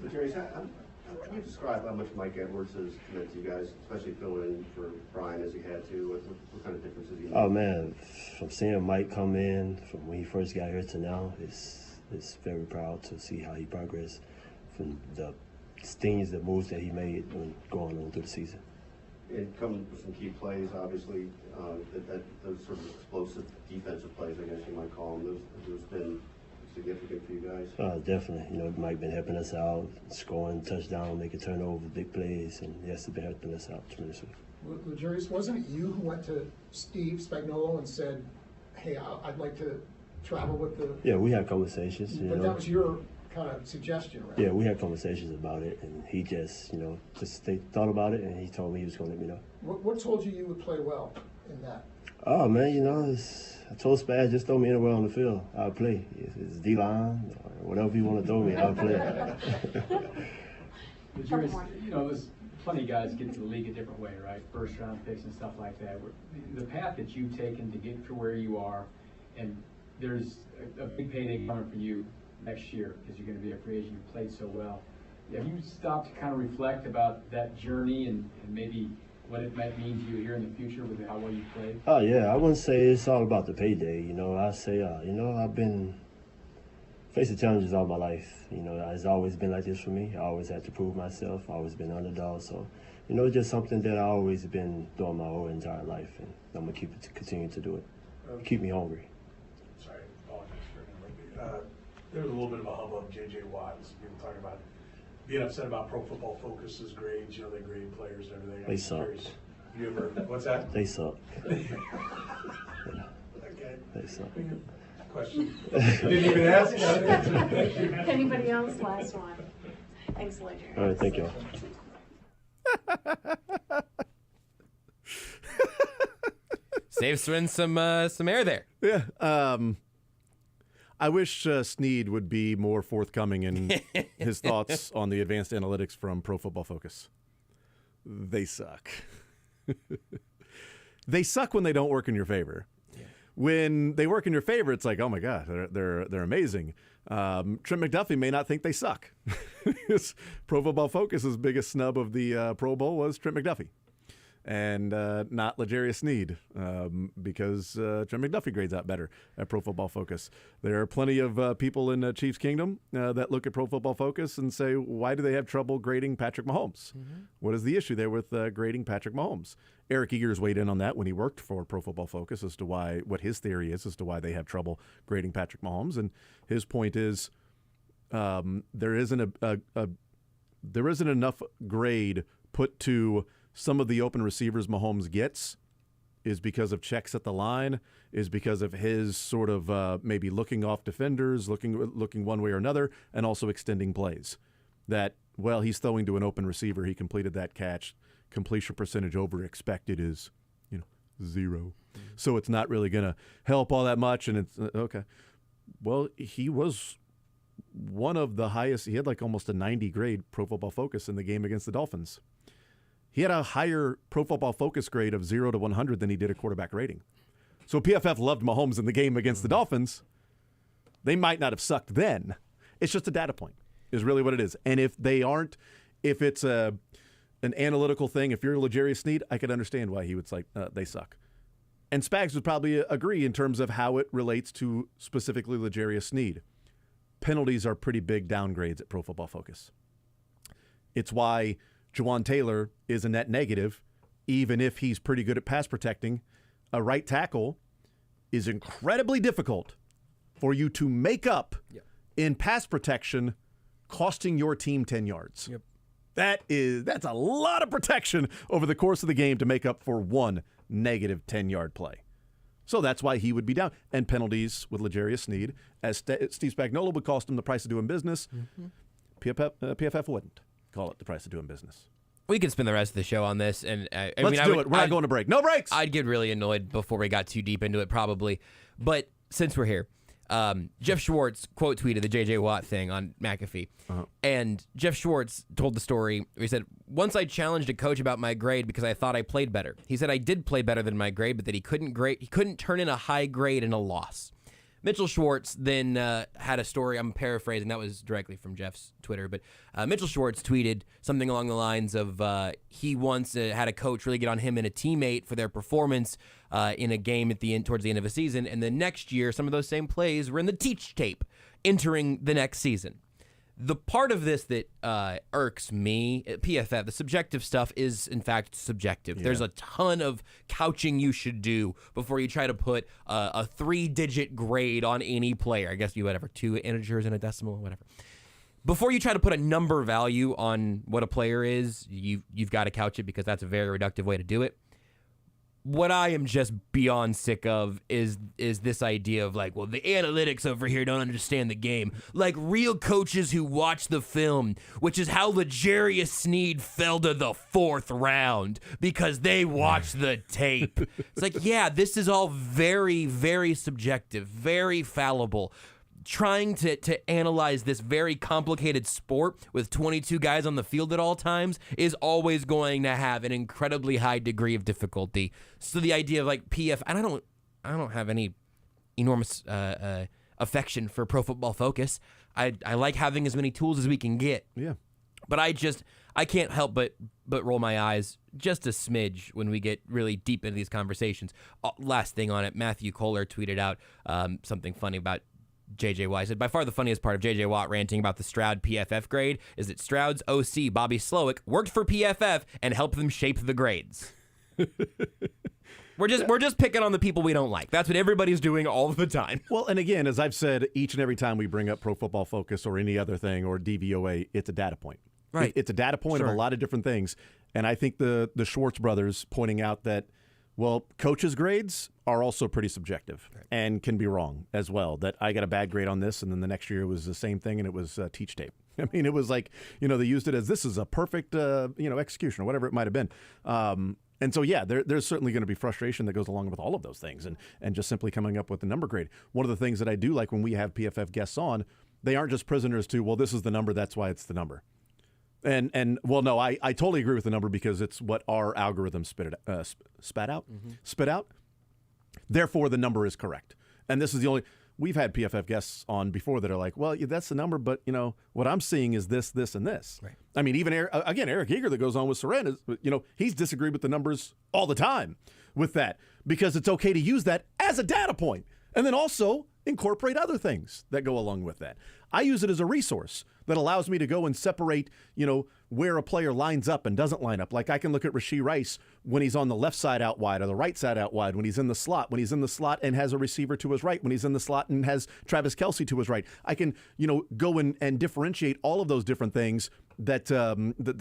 But Jerry, how can you describe how much Mike Edwards has meant to you guys, especially filling in for Brian as he had to? What kind of differences he made? Oh man, from seeing Mike come in from when he first got here to now, it's very proud to see how he progressed from the things, the moves that he made when going on through the season. And coming with some key plays, obviously, those sort of explosive defensive plays, I guess you might call them, those been significant for you guys? Definitely. Mike been helping us out, scoring touchdown, making turnovers, big plays, and yes, he's been helping us out tremendously. Well, Jerry, wasn't it you who went to Steve Spagnuolo and said, hey, I'd like to travel with the... Yeah, we had conversations. But that was your kind of suggestion, right? Yeah, we had conversations about it, and he just, they thought about it, and he told me he was going to let me know. What told you would play well in that? Oh, man, I told Spaz, just throw me anywhere on the field. I'll play. It's D-line, or whatever you want to throw me, I'll play. There's plenty of guys get to the league a different way, right? First round picks and stuff like that. The path that you've taken to get to where you are, and there's a big payday coming for you next year because you're going to be a free agent. You played so well. Have you stopped to kind of reflect about that journey and maybe what it might mean to you here in the future with how well you played? Oh, yeah. I wouldn't say it's all about the payday. I say, I've been facing challenges all my life. It's always been like this for me. I always had to prove myself. I've always been underdog. So, it's just something that I've always been doing my whole entire life, and I'm going to continue to do it. Keep me hungry. Sorry, apologies for interrupting. There was a little bit of a hubbub, J.J. Watt, people talking about being upset about Pro Football Focus's grades. They grade players and everything. They suck. You ever, what's that? They suck. Okay. They suck. Question. Didn't even ask. Anybody else? Last one. Thanks, Ledger. All right, thank you. Saves Swin some air there. Yeah. I wish Snead would be more forthcoming in his thoughts on the advanced analytics from Pro Football Focus. They suck. They suck when they don't work in your favor. Yeah. When they work in your favor, it's like, oh my God, they're amazing. Trent McDuffie may not think they suck. Pro Football Focus's biggest snub of the Pro Bowl was Trent McDuffie. And not L'Jarius Sneed, because Trent McDuffie grades out better at Pro Football Focus. There are plenty of people in Chiefs Kingdom that look at Pro Football Focus and say, why do they have trouble grading Patrick Mahomes? Mm-hmm. What is the issue there with grading Patrick Mahomes? Eric Eagers weighed in on that when he worked for Pro Football Focus as to what his theory is as to why they have trouble grading Patrick Mahomes. And his point is there isn't enough grade put to some of the open receivers Mahomes gets is because of checks at the line, is because of his sort of maybe looking off defenders, looking one way or another, and also extending plays. That well, he's throwing to an open receiver. He completed that catch. Completion percentage over expected is, 0. So it's not really going to help all that much. And it's okay. Well, he was one of the highest. He had like almost a 90 grade Pro Football Focus in the game against the Dolphins. He had a higher Pro Football Focus grade of 0 to 100 than he did a quarterback rating. So PFF loved Mahomes in the game against the Dolphins. They might not have sucked then. It's just a data point is really what it is. And if it's an analytical thing, if you're L'Jarius Sneed, I could understand why he would say they suck. And Spags would probably agree in terms of how it relates to specifically L'Jarius Sneed. Penalties are pretty big downgrades at Pro Football Focus. It's why Jawan Taylor is a net negative, even if he's pretty good at pass protecting. A right tackle is incredibly difficult for you to make up in pass protection, costing your team 10 yards. Yep. That's a lot of protection over the course of the game to make up for one negative 10-yard play. So that's why he would be down. And penalties with L'Jarius Sneed, as Steve Spagnuolo would cost him the price of doing business, PFF wouldn't call it the price of doing business. We can spend the rest of the show on this, and Let's do it. We're not going to break. No breaks. I'd get really annoyed before we got too deep into it, probably. But since we're here, Jeff Schwartz quote tweeted the J.J. Watt thing on McAfee, and Jeff Schwartz told the story. He said, "Once I challenged a coach about my grade because I thought I played better. He said I did play better than my grade, but that he couldn't turn in a high grade in a loss." Mitchell Schwartz then had a story, I'm paraphrasing, that was directly from Jeff's Twitter, but Mitchell Schwartz tweeted something along the lines of he once had a coach really get on him and a teammate for their performance in a game towards the end of a season, and the next year some of those same plays were in the teach tape entering the next season. The part of this that irks me at PFF, the subjective stuff is, in fact, subjective. Yeah. There's a ton of couching you should do before you try to put a 3-digit grade on any player. I guess you whatever, 2 integers and a decimal, whatever. Before you try to put a number value on what a player is, you've got to couch it because that's a very reductive way to do it. What I am just beyond sick of is this idea of like, well, the analytics over here don't understand the game. Like real coaches who watch the film, which is how L'Jarius Sneed fell to the 4th round because they watched the tape. It's like, yeah, this is all very, very subjective, very fallible. Trying to analyze this very complicated sport with 22 guys on the field at all times is always going to have an incredibly high degree of difficulty. So the idea of like PF, and I don't have any enormous affection for Pro Football Focus. I like having as many tools as we can get. Yeah. But I can't help but roll my eyes just a smidge when we get really deep into these conversations. Last thing on it, Matthew Kohler tweeted out something funny about J.J. Watt. He said, by far the funniest part of J.J. Watt ranting about the Stroud PFF grade is that Stroud's OC, Bobby Slowick, worked for PFF and helped them shape the grades. We're just picking on the people we don't like. That's what everybody's doing all the time. Well, and again, as I've said, each and every time we bring up Pro Football Focus or any other thing or DVOA, it's a data point. Right. It's a data point of a lot of different things. And I think the Schwartz brothers pointing out that, well, coaches' grades are also pretty subjective and can be wrong as well. That I got a bad grade on this, and then the next year it was the same thing, and it was teach tape. I mean, it was like, they used it as this is a perfect, execution or whatever it might have been. And so, yeah, there's certainly going to be frustration that goes along with all of those things and just simply coming up with the number grade. One of the things that I do like when we have PFF guests on, they aren't just prisoners to, well, this is the number, that's why it's the number. And well, no, I totally agree with the number because it's what our algorithm spit out. Therefore, the number is correct. And this is the only we've had PFF guests on before that are like, well, yeah, that's the number, but what I'm seeing is this, this, and this. Right. I mean, even Eric Eager that goes on with Soren is, he's disagreed with the numbers all the time with that because it's okay to use that as a data point and then also incorporate other things that go along with that. I use it as a resource that allows me to go and separate, where a player lines up and doesn't line up. Like I can look at Rashee Rice when he's on the left side out wide or the right side out wide, when he's in the slot and has a receiver to his right, when he's in the slot and has Travis Kelce to his right. I can, go and differentiate all of those different things that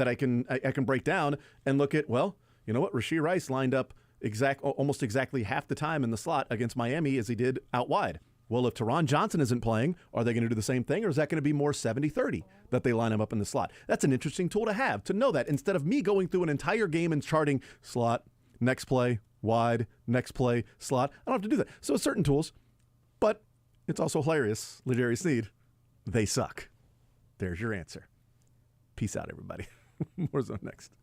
I can break down and look at, well, you know what? Rashee Rice lined up almost exactly half the time in the slot against Miami as he did out wide. Well, if Teron Johnson isn't playing, are they going to do the same thing, or is that going to be more 70-30 that they line him up in the slot? That's an interesting tool to have, to know that instead of me going through an entire game and charting slot, next play, wide, next play, slot. I don't have to do that. So certain tools, but it's also hilarious. L'Jarius Sneed, they suck. There's your answer. Peace out, everybody. More Zone next.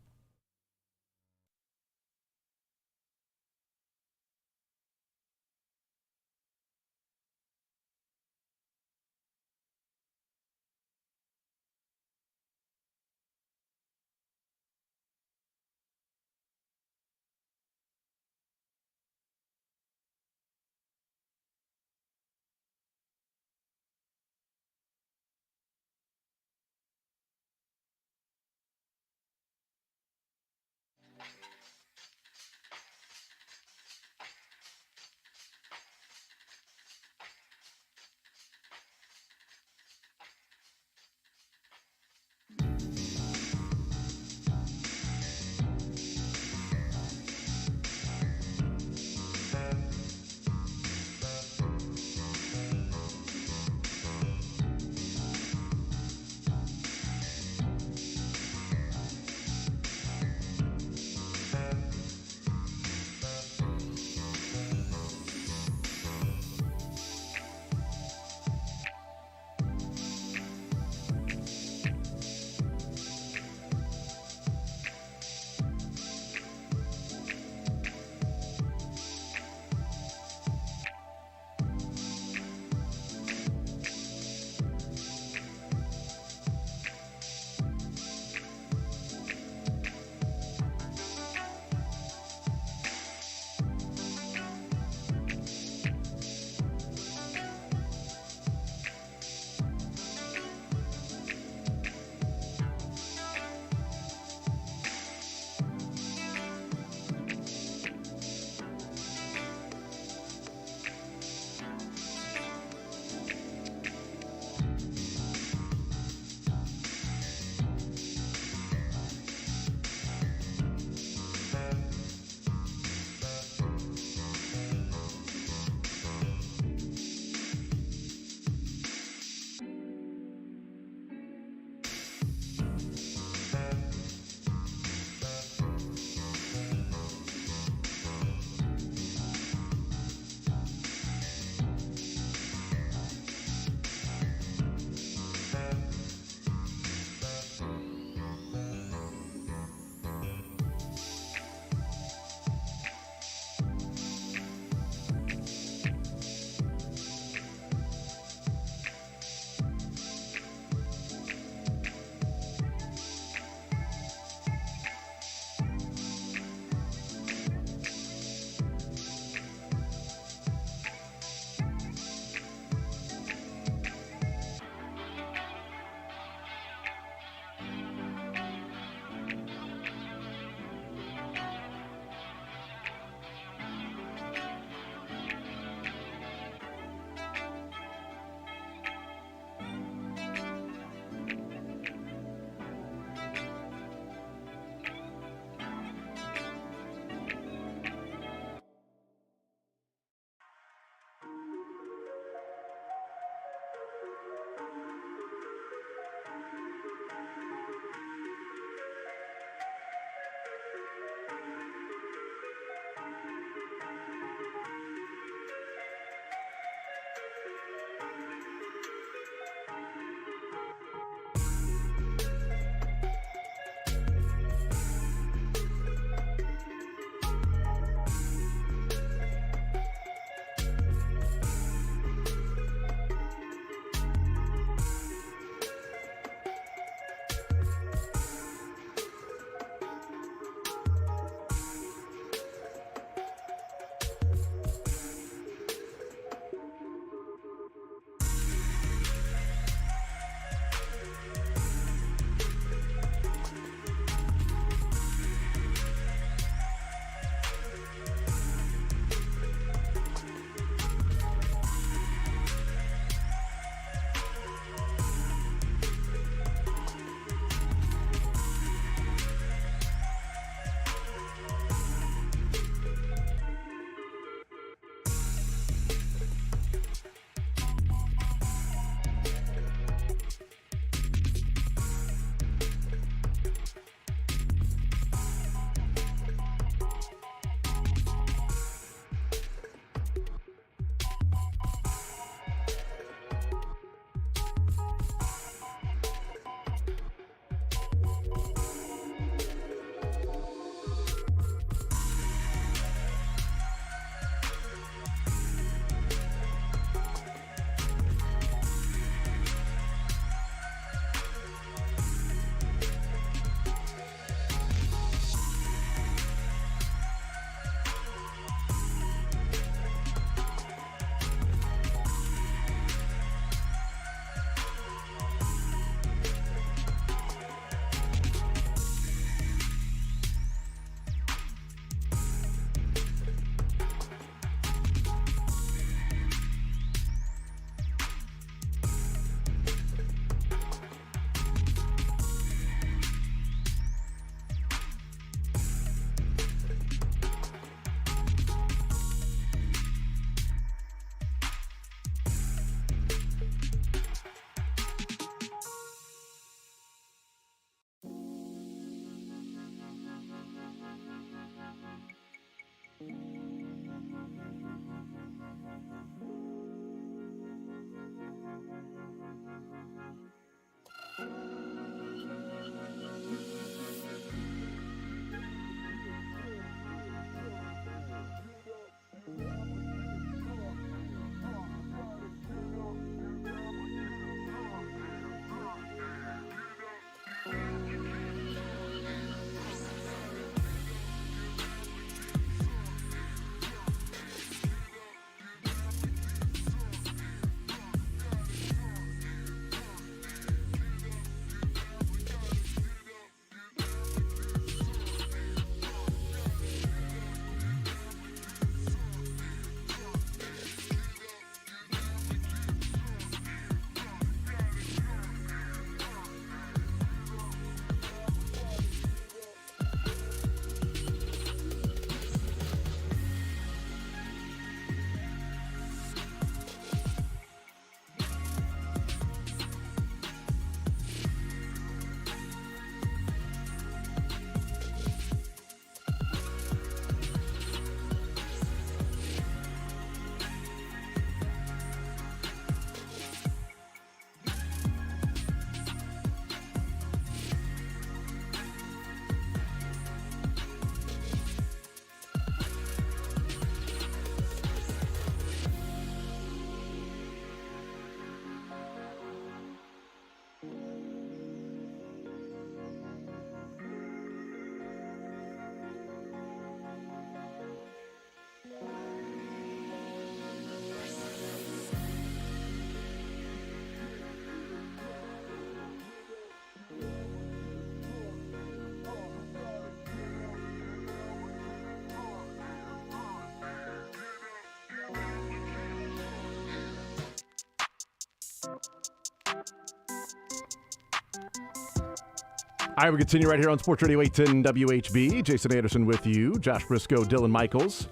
All right, we continue right here on Sports Radio 810 WHB. Jason Anderson with you. Josh Brisco, Dylan Michaels.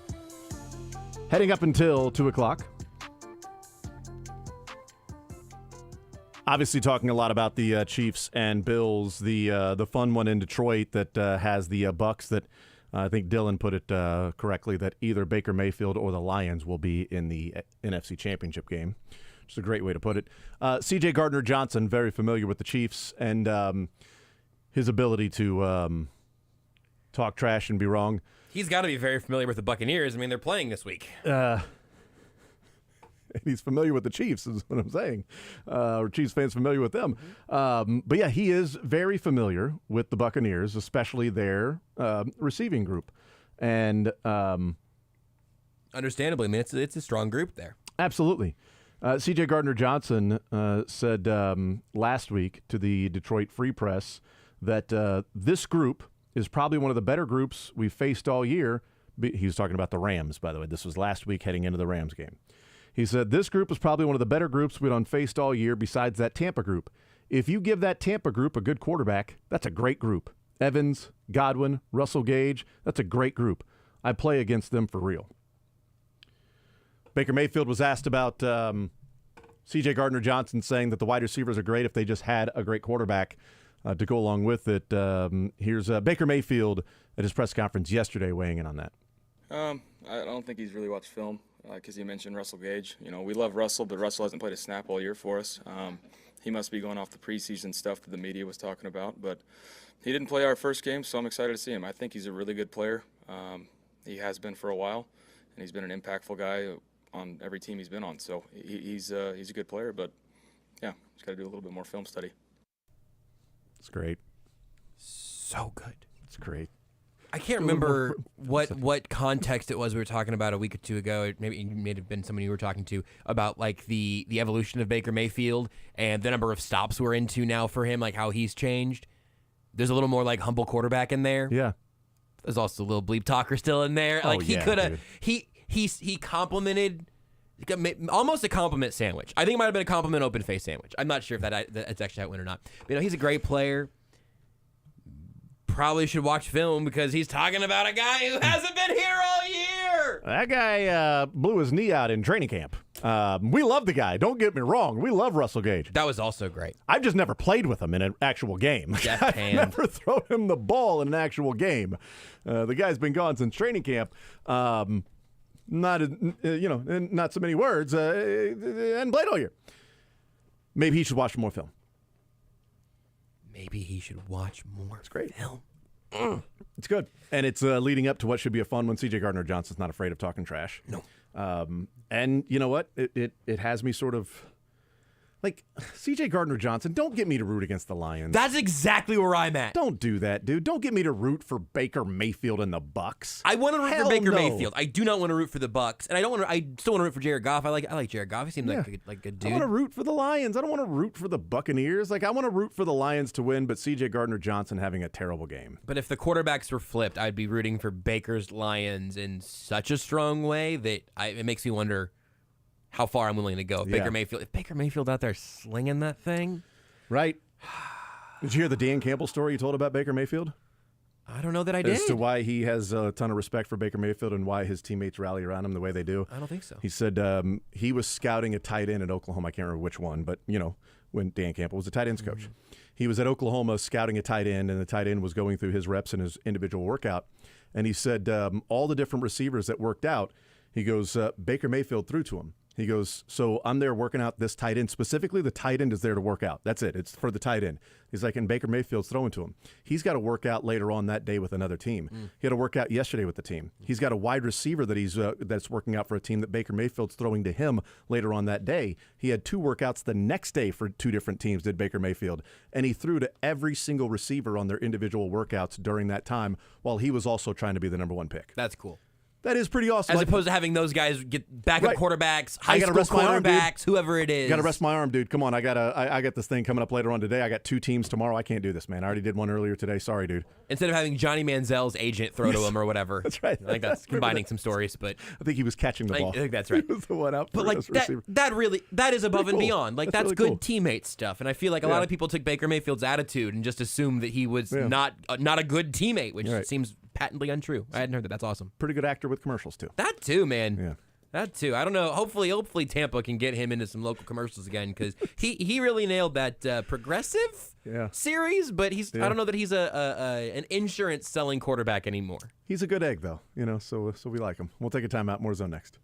Heading up until 2 o'clock. Obviously talking a lot about the Chiefs and Bills, the fun one in Detroit that has the Bucks that I think Dylan put it correctly, that either Baker Mayfield or the Lions will be in the NFC Championship game. Which is a great way to put it. C.J. Gardner-Johnson, very familiar with the Chiefs, and his ability to talk trash and be wrong. He's got to be very familiar with the Buccaneers. I mean, they're playing this week. He's familiar with the Chiefs, is what I'm saying. Or Chiefs fans familiar with them. But yeah, he is very familiar with the Buccaneers, especially their receiving group. And understandably, I mean, it's a strong group there. Absolutely. C.J. Gardner-Johnson said last week to the Detroit Free Press that this group is probably one of the better groups we've faced all year. He was talking about the Rams, by the way. This was last week heading into the Rams game. He said, this group is probably one of the better groups we've faced all year besides that Tampa group. If you give that Tampa group a good quarterback, that's a great group. Evans, Godwin, Russell Gage, that's a great group. I play against them for real. Baker Mayfield was asked about C.J. Gardner-Johnson saying that the wide receivers are great if they just had a great quarterback to go along with it. Here's Baker Mayfield at his press conference yesterday weighing in on that. I don't think he's really watched film because you mentioned Russell Gage. You know, we love Russell, but Russell hasn't played a snap all year for us. He must be going off the preseason stuff that the media was talking about, but he didn't play our first game, so I'm excited to see him. I think he's a really good player. He has been for a while, and he's been an impactful guy on every team he's been on. So he's a good player, but yeah, he's got to do a little bit more film study. It's great. So good. It's great. I can't remember what context it was we were talking about a week or two ago. It may have been someone you were talking to about like the evolution of Baker Mayfield and the number of stops we're into now for him, like how he's changed. There's a little more like humble quarterback in there. Yeah. There's also a little bleep talker still in there. Like he could have he complimented almost a compliment sandwich. I think it might have been a compliment open face sandwich. I'm not sure if that's actually how it went or not. But, you know, he's a great player. Probably should watch film because he's talking about a guy who hasn't been here all year. That guy blew his knee out in training camp. We love the guy. Don't get me wrong. We love Russell Gage. That was also great. I've just never played with him in an actual game. I've never thrown him the ball in an actual game. The guy's been gone since training camp. Not so many words. And played all year. Maybe he should watch more film. Maybe he should watch more. It's great. Film. It's good. And it's leading up to what should be a fun one. C.J. Gardner-Johnson's not afraid of talking trash. No. And you know what? It has me sort of like C.J. Gardner-Johnson. Don't get me to root against the Lions. That's exactly where I'm at. Don't do that, dude. Don't get me to root for Baker Mayfield and the Bucks. I want to root for Baker Mayfield. I do not want to root for the Bucks, and I still want to root for Jared Goff. I like Jared Goff. He seems like a good dude. I want to root for the Lions. I don't want to root for the Buccaneers. Like I want to root for the Lions to win, but C.J. Gardner-Johnson having a terrible game. But if the quarterbacks were flipped, I'd be rooting for Baker's Lions in such a strong way that it makes me wonder how far I'm willing to go. If Baker Mayfield out there slinging that thing. Right. Did you hear the Dan Campbell story you told about Baker Mayfield? I don't know that I did. As to why he has a ton of respect for Baker Mayfield and why his teammates rally around him the way they do. I don't think so. He said he was scouting a tight end at Oklahoma. I can't remember which one, but, you know, when Dan Campbell was a tight ends coach. He was at Oklahoma scouting a tight end, and the tight end was going through his reps in his individual workout. And he said all the different receivers that worked out, he goes, Baker Mayfield threw to him. He goes, so I'm there working out this tight end. Specifically, the tight end is there to work out. That's it. It's for the tight end. He's like, and Baker Mayfield's throwing to him. He's got to work out later on that day with another team. He had to work out yesterday with the team. He's got a wide receiver that that's working out for a team that Baker Mayfield's throwing to him later on that day. He had 2 workouts the next day for 2 different teams, did Baker Mayfield. And he threw to every single receiver on their individual workouts during that time while he was also trying to be the number 1 pick. That's cool. That is pretty awesome. As opposed to having those guys get backup Right. quarterbacks, I high gotta school rest my arm, dude. quarterbacks, whoever it is. Got to rest my arm, dude. Come on, I got this thing coming up later on today. I got 2 teams tomorrow. I can't do this, man. I already did one earlier today. Sorry, dude. Instead of having Johnny Manziel's agent throw to him or whatever. That's right. I think that's combining some stories, but I think he was catching the ball. I think that's right. He was the one out. But like that is above and cool. beyond. Like That's that's really good cool. teammate stuff. And I feel like a lot of people took Baker Mayfield's attitude and just assumed that he was not a good teammate, which seems patently untrue. I hadn't heard that. That's awesome. Pretty good actor with commercials too. That too, man. Yeah. That too. I don't know. Hopefully Tampa can get him into some local commercials again because he really nailed that progressive series. But I don't know that he's an insurance selling quarterback anymore. He's a good egg though, so we like him. We'll take a time out. More Zone next.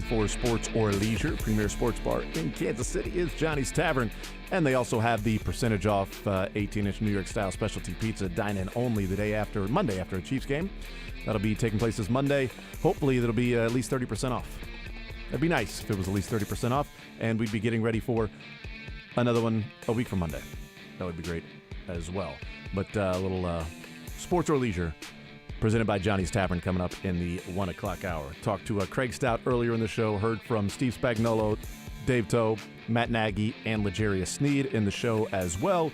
For sports or leisure, premier sports bar in Kansas City is Johnny's Tavern, and they also have the percentage off 18-inch New York style specialty pizza dine-in only Monday after a Chiefs game. That'll be taking place this Monday. Hopefully that'll be at least 30% off. That'd be nice if it was at least 30% off, and we'd be getting ready for another one a week from Monday. That would be great as well. But a little sports or leisure presented by Johnny's Tavern coming up in the 1 o'clock hour. Talked to Craig Stout earlier in the show, heard from Steve Spagnuolo, Dave Toe, Matt Nagy, and L'Jarius Sneed in the show as well.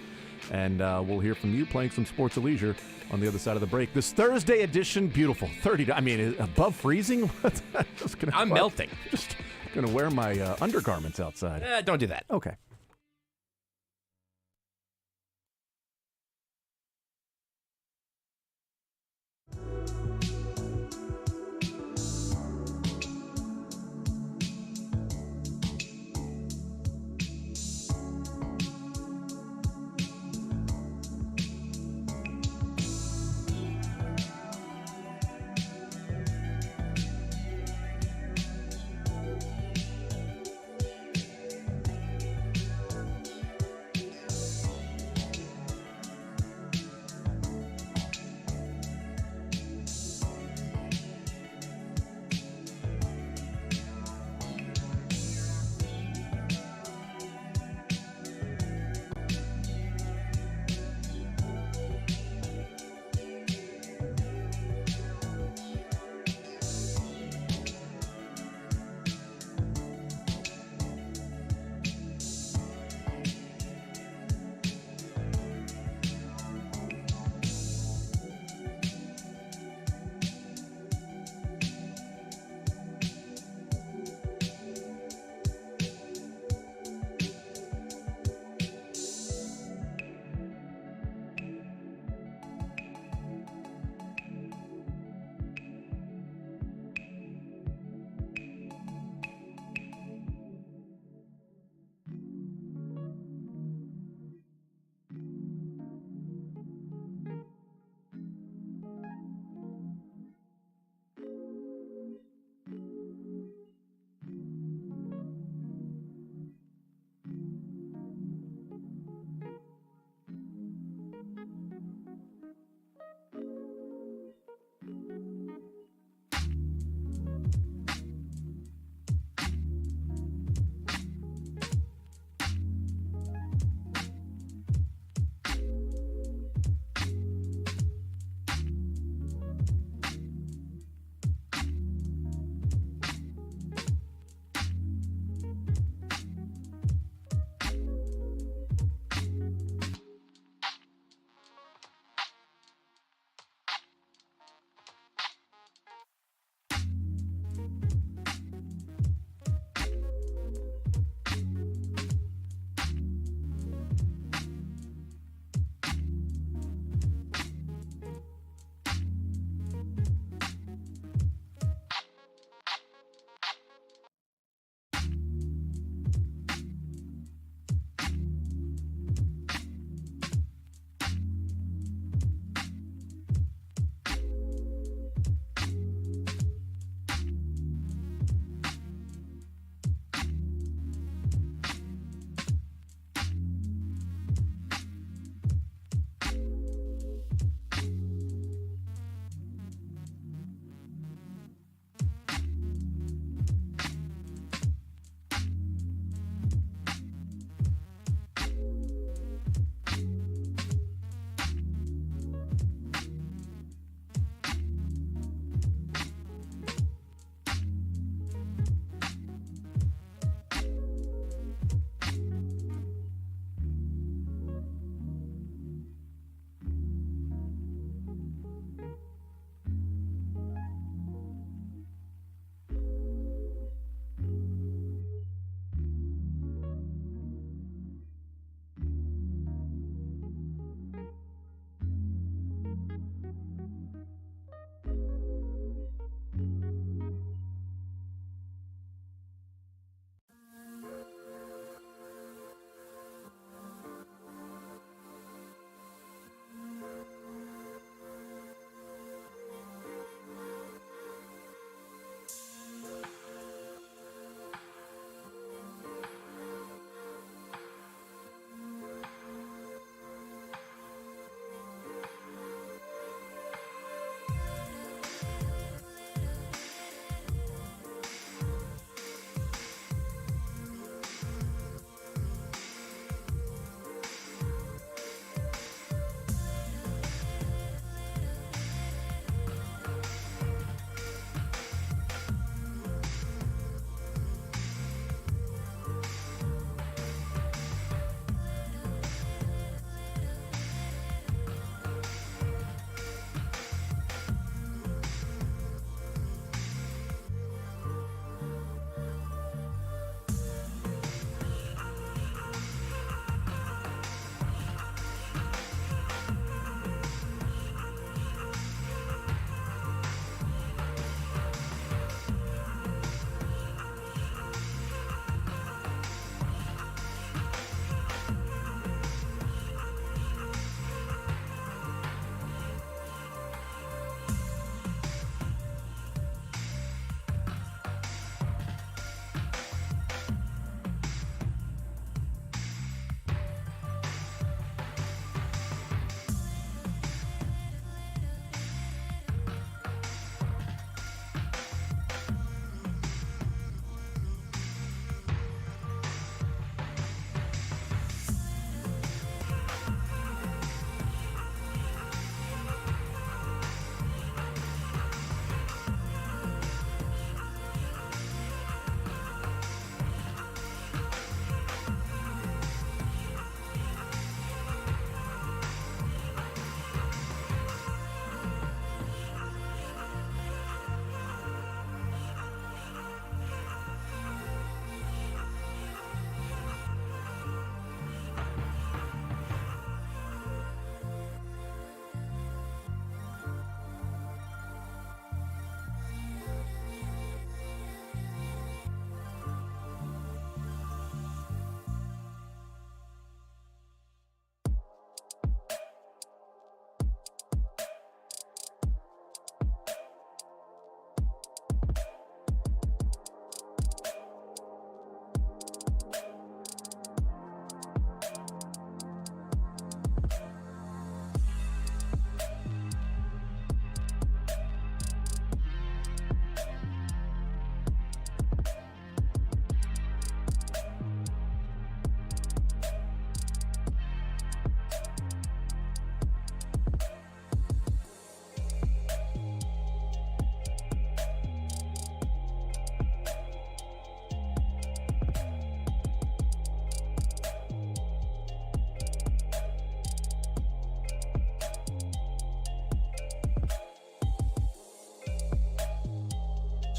And we'll hear from you playing some sports or leisure on the other side of the break. This Thursday edition, beautiful. 30, above freezing? I'm melting. Just going to wear my undergarments outside. Don't do that. Okay.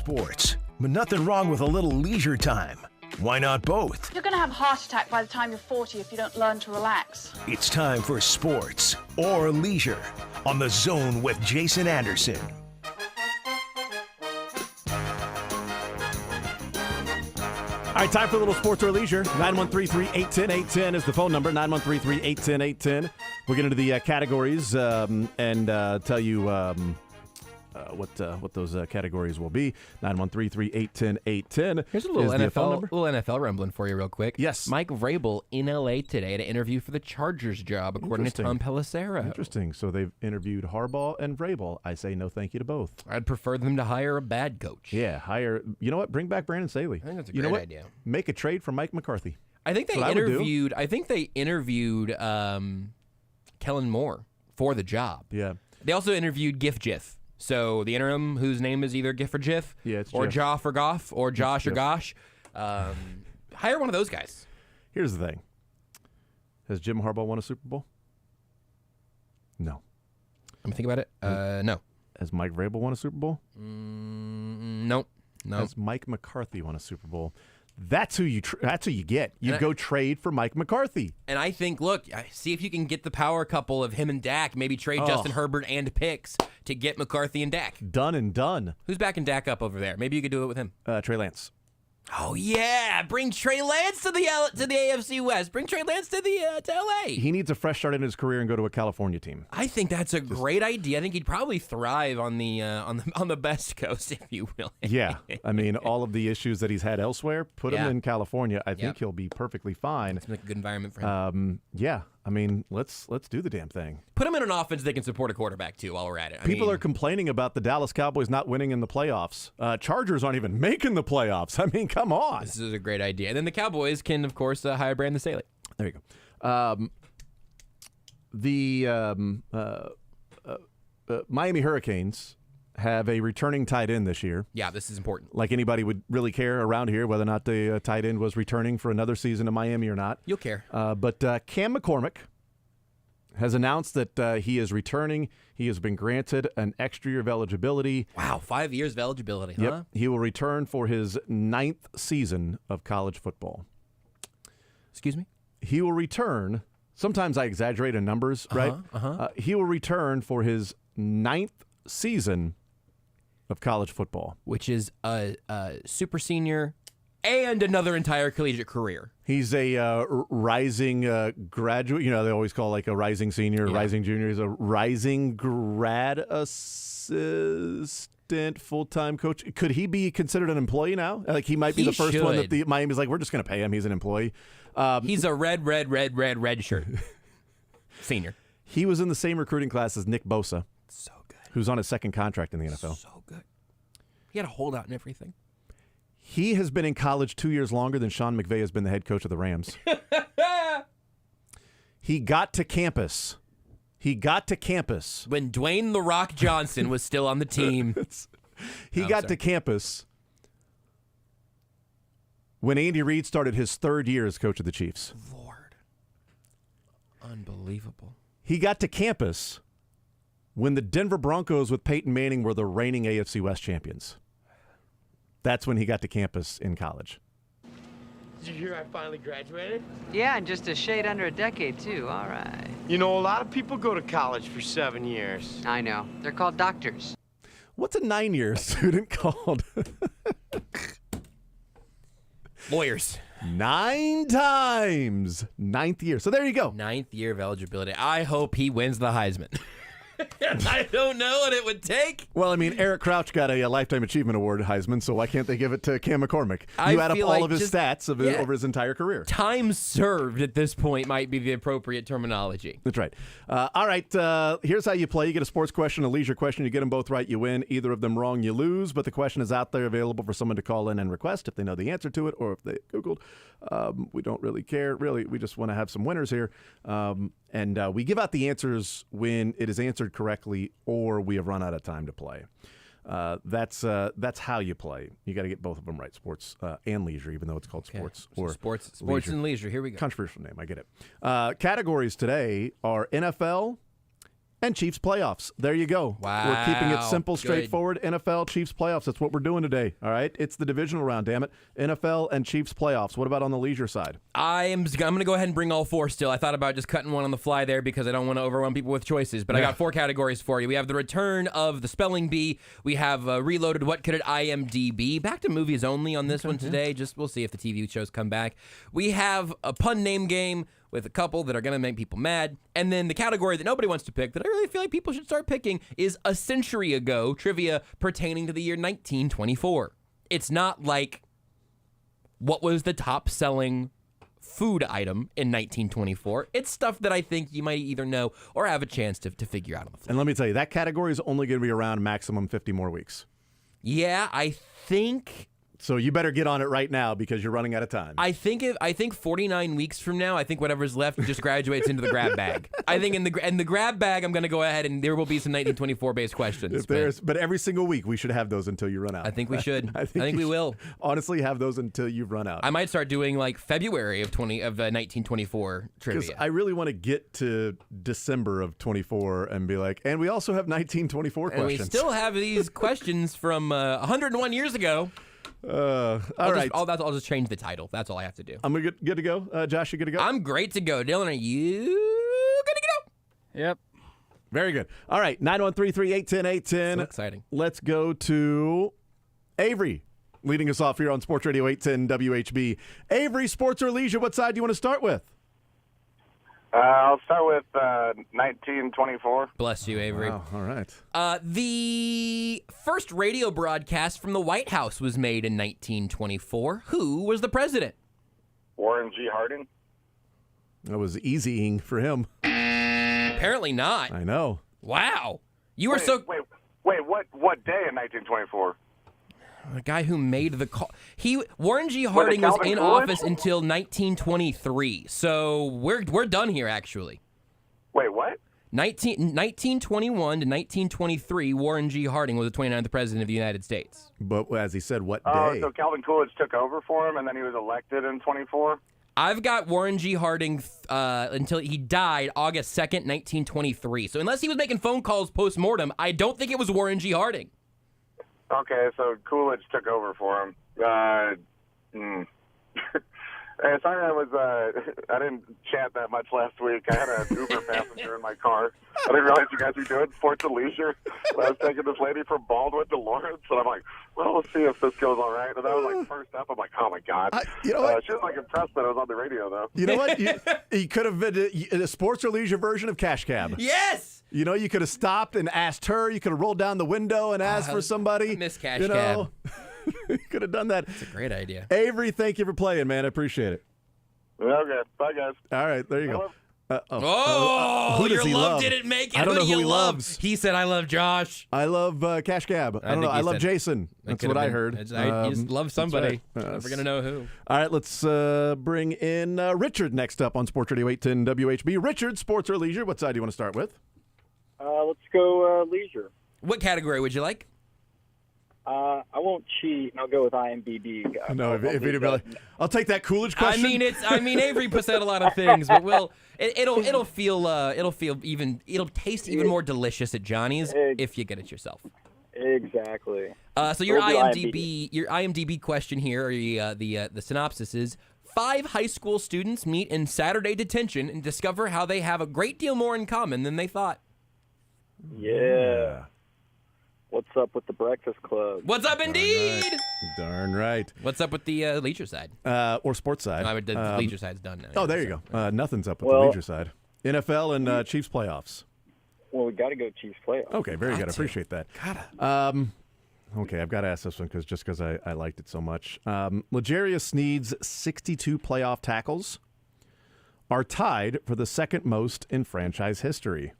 sports, but nothing wrong with a little leisure time. Why not both? You're going to have a heart attack by the time you're 40 if you don't learn to relax. It's time for sports or leisure on The Zone with Jason Anderson. All right, time for a little sports or leisure. 913-381-0810 is the phone number, 913-381-0810. We'll get into the categories and tell you what those categories will be. 913-381-0810. Here's a little is the phone number. NFL rumbling for you real quick. Yes. Mike Vrabel in L.A. today to interview for the Chargers job, according to Tom Pelissero. Interesting. So they've interviewed Harbaugh and Vrabel. I say no thank you to both. I'd prefer them to hire a bad coach. Yeah, you know what? Bring back Brandon Staley. I think that's a you know great what? idea. Make a trade for Mike McCarthy. I think they interviewed. Kellen Moore for the job. Yeah. They also interviewed Gif Jiff. So the interim, whose name is either Gif or Jiff, it's or Jiff. Joff or Goff, or Josh or Jiff. Gosh. Hire one of those guys. Here's the thing. Has Jim Harbaugh won a Super Bowl? No. Let me think about it. No. Has Mike Vrabel won a Super Bowl? Nope. No. Has Mike McCarthy won a Super Bowl? That's who you get. You go trade for Mike McCarthy. And I think, look, see if you can get the power couple of him and Dak. Maybe trade Justin Herbert and picks to get McCarthy and Dak. Done and done. Who's backing Dak up over there? Maybe you could do it with him. Trey Lance. Oh yeah, bring Trey Lance to the AFC West. Bring Trey Lance to LA. He needs a fresh start in his career and go to a California team. I think that's a great idea. I think he'd probably thrive on the best coast, if you will. Yeah, I mean, all of the issues that he's had elsewhere, put him in California. I think he'll be perfectly fine. It's like a good environment for him. Yeah, I mean, let's do the damn thing. Put him in an offense they can support a quarterback too. While we're at it, People are complaining about the Dallas Cowboys not winning in the playoffs. Chargers aren't even making the playoffs. I mean, come on. This is a great idea. And then the Cowboys can, of course, hire Brandon Staley. There you go. Miami Hurricanes have a returning tight end this year. Yeah, this is important. Like anybody would really care around here whether or not the tight end was returning for another season in Miami or not. You'll care. But Cam McCormick has announced that he is returning. He has been granted an extra year of eligibility. Wow, 5 years of eligibility, Yep. huh? He will return for his 9th season of college football. Excuse me? He will return. Sometimes I exaggerate in numbers, right? He will return for his 9th season of college football. Which is a super senior and another entire collegiate career. He's a rising graduate. You know, they always call like a rising senior, rising junior. He's a rising grad assistant, full-time coach. Could he be considered an employee now? Like he might be the first one that the Miami's like, we're just going to pay him. He's an employee. He's a red shirt senior. He was in the same recruiting class as Nick Bosa. So good. Who's on his second contract in the NFL. So good. He had a holdout and everything. He has been in college 2 years longer than Sean McVay has been the head coach of the Rams. He got to campus. When Dwayne "The Rock" Johnson was still on the team. He got to campus when Andy Reid started his 3rd year as coach of the Chiefs. Lord. Unbelievable. He got to campus when the Denver Broncos with Peyton Manning were the reigning AFC West champions. That's when he got to campus in college. Did you hear I finally graduated? Yeah, and just a shade under a decade, too. All right. You know, a lot of people go to college for 7 years. I know. They're called doctors. What's a 9-year student called? Lawyers. 9 times. 9th year. So there you go. 9th year of eligibility. I hope he wins the Heisman. I don't know what it would take. Well, I mean, Eric Crouch got a Lifetime Achievement Award Heisman, so why can't they give it to Cam McCormick? You add up all of his stats over his entire career. Time served at this point might be the appropriate terminology. That's right. All right, here's how you play. You get a sports question, a leisure question. You get them both right, you win. Either of them wrong, you lose. But the question is out there available for someone to call in and request if they know the answer to it or if they Googled. We don't really care. Really, we just want to have some winners here. And we give out the answers when it is answered correctly or we have run out of time to play. That's how you play. You got to get both of them right, sports and leisure, even though it's called sports or sports leisure. And leisure. Here we go. Controversial name, I get it. Categories today are NFL, and Chiefs playoffs. There you go. Wow. We're keeping it simple, Good. straightforward. NFL, Chiefs playoffs. That's what we're doing today. All right. It's the divisional round, damn it. NFL and Chiefs playoffs. What about on the leisure side? I'm going to go ahead and bring all four still. I thought about just cutting one on the fly there because I don't want to overwhelm people with choices, but I got four categories for you. We have the return of the spelling bee. We have reloaded What Could It IMDb. Back to movies only on this one today. Just we'll see if the TV shows come back. We have a pun name game with a couple that are going to make people mad. And then the category that nobody wants to pick that I really feel like people should start picking is a century ago trivia pertaining to the year 1924. It's not like what was the top selling food item in 1924. It's stuff that I think you might either know or have a chance to figure out on the fly. And let me tell you, that category is only going to be around maximum 50 more weeks. Yeah, I think... So you better get on it right now because you're running out of time. I think 49 weeks from now, I think whatever's left just graduates into the grab bag. I think in the grab bag, I'm going to go ahead and there will be some 1924 based questions. But every single week we should have those until you run out. I think we should. I think we will. Honestly, have those until you've run out. I might start doing like February of 1924 trivia. Because I really want to get to December of 24 and be like, and we also have 1924 questions. And we still have these questions from 101 years ago. All right. I'll just change the title. That's all I have to do. I'm good to go. Josh, you good to go? I'm great to go. Dylan, are you good to go? Yep. Very good. All right. 913-381-10-810. So exciting. Let's go to Avery, leading us off here on Sports Radio 810 WHB. Avery, sports or leisure, what side do you want to start with? I'll start with 1924. Bless you, Avery. Wow, all right. The first radio broadcast from the White House was made in 1924. Who was the president? Warren G. Harding. That was easying for him. Apparently not. I know. Wow. You were so... Wait, what day in 1924? The guy who made the call. Warren G. Harding was in office until 1923. So we're done here, actually. Wait, what? 1921 to 1923, Warren G. Harding was the 29th president of the United States. But as he said, what day? Oh, so Calvin Coolidge took over for him, and then he was elected in 24? I've got Warren G. Harding until he died August 2nd, 1923. So unless he was making phone calls post-mortem, I don't think it was Warren G. Harding. Okay, so Coolidge took over for him. Hey, sorry I didn't chat that much last week. I had an Uber passenger in my car. I didn't realize you guys were doing sports and leisure. And I was taking this lady from Baldwin to Lawrence, and I'm like, well, let's see if this goes all right. And that was like first up. I'm like, oh my God. You know what? She was like impressed that I was on the radio, though. You know what? He could have been a sports or leisure version of Cash Cab. Yes! You know, you could have stopped and asked her. You could have rolled down the window and asked for somebody. I miss Cash Cab. You could have done that. That's a great idea. Avery, thank you for playing, man. I appreciate it. Okay. Bye, guys. All right. There you go. Who does he love love? didn't make it. I don't know do who you he love? loves. He said, I love Josh. I love Cash Cab. I don't know. I love Jason. That's what I heard. You just love somebody. Right. Never going to know who. All right. Let's bring in Richard next up on Sports Radio 810 WHB. Richard, sports or leisure? What side do you want to start with? Let's go leisure. What category would you like? I won't cheat, and I'll go with IMDb. No, I'll take that Coolidge question. Avery puts out a lot of things, but it'll taste even more delicious at Johnny's if you get it yourself. Exactly. So your IMDb question here, or the synopsis is: 5 high school students meet in Saturday detention and discover how they have a great deal more in common than they thought. Yeah. What's up with the Breakfast Club? What's up, indeed? Darn right. What's up with the leisure side? Or sports side. The leisure side's done now. Oh, there you go. Nothing's up with the leisure side. NFL and Chiefs playoffs. Well, we got to go Chiefs playoffs. Okay, very good. I appreciate that. Okay, I've got to ask this one because I liked it so much. L'Jarius Sneed's 62 playoff tackles are tied for the second most in franchise history.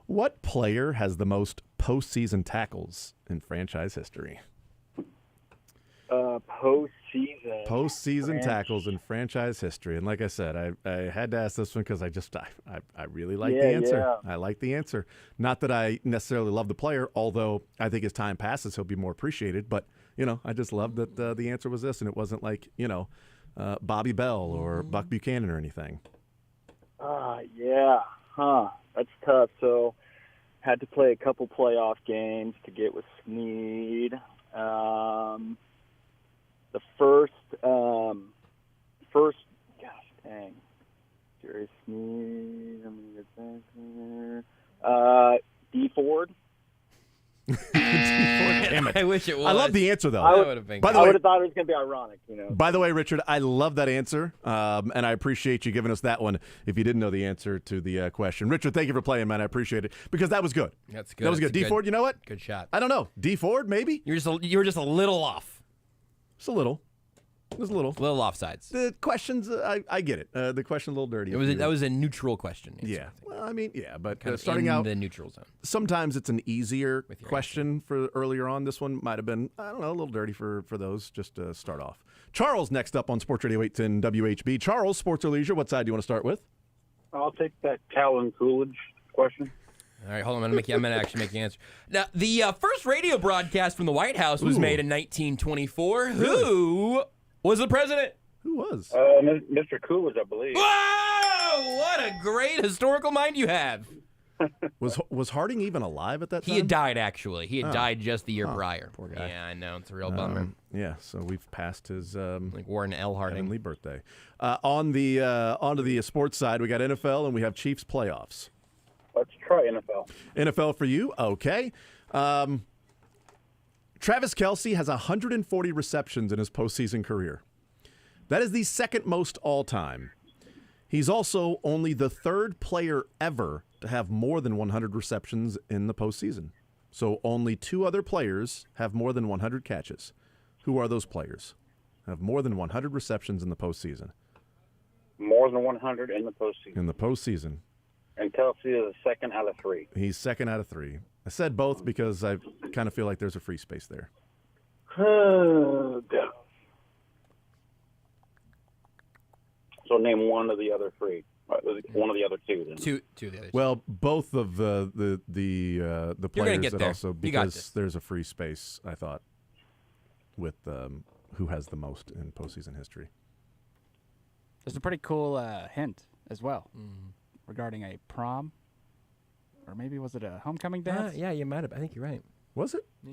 What player has the most postseason tackles in franchise history? Postseason tackles in franchise history. And like I said, I had to ask this one because I really like the answer. Yeah. I like the answer. Not that I necessarily love the player, although I think as time passes, he'll be more appreciated. But, I just love that the answer was this, and it wasn't like, Bobby Bell or Buck Buchanan or anything. Yeah. Huh. That's tough. So had to play a couple playoff games to get with Snead. The first, gosh dang, Jerry Snead. I'm gonna get back there. D Ford. Damn it. I wish it was. I love the answer, though. I would have thought it was going to be ironic, By the way, Richard, I love that answer, and I appreciate you giving us that one if you didn't know the answer to the question. Richard, thank you for playing, man. I appreciate it, because that was good. That's good. That was good. D Ford, you know what? Good shot. I don't know. D Ford, maybe? You were just a little off. Just a little. Just a little. Little offsides. The questions, I get it. The question a little dirty. That was a neutral question. Yeah. Well, I mean, yeah, but Kind of starting in out the neutral zone. Sometimes it's an easier question for earlier on. This one might have been, I don't know, a little dirty for those just to start off. Charles next up on Sports Radio 810 WHB. Charles, sports or leisure, what side do you want to start with? I'll take that Calvin Coolidge question. All right, hold on. I'm gonna actually make you answer. Now, the first radio broadcast from the White House was made in 1924. Really? Who was the president? Who was? Mr. Coolidge, I believe. Whoa! What a great historical mind you have. Was Harding even alive at that time? He had died, actually. He had Oh. died just the year Oh, prior. poor guy. Yeah, I know. It's a real bummer. Yeah, so we've passed his like Warren L. Harding heavenly birthday. Onto the sports side, we got NFL and we have Chiefs playoffs. Let's try NFL. NFL for you, okay. Travis Kelce has 140 receptions in his postseason career. That is the second most all time. He's also only the third player ever to have more than 100 receptions in the postseason. So only two other players have more than 100 catches. Who are those players? Have more than 100 receptions in the postseason. More than 100 in the postseason. In the postseason. And Kelsey is a second out of three. He's second out of three. I said both because I kind of feel like there's a free space there. So name one of the other three. One of the other two. Then. Two of the others. Well, both of the gonna players get that there. also You got because this. there's a free space. I thought with who has the most in postseason history. There's a pretty cool hint as well regarding a prom, or maybe was it a homecoming dance? Yeah, you might have. I think you're right. Was it? Yeah.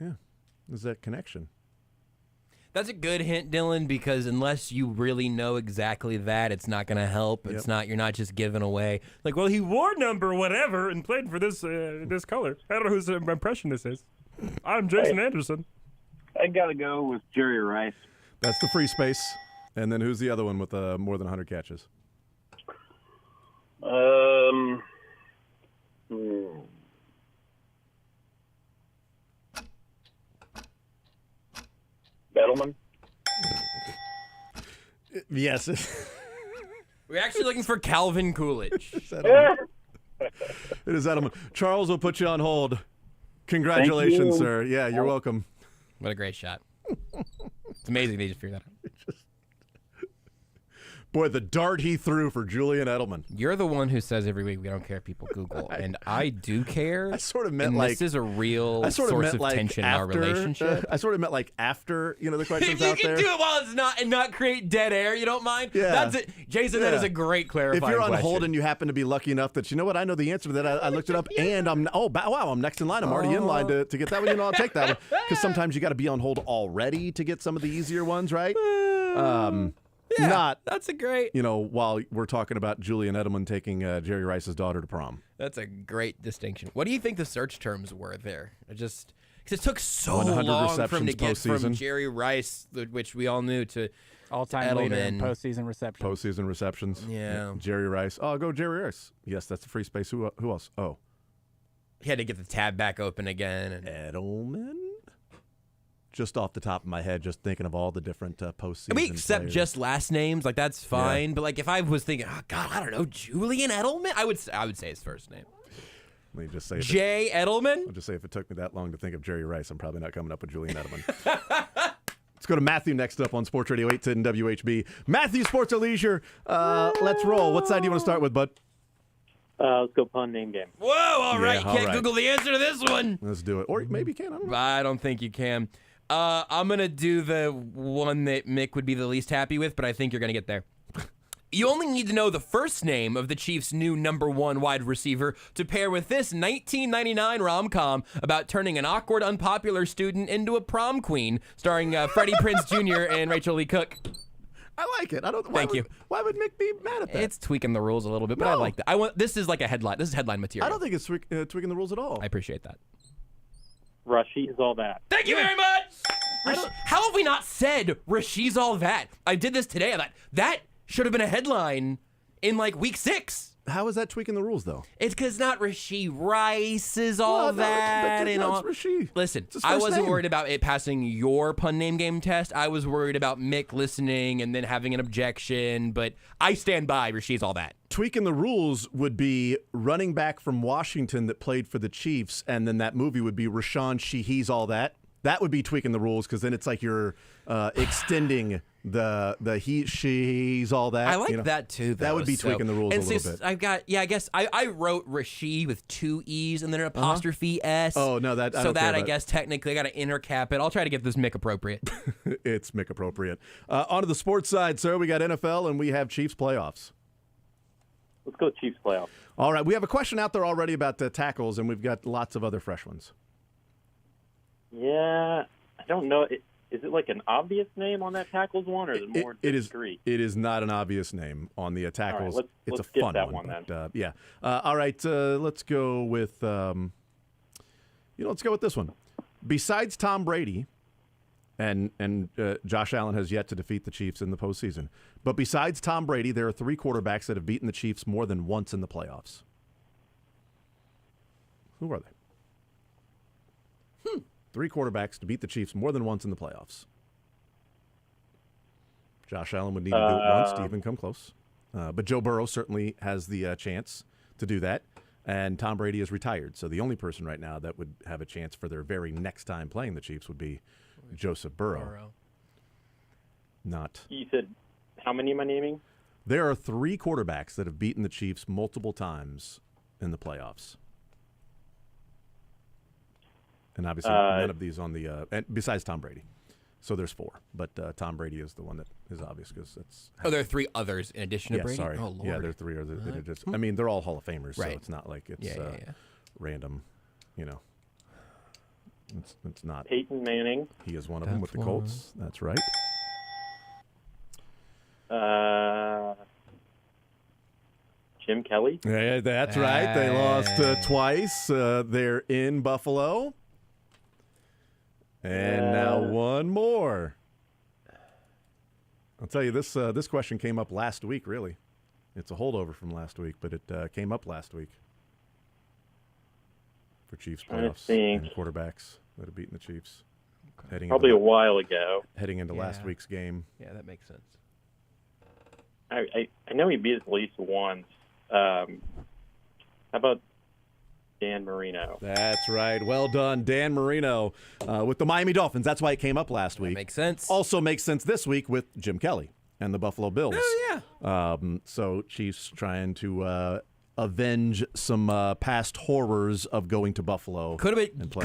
Yeah. There's that connection. That's a good hint, Dylan, because unless you really know exactly that, it's not going to help. It's Yep. not. You're not just giving away like, well, he wore number whatever and played for this this color. I don't know whose impression this is. I'm Jason Anderson. I got to go with Jerry Rice. That's the free space. And then who's the other one with more than 100 catches? Edelman. Yes. We're actually looking for Calvin Coolidge. It is Edelman. Charles will put you on hold. Congratulations, Thank you. sir. Yeah, you're welcome. What a great shot. It's amazing they just figured that out. Boy, the dart he threw for Julian Edelman. You're the one who says every week we don't care if people Google, and I do care. I sort of meant and like this is a real I sort source meant of like tension after, in our relationship. I sort of meant like after the questions If you out can there. do it while it's not and not create dead air, you don't mind. Yeah. That's it, Jason. That Yeah. is a great clarifying If you're on question. hold and you happen to be lucky enough that you know what, I know the answer to that. I looked it up and I'm wow, I'm next in line. I'm already in line to get that one. I'll take that one because sometimes you got to be on hold already to get some of the easier ones, right? Yeah, not that's a great. While we're talking about Julian Edelman taking Jerry Rice's daughter to prom. That's a great distinction. What do you think the search terms were there? Because it took so 100 long for him to receptions get from postseason. Jerry Rice, which we all knew, to All-time leader in Edelman. postseason reception. Postseason receptions. Yeah. Jerry Rice. Oh, I'll go Jerry Rice. Yes, that's the free space. Who else? Oh. He had to get the tab back open again. And Edelman? Just off the top of my head, just thinking of all the different postseason we accept players. just last names, like that's fine. But like if I was thinking, oh God, I don't know, Julian Edelman, I would say his first name. Let me just say Jay Edelman. I'll just say if it took me that long to think of Jerry Rice, I'm probably not coming up with Julian Edelman. Let's go to Matthew next up on Sports Radio 810 WHB. Matthew, Sports or Leisure. Let's roll. What side do you want to start with, bud? Let's go pun name game. Whoa, all right, you all can't right. Google the answer to this one. Let's do it. Or maybe you can. I don't know. I don't think you can. I'm going to do the one that Mick would be the least happy with, but I think you're going to get there. You only need to know the first name of the Chiefs' new number 1 wide receiver to pair with this 1999 rom-com about turning an awkward, unpopular student into a prom queen, starring Freddie Prinze Jr. and Rachel Lee Cook. I like it. Thank you. Why would Mick be mad at that? It's tweaking the rules a little bit, but I like that. This is like a headline. This is headline material. I don't think it's tweaking the rules at all. I appreciate that. Rasheed's all that. Thank you very much. How have we not said Rasheed's all that? I did this today. I thought that should have been a headline in like week 6. How is that tweaking the rules, though? It's because not Rasheed Rice is all that. It's Rasheed. Listen, It's his I first wasn't name. worried about it passing your pun name game test. I was worried about Mick listening and then having an objection. But I stand by Rasheed's all that. Tweaking the rules would be running back from Washington that played for the Chiefs, and then that movie would be Rashawn Sheehy's all that. That would be tweaking the rules because then it's like you're extending the she's all that. I like that too, though. That would be tweaking the rules a little bit. I've got, I guess I wrote Rasheed with 2 E's and then an apostrophe S. Oh, no, that I So don't care that I about. guess technically I got to intercap it. I'll try to get this Mick appropriate. It's Mick appropriate. On to the sports side, sir. We got NFL and we have Chiefs playoffs. Let's go Chiefs playoffs. All right, we have a question out there already about the tackles, and we've got lots of other fresh ones. Yeah, I don't know. Is it like an obvious name on that tackles one, or is it more discreet? It is not an obvious name on the tackles. All right, it's let's a skip fun that one. one But, yeah. All right, let's go with let's go with this one. Besides Tom Brady, and Josh Allen has yet to defeat the Chiefs in the postseason. But besides Tom Brady, there are 3 quarterbacks that have beaten the Chiefs more than once in the playoffs. Who are they? 3 quarterbacks to beat the Chiefs more than once in the playoffs. Josh Allen would need to do it once to even come close. But Joe Burrow certainly has the chance to do that. And Tom Brady is retired. So the only person right now that would have a chance for their very next time playing the Chiefs would be Joseph Burrow. Not. You said, how many am I naming? There are 3 quarterbacks that have beaten the Chiefs multiple times in the playoffs. And obviously, none of these on the and besides Tom Brady. So there's 4, but Tom Brady is the one that is obvious because that's. Oh, there are 3 others in addition to Brady. Sorry. Oh, Lord. Yeah, there are 3 others. I mean, they're all Hall of Famers, Right. so it's not like it's random. It's not. Peyton Manning. He is one of them with the Colts. That's right. Jim Kelly. Yeah, that's right. They lost twice. They're in Buffalo. And now one more. I'll tell you, this question came up last week, really. It's a holdover from last week, but it came up last week for Chiefs playoffs and quarterbacks that have beaten the Chiefs. Probably a while ago. Heading into last week's game. Yeah, that makes sense. I know he beat us at least once. How about Dan Marino? That's right. Well done, Dan Marino with the Miami Dolphins. That's why it came up last week. Makes sense. Also makes sense this week with Jim Kelly and the Buffalo Bills. Oh, yeah. So Chiefs trying to avenge some past horrors of going to Buffalo. Could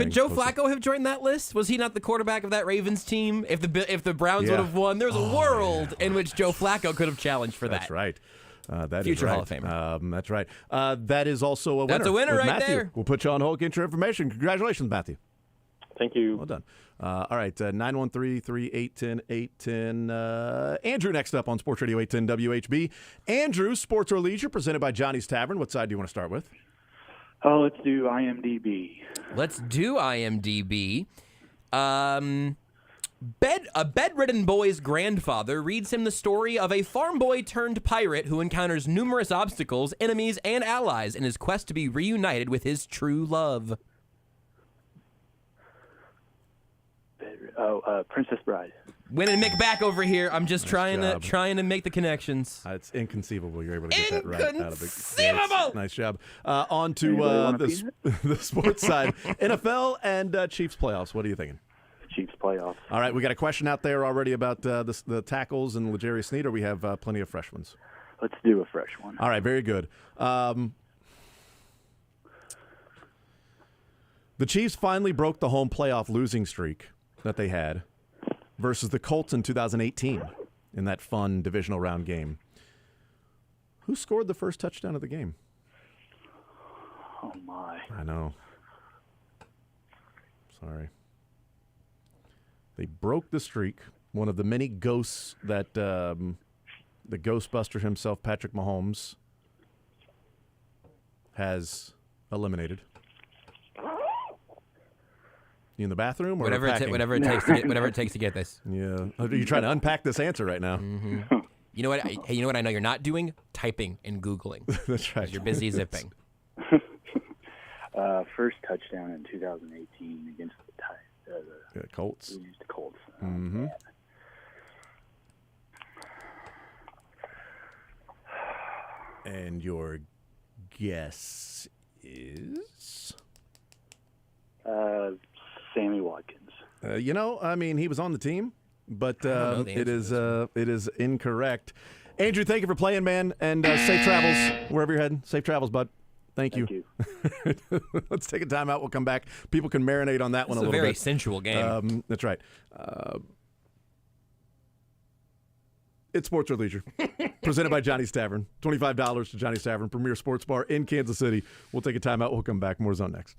Joe Flacco have joined that list? Was he not the quarterback of that Ravens team? If the Browns would have won, there's a world in which Joe Flacco could have challenged for that. That's right. That Future is right. Hall of Famer. That's right. That is also a winner. That's a winner with right Matthew. there. We'll put you on hold, get your information. Congratulations, Matthew. Thank you. Well done. All right, 913-381-810. Andrew next up on Sports Radio 810 WHB. Andrew, Sports or Leisure, presented by Johnny's Tavern. What side do you want to start with? Oh, let's do IMDb. Let's do IMDb. A bedridden boy's grandfather reads him the story of a farm boy turned pirate who encounters numerous obstacles, enemies, and allies in his quest to be reunited with his true love. Princess Bride. Winning Mick back over here. I'm just trying job. to make the connections. It's inconceivable you're able to get that right out of the Inconceivable! Nice job. On to the sports side. NFL and Chiefs playoffs. What are you thinking? Chiefs playoffs. All right, we got a question out there already about the tackles and L'Jarius Sneed, or we have plenty of fresh ones? Let's do a fresh one. All right, very good. The Chiefs finally broke the home playoff losing streak that they had versus the Colts in 2018 in that fun divisional round game. Who scored the first touchdown of the game? Oh, my. I know. Sorry. They broke the streak. One of the many ghosts that the Ghostbuster himself, Patrick Mahomes, has eliminated. You in the bathroom or whatever it takes to get this. Yeah. Are you trying to unpack this answer right now? Mm-hmm. You know what? Hey, you know what I know you're not doing? Typing and Googling. That's right. You're busy zipping. First touchdown in 2018 against the Colts. We used the Colts. Mm-hmm. And your guess is? Sammy Watkins. He was on the team, but it is incorrect. Andrew, thank you for playing, man, and safe travels wherever you're heading. Safe travels, bud. Thank you. Let's take a timeout. We'll come back. People can marinate on that one a little bit. It's a very sensual game. That's right. It's Sports or Leisure, presented by Johnny's Tavern. $25 to Johnny's Tavern, premier sports bar in Kansas City. We'll take a timeout. We'll come back. More Zone next.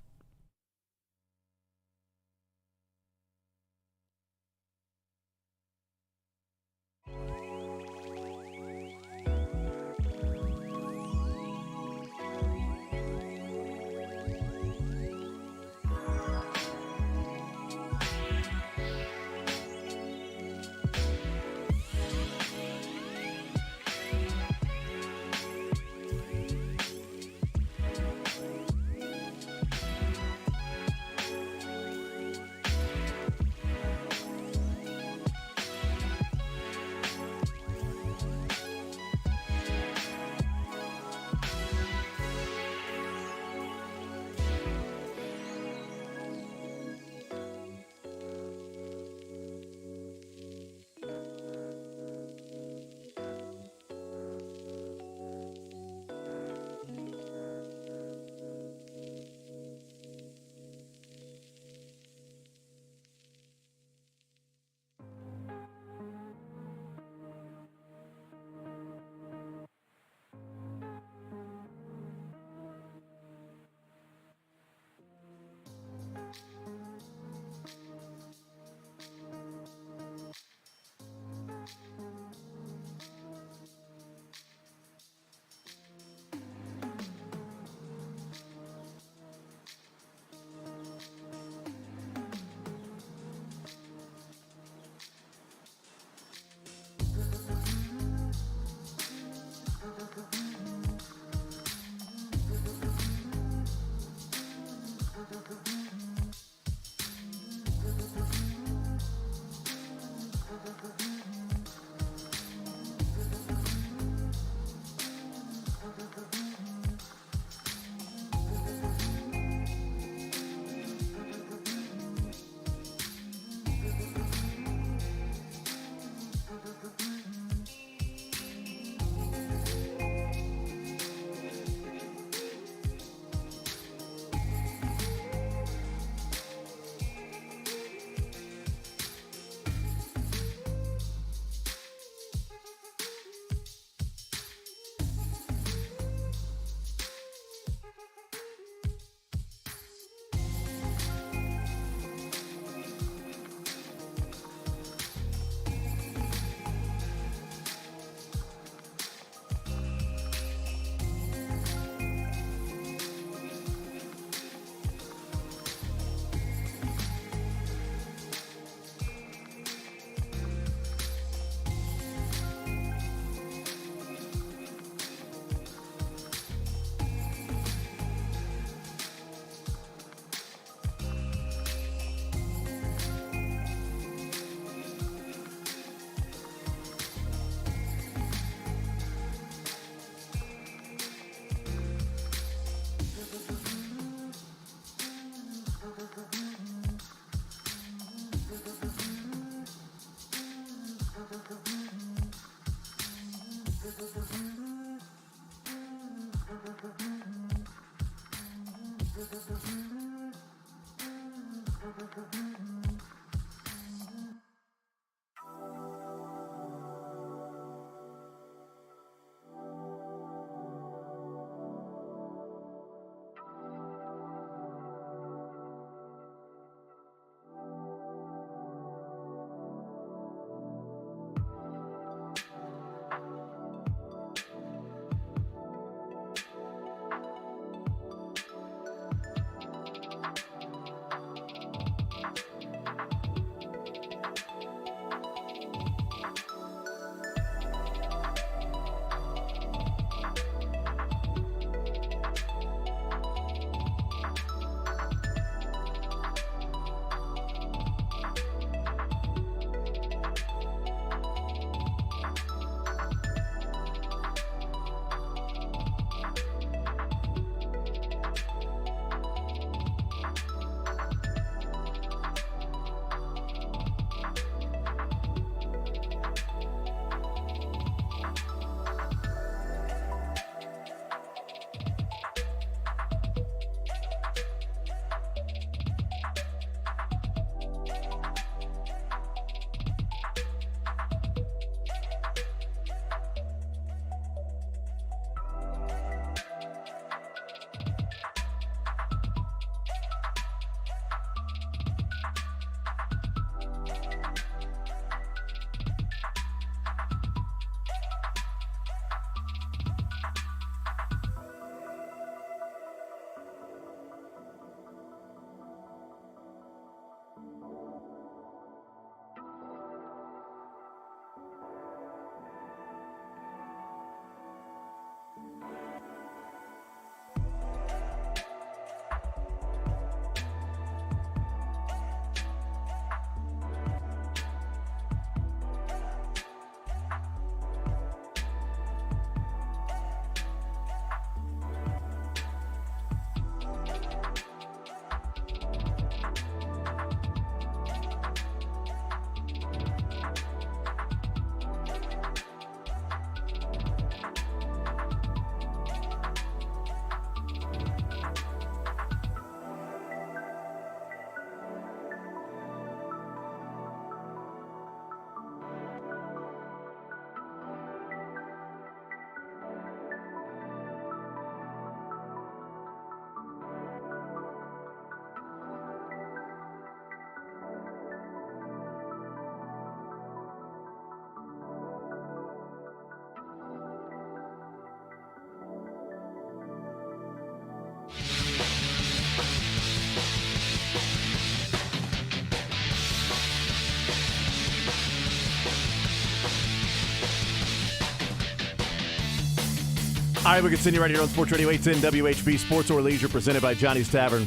All right, we continue right here on Sports Radio 810 WHB, Sports or Leisure, presented by Johnny's Tavern.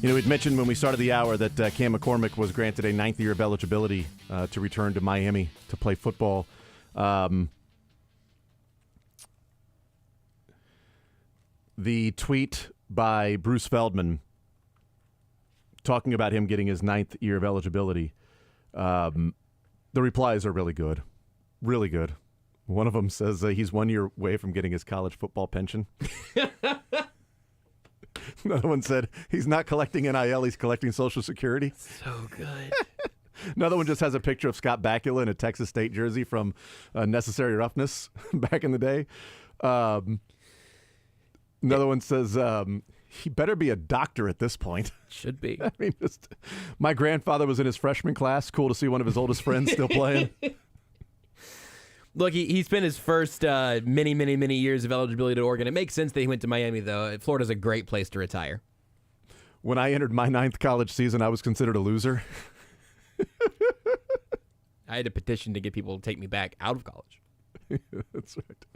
You know, we'd mentioned when we started the hour that Cam McCormick was granted a 9th year of eligibility to return to Miami to play football. The tweet by Bruce Feldman talking about him getting his 9th year of eligibility, the replies are really good. Really good. One of them says he's 1 year away from getting his college football pension. Another one said he's not collecting NIL, he's collecting Social Security. So good. Another one just has a picture of Scott Bakula in a Texas State jersey from Necessary Roughness back in the day. Another one says he better be a doctor at this point. Should be. I mean, my grandfather was in his freshman class. Cool to see one of his oldest friends still playing. Look, he spent his first many years of eligibility to Oregon. It makes sense that he went to Miami, though. Florida's a great place to retire. When I entered my 9th college season, I was considered a loser. I had a petition to get people to take me back out of college. That's right.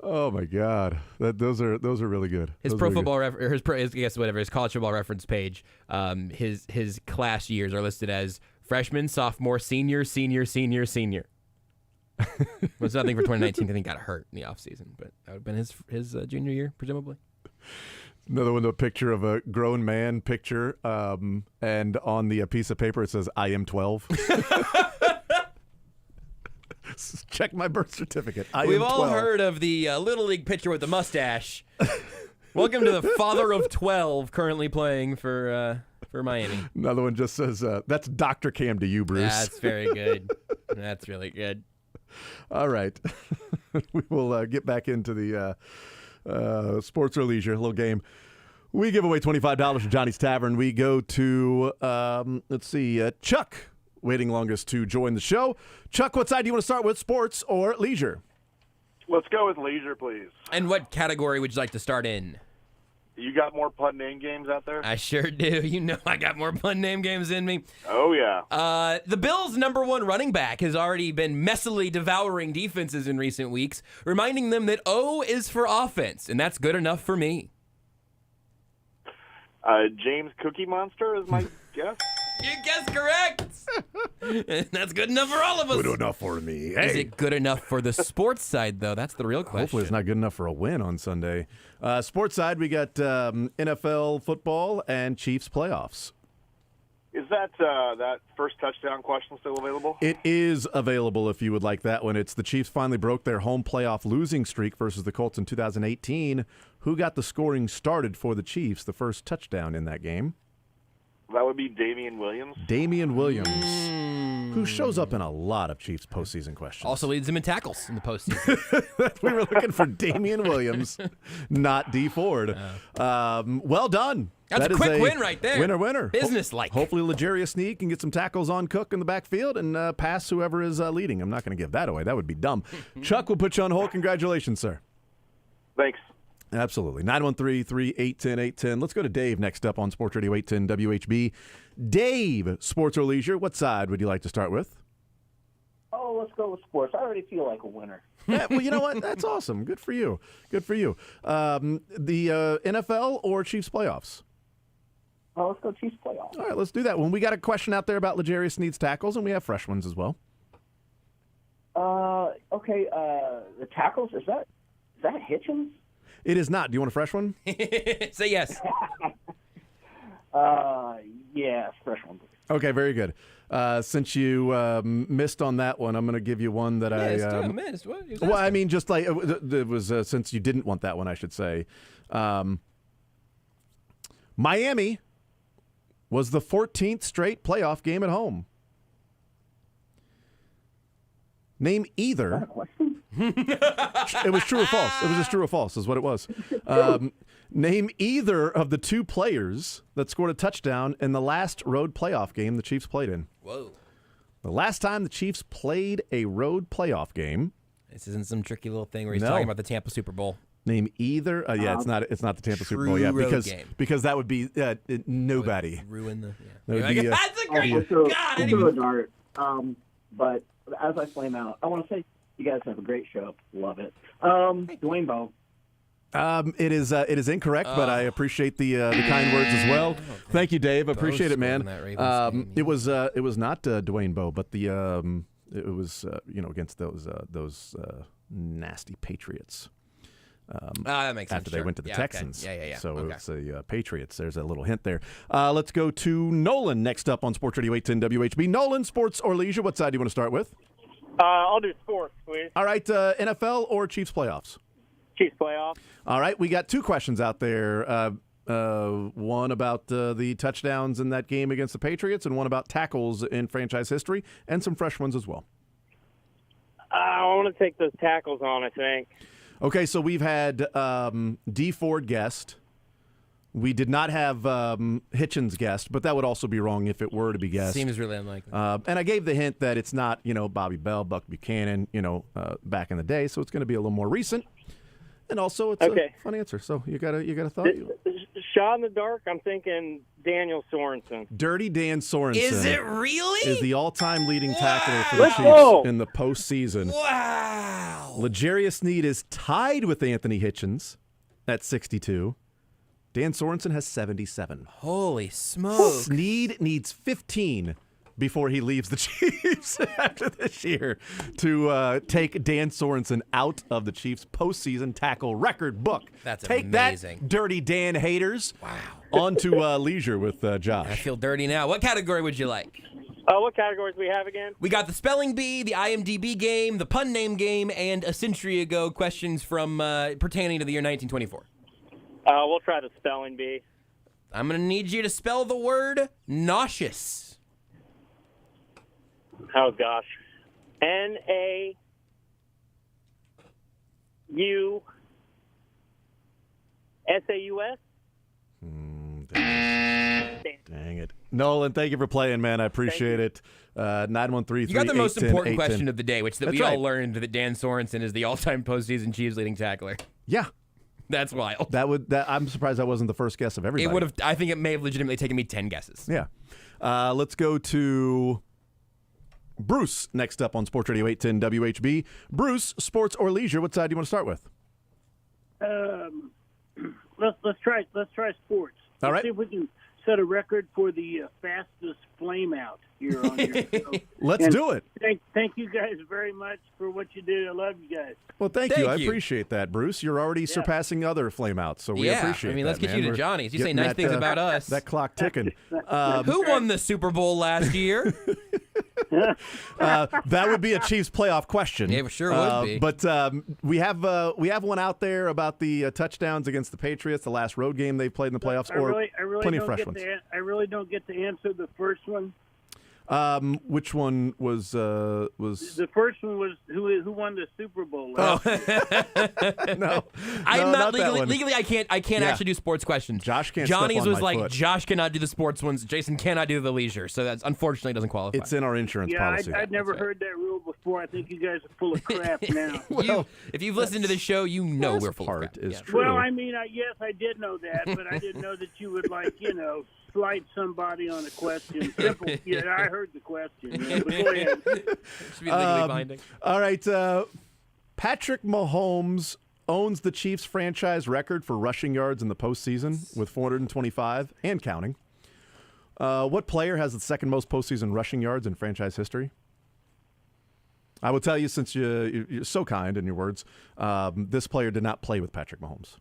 Oh my God, those are really good. His Those pro are football his college football reference page. His class years are listed as freshman, sophomore, senior. Was nothing for 2019. I think got hurt in the offseason, but that would have been his junior year, presumably. Another one, a picture of a grown man picture, and on the piece of paper it says, "I am 12." Check my birth certificate. We've all heard of the Little League pitcher with the mustache. Welcome to the father of 12, currently playing for Miami. Another one just says, "That's Dr. Cam to you, Bruce." That's very good. That's really good. All right. We will get back into the Sports or Leisure, a little game. We give away $25 from Johnny's Tavern. We go to, Chuck, waiting longest to join the show. Chuck, what side do you want to start with, sports or leisure? Let's go with leisure, please. And what category would you like to start in? You got more pun name games out there? I sure do. You know I got more pun name games in me. Oh, yeah. The Bills' #1 running back has already been messily devouring defenses in recent weeks, reminding them that O is for offense, and that's good enough for me. James Cookie Monster is my guess. You guessed correct. That's good enough for all of us. Good enough for me. Hey. Is it good enough for the sports side, though? That's the real question. Hopefully it's not good enough for a win on Sunday. Sports side, we got NFL football and Chiefs playoffs. Is that first touchdown question still available? It is available if you would like that one. It's the Chiefs finally broke their home playoff losing streak versus the Colts in 2018. Who got the scoring started for the Chiefs, the first touchdown in that game? That would be Damian Williams. Damian Williams, who shows up in a lot of Chiefs postseason questions. Also leads them in tackles in the postseason. We were looking for Damian Williams, not Dee Ford. Well done. That's a quick win right there. Winner. Business-like. Hopefully L'Jarius Sneed can get some tackles on Cook in the backfield and pass whoever is leading. I'm not going to give that away. That would be dumb. Chuck, we'll put you on hold. Congratulations, sir. Thanks. Absolutely. 913-381-810. Let's go to Dave next up on Sports Radio 810 WHB. Dave, sports or leisure, what side would you like to start with? Oh, let's go with sports. I already feel like a winner. Yeah, well, you know what? That's awesome. Good for you. Good for you. The NFL or Chiefs playoffs? Oh, let's go Chiefs playoffs. All right, let's do that one. We got a question out there about L'Jarius Sneed's tackles, and we have fresh ones as well. Okay. The tackles, is that Hitchens? It is not. Do you want a fresh one? Say yes. Yeah, fresh one. Okay, very good. Since you missed on that one, I'm going to give you one that I missed. What? Well, I mean, just like it was since you didn't want that one, I should say. Miami was the 14th straight playoff game at home. Name either. It was true or false. It was just true or false is what it was. Name either of the two players that scored a touchdown in the last road playoff game the Chiefs played in. Whoa. The last time the Chiefs played a road playoff game. This isn't some tricky little thing where he's talking about the Tampa Super Bowl. Name either. It's not the Tampa Super Bowl. Yeah, because that would be nobody. Would ruin the. That would be, that's a great. We'll God, do a dart. But as I flame out, I want to say you guys have a great show. Love it. Dwayne Bowe. It is incorrect, but I appreciate the kind words as well. Thank you, Dave. Appreciate it, man. It was not Dwayne Bowe, but it was against those nasty Patriots. That makes sense. After they went to the Texans. Okay. Yeah. So it's the Patriots. There's a little hint there. Let's go to Nolan next up on Sports Radio 810 WHB. Nolan, sports or leisure? What side do you want to start with? I'll do sports, please. All right, NFL or Chiefs playoffs? Chiefs playoffs. All right, we got two questions out there. One about the touchdowns in that game against the Patriots, and one about tackles in franchise history, and some fresh ones as well. I want to take those tackles on, I think. Okay, so we've had D. Ford guest. We did not have Hitchens guest, but that would also be wrong if it were to be guest. Seems really unlikely. And I gave the hint that it's not, Bobby Bell, Buck Buchanan, back in the day, so it's going to be a little more recent. And also, it's a fun answer. So you got a thought? Shot in the dark, I'm thinking Daniel Sorensen. Dirty Dan Sorensen. Is it really? Is the all-time leading tackler for the Chiefs in the postseason. Wow. L'Jarius Sneed is tied with Anthony Hitchens at 62. Dan Sorensen has 77. Holy smokes. Sneed needs 15 before he leaves the Chiefs after this year to take Dan Sorensen out of the Chiefs' postseason tackle record book. That's Take amazing. That, Dirty Dan haters. Wow. On to leisure with Josh. I feel dirty now. What category would you like? What categories do we have again? We got the spelling bee, the IMDb game, the pun name game, and a century ago questions from pertaining to the year 1924. We'll try the spelling bee. I'm going to need you to spell the word nauseous. Oh, gosh. N-A-U. S-A-U-S? Dang it. Nolan, thank you for playing, man. I appreciate it. 913-388-10-810. You got the most important question of the day, which That's we all right. learned that Dan Sorensen is the all-time postseason Chiefs leading tackler. Yeah. That's wild. I'm surprised that wasn't the first guess of everybody. It would have. I think it may have legitimately taken me 10 guesses. Yeah. Let's go to Bruce next up on Sports Radio 810 WHB. Bruce, sports or leisure? What side do you want to start with? Let's try sports. All right. See if we can set a record for the fastest flame out here on your show. Let's do it. Thank you guys very much for what you do. I love you guys. Well, thank you. I appreciate that, Bruce. You're already surpassing other flameouts, so we appreciate that. Let's get man. you to We're Johnny's. You say getting nice that, things about us. That clock ticking. Who won the Super Bowl last year? That would be a Chiefs playoff question. Yeah, it sure would be. But we have one out there about the touchdowns against the Patriots, the last road game they've played in the playoffs, I really plenty don't of fresh ones. I really don't get to answer the first one. Which one was The first one was who won the Super Bowl last year. No, I'm not not that one. legally. I can't Yeah. actually do sports questions. Josh can't step Johnny's on was my like foot. Josh cannot do the sports ones. Jason cannot do the leisure. So that's unfortunately doesn't qualify. It's in our insurance policy. I'd never heard that rule before. I think you guys are full of crap now. If you've listened to the show, you know we're full of crap. Is Yeah. true. Well, I mean, yes, I did know that, but I didn't know that you would slight somebody on a question. Simple. Yeah, I heard the question. Yeah, but go ahead. Should be legally binding. All right, Patrick Mahomes owns the Chiefs franchise record for rushing yards in the postseason with 425 and counting. What player has the second most postseason rushing yards in franchise history? I will tell you, since you're so kind in your words, this player did not play with Patrick Mahomes.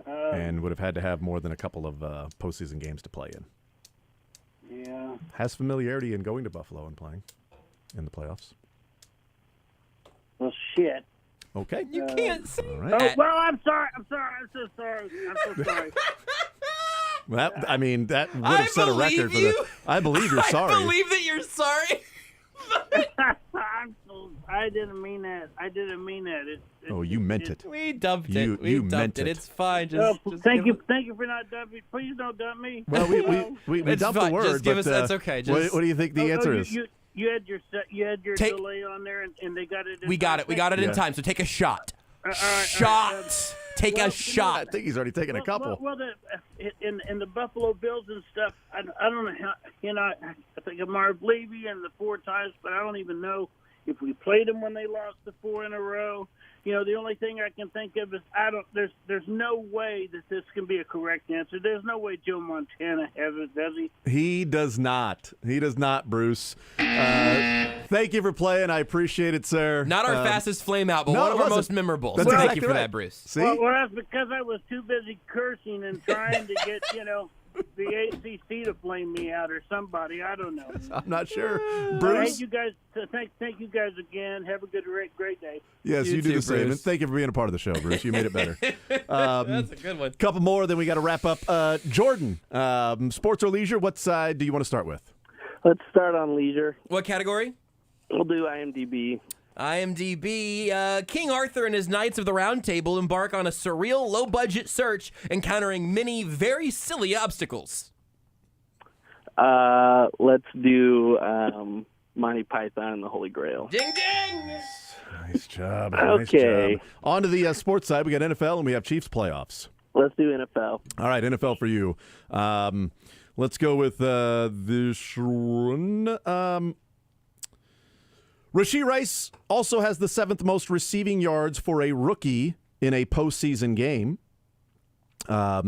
And would have had to have more than a couple of postseason games to play in. Yeah. Has familiarity in going to Buffalo and playing in the playoffs. Well, shit. Okay. You can't say All right. Oh, well, I'm sorry. I'm so sorry. That would have set a record for the. I believe you're sorry. I believe that you're sorry. I didn't mean that. Oh, you meant it. We dumped it. You We meant dumped it. it. It's fine. Just thank give you for not dumping. Please don't dump me. Well, we It's dumped fine. the word, Just give but us. That's okay. what do you think the answer is? You had your Take- delay on there, and they got it. We got it. We got it in Yeah. time. So take a shot. All right, Shot. Take a shot. I think he's already taken a couple. Well, in the Buffalo Bills and stuff, I don't know how. I think of Marv Levy and the 4 times, but I don't even know if we played them when they lost the 4 in a row. The only thing I can think of is there's no way that this can be a correct answer. There's no way Joe Montana has it, does he? He does not. He does not, Bruce. Thank you for playing. I appreciate it, sir. Not our fastest flame out, but no, one it of our wasn't. most memorable. That's So thank exactly you for right. that, Bruce. See? Well, that's because I was too busy cursing and trying to get, the ACC to flame me out or somebody. I don't know. I'm not sure. Hey, Bruce? you guys, thank you guys again. Have a great day. Yes, you do the same. And thank you for being a part of the show, Bruce. You made it better. That's a good one. Couple more, then we got to wrap up. Jordan, sports or leisure, what side do you want to start with? Let's start on leisure. What category? We'll do IMDb. King Arthur and his Knights of the Round Table embark on a surreal, low-budget search, encountering many very silly obstacles. Let's do Monty Python and the Holy Grail. Ding, ding! Nice job. Okay. Nice job. On to the sports side. We got NFL and we have Chiefs playoffs. Let's do NFL. All right, NFL for you. Let's go with this one. Rashee Rice also has the 7th most receiving yards for a rookie in a postseason game.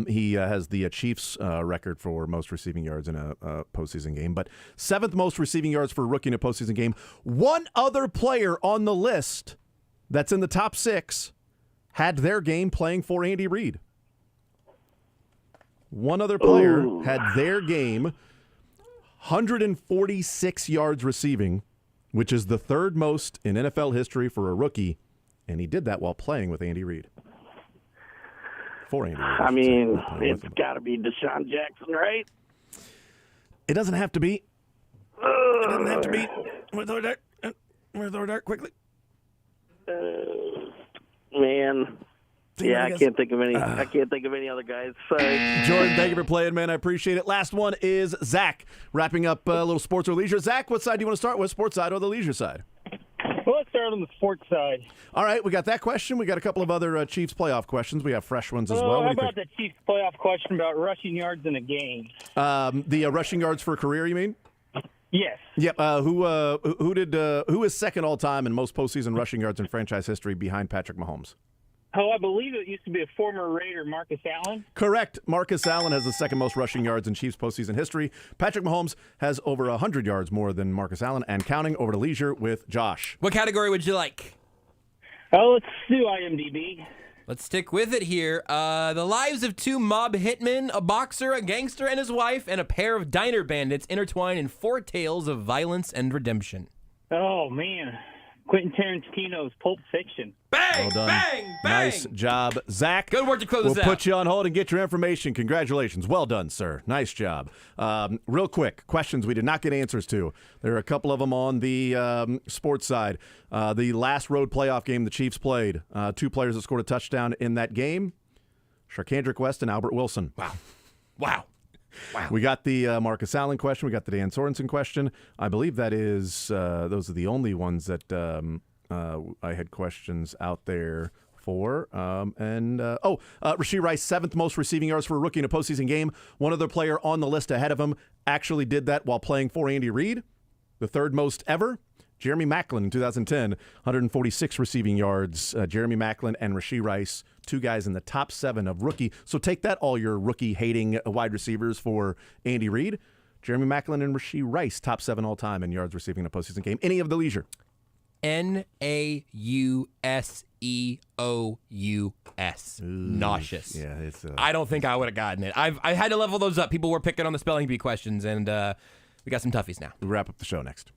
He has the Chiefs record for most receiving yards in a postseason game, but 7th most receiving yards for a rookie in a postseason game. One other player on the list that's in the top 6 had their game playing for Andy Reid. One other player had their game 146 yards receiving, which is the 3rd most in NFL history for a rookie, and he did that while playing with Andy Reid. For Andy Reid. I mean, it's got to be Deshaun Jackson, right? It doesn't have to be. It doesn't have to be. We're throw dart quickly. Man. Yeah, I can't think of any. I can't think of any other guys. Sorry, Jordan. Thank you for playing, man. I appreciate it. Last one is Zach, wrapping up a little sports or leisure. Zach, what side do you want to start with? Sports side or the leisure side? Well, let's start on the sports side. All right, we got that question. We got a couple of other Chiefs playoff questions. We have fresh ones as well. How about the Chiefs playoff question about rushing yards in a game? The rushing yards for a career, you mean? Yes. Yep. Who is second all time in most postseason rushing yards in franchise history behind Patrick Mahomes? Oh, I believe it used to be a former Raider, Marcus Allen. Correct. Marcus Allen has the 2nd most rushing yards in Chiefs postseason history. Patrick Mahomes has over 100 yards more than Marcus Allen, and counting. Over to leisure with Josh. What category would you like? Oh, let's do IMDb. Let's stick with it here. The lives of 2 mob hitmen, a boxer, a gangster and his wife, and a pair of diner bandits intertwine in 4 tales of violence and redemption. Oh, man. Quentin Tarantino's Pulp Fiction. Bang, well done. bang, bang. Nice job, Zach. Good work to close We'll this out. put you on hold and get your information. Congratulations. Well done, sir. Nice job. Real quick, questions we did not get answers to. There are a couple of them on the sports side. The last road playoff game the Chiefs played, 2 players that scored a touchdown in that game, Sharkandrick West and Albert Wilson. Wow. We got the Marcus Allen question. We got the Dan Sorensen question. I believe that is those are the only ones that I had questions out there for. Rashee Rice, 7th most receiving yards for a rookie in a postseason game. One other player on the list ahead of him actually did that while playing for Andy Reid. The 3rd most ever. Jeremy Maclin in 2010, 146 receiving yards. Jeremy Maclin and Rashee Rice, 2 guys in the top 7 of rookie. So take that, all your rookie-hating wide receivers for Andy Reid. Jeremy Maclin and Rashee Rice, top 7 all-time in yards receiving in a postseason game. Any of the leisure? Nauseous. Nauseous. Yeah, it's. I don't think I would have gotten it. I had to level those up. People were picking on the spelling bee questions, and we got some toughies now. We wrap up the show next.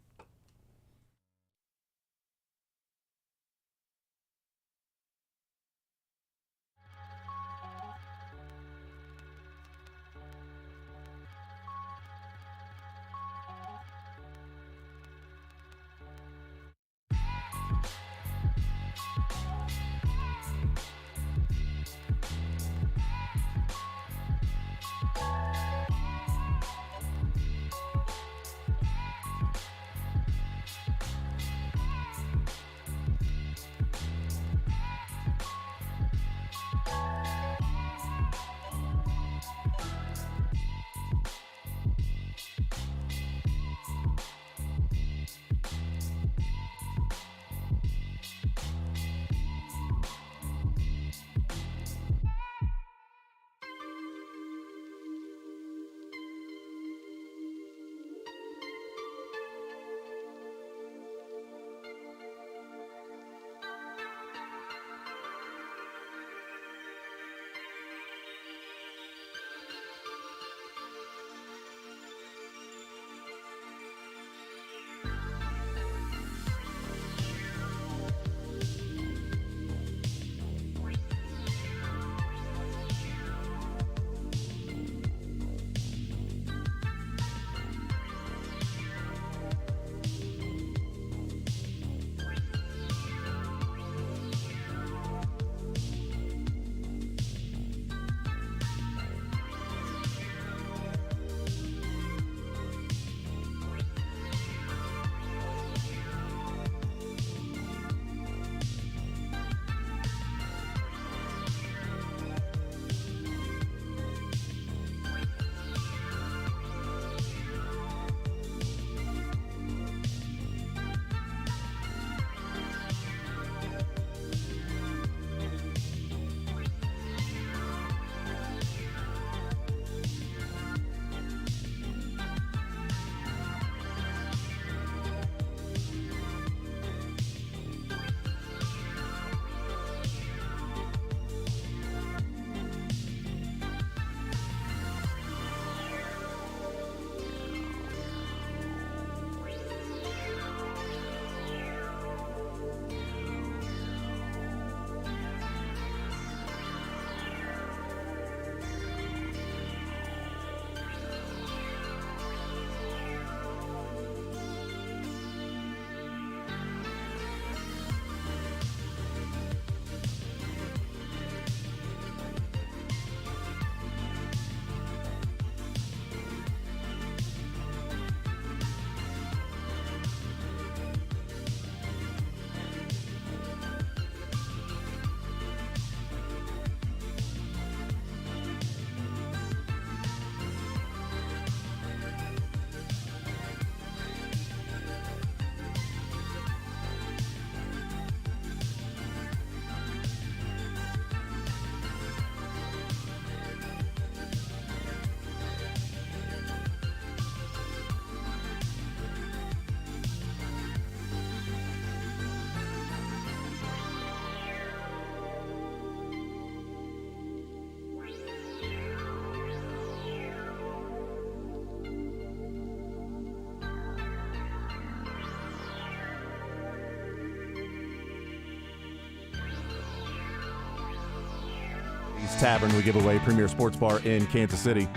Tavern, we give away Premier Sports Bar in Kansas City.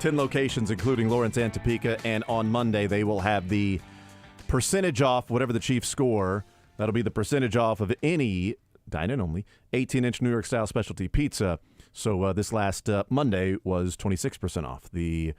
10 locations, including Lawrence and Topeka. And on Monday, they will have the percentage off whatever the Chiefs score. That'll be the percentage off of any, dine-in only, 18-inch New York-style specialty pizza. So this last Monday was 26% off. The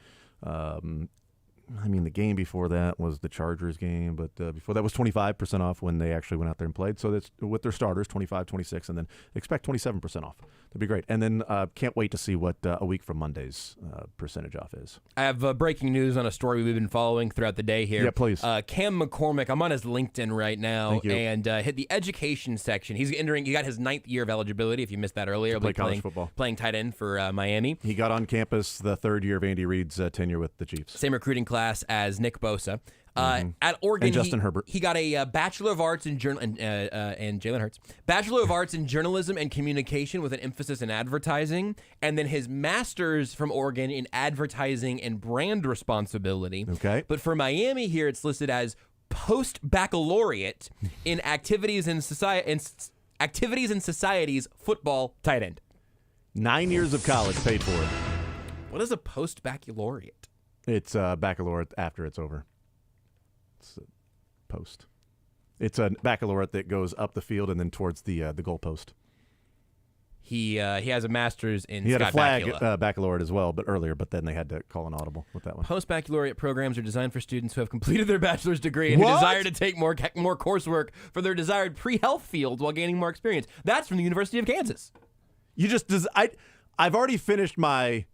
game before that was the Chargers game, but before that was 25% off when they actually went out there and played. So that's with their starters, 25, 26, and then expect 27% off. That'd be great. And then can't wait to see what a week from Monday's percentage off is. I have breaking news on a story we've been following throughout the day here. Yeah, please. Cam McCormick, I'm on his LinkedIn right now, Thank you. and hit the education section. He got his 9th year of eligibility, if you missed that earlier. To play college football. Playing tight end for Miami. He got on campus the 3rd year of Andy Reid's tenure with the Chiefs. Same recruiting class as Nick Bosa. At Oregon, And Justin Herbert. He got a Bachelor of Arts in and Jalen Hurts. Bachelor of Arts in Journalism and Communication with an emphasis in advertising, and then his Master's from Oregon in Advertising and Brand Responsibility. Okay. But for Miami here, it's listed as Post-Baccalaureate in Activities and Societies Football Tight End. 9 years of college paid for it. What is a Post-Baccalaureate? It's baccalaureate after it's over. It's a post. It's a baccalaureate that goes up the field and then towards the goalpost. He has a master's in He had a Scott flag Bakula. Baccalaureate as well, but earlier. But then they had to call an audible with that one. Post-baccalaureate programs are designed for students who have completed their bachelor's degree and who What? desire to take more coursework for their desired pre-health field while gaining more experience. That's from the University of Kansas. You just I've already finished my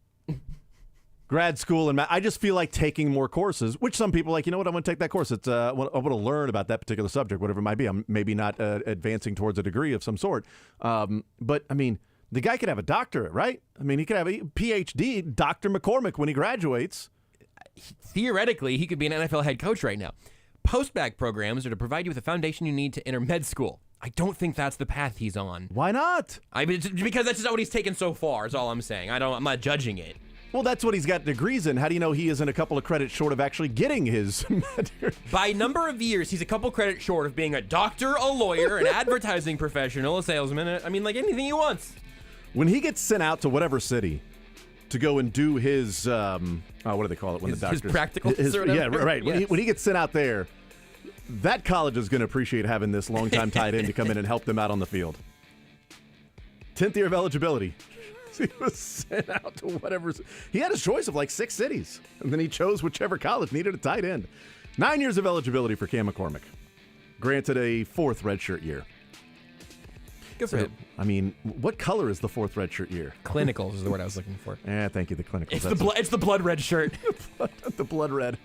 grad school, and I just feel like taking more courses, which some people are like, you know what, I'm going to take that course. It's I want to learn about that particular subject, whatever it might be. I'm maybe not advancing towards a degree of some sort. But, I mean, the guy could have a doctorate, right? I mean, he could have a PhD, Dr. McCormick, when he graduates. Theoretically, he could be an NFL head coach right now. Post-bac programs are to provide you with the foundation you need to enter med school. I don't think that's the path he's on. Why not? I mean, because that's just not what he's taken so far, is all I'm saying. I'm not judging it. Well, that's what he's got degrees in. How do you know he isn't a couple of credits short of actually getting his? By number of years, he's a couple credits short of being a doctor, a lawyer, an advertising professional, a salesman. I mean, like anything he wants. When he gets sent out to whatever city to go and do his, what do they call it when the doctors? His practicals or whatever? Yeah, right. Yes. When he gets sent out there, that college is going to appreciate having this longtime tight end to come in and help them out on the field. 10th year of eligibility. He was sent out to whatever. He had a choice of like 6 cities, and then he chose whichever college needed a tight end. 9 years of eligibility for Cam McCormick. Granted a 4th redshirt year. Good for him. I mean, what color is the 4th redshirt year? Clinicals is the word I was looking for. Yeah, thank you, the clinicals. It's the blood red shirt. The blood red.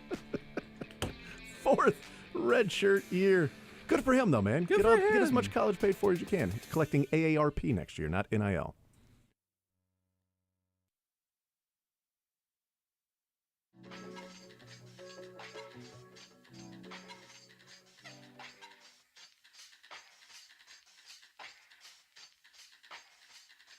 4th redshirt year. Good for him, though, man. Get as much college paid for as you can. He's collecting AARP next year, not NIL.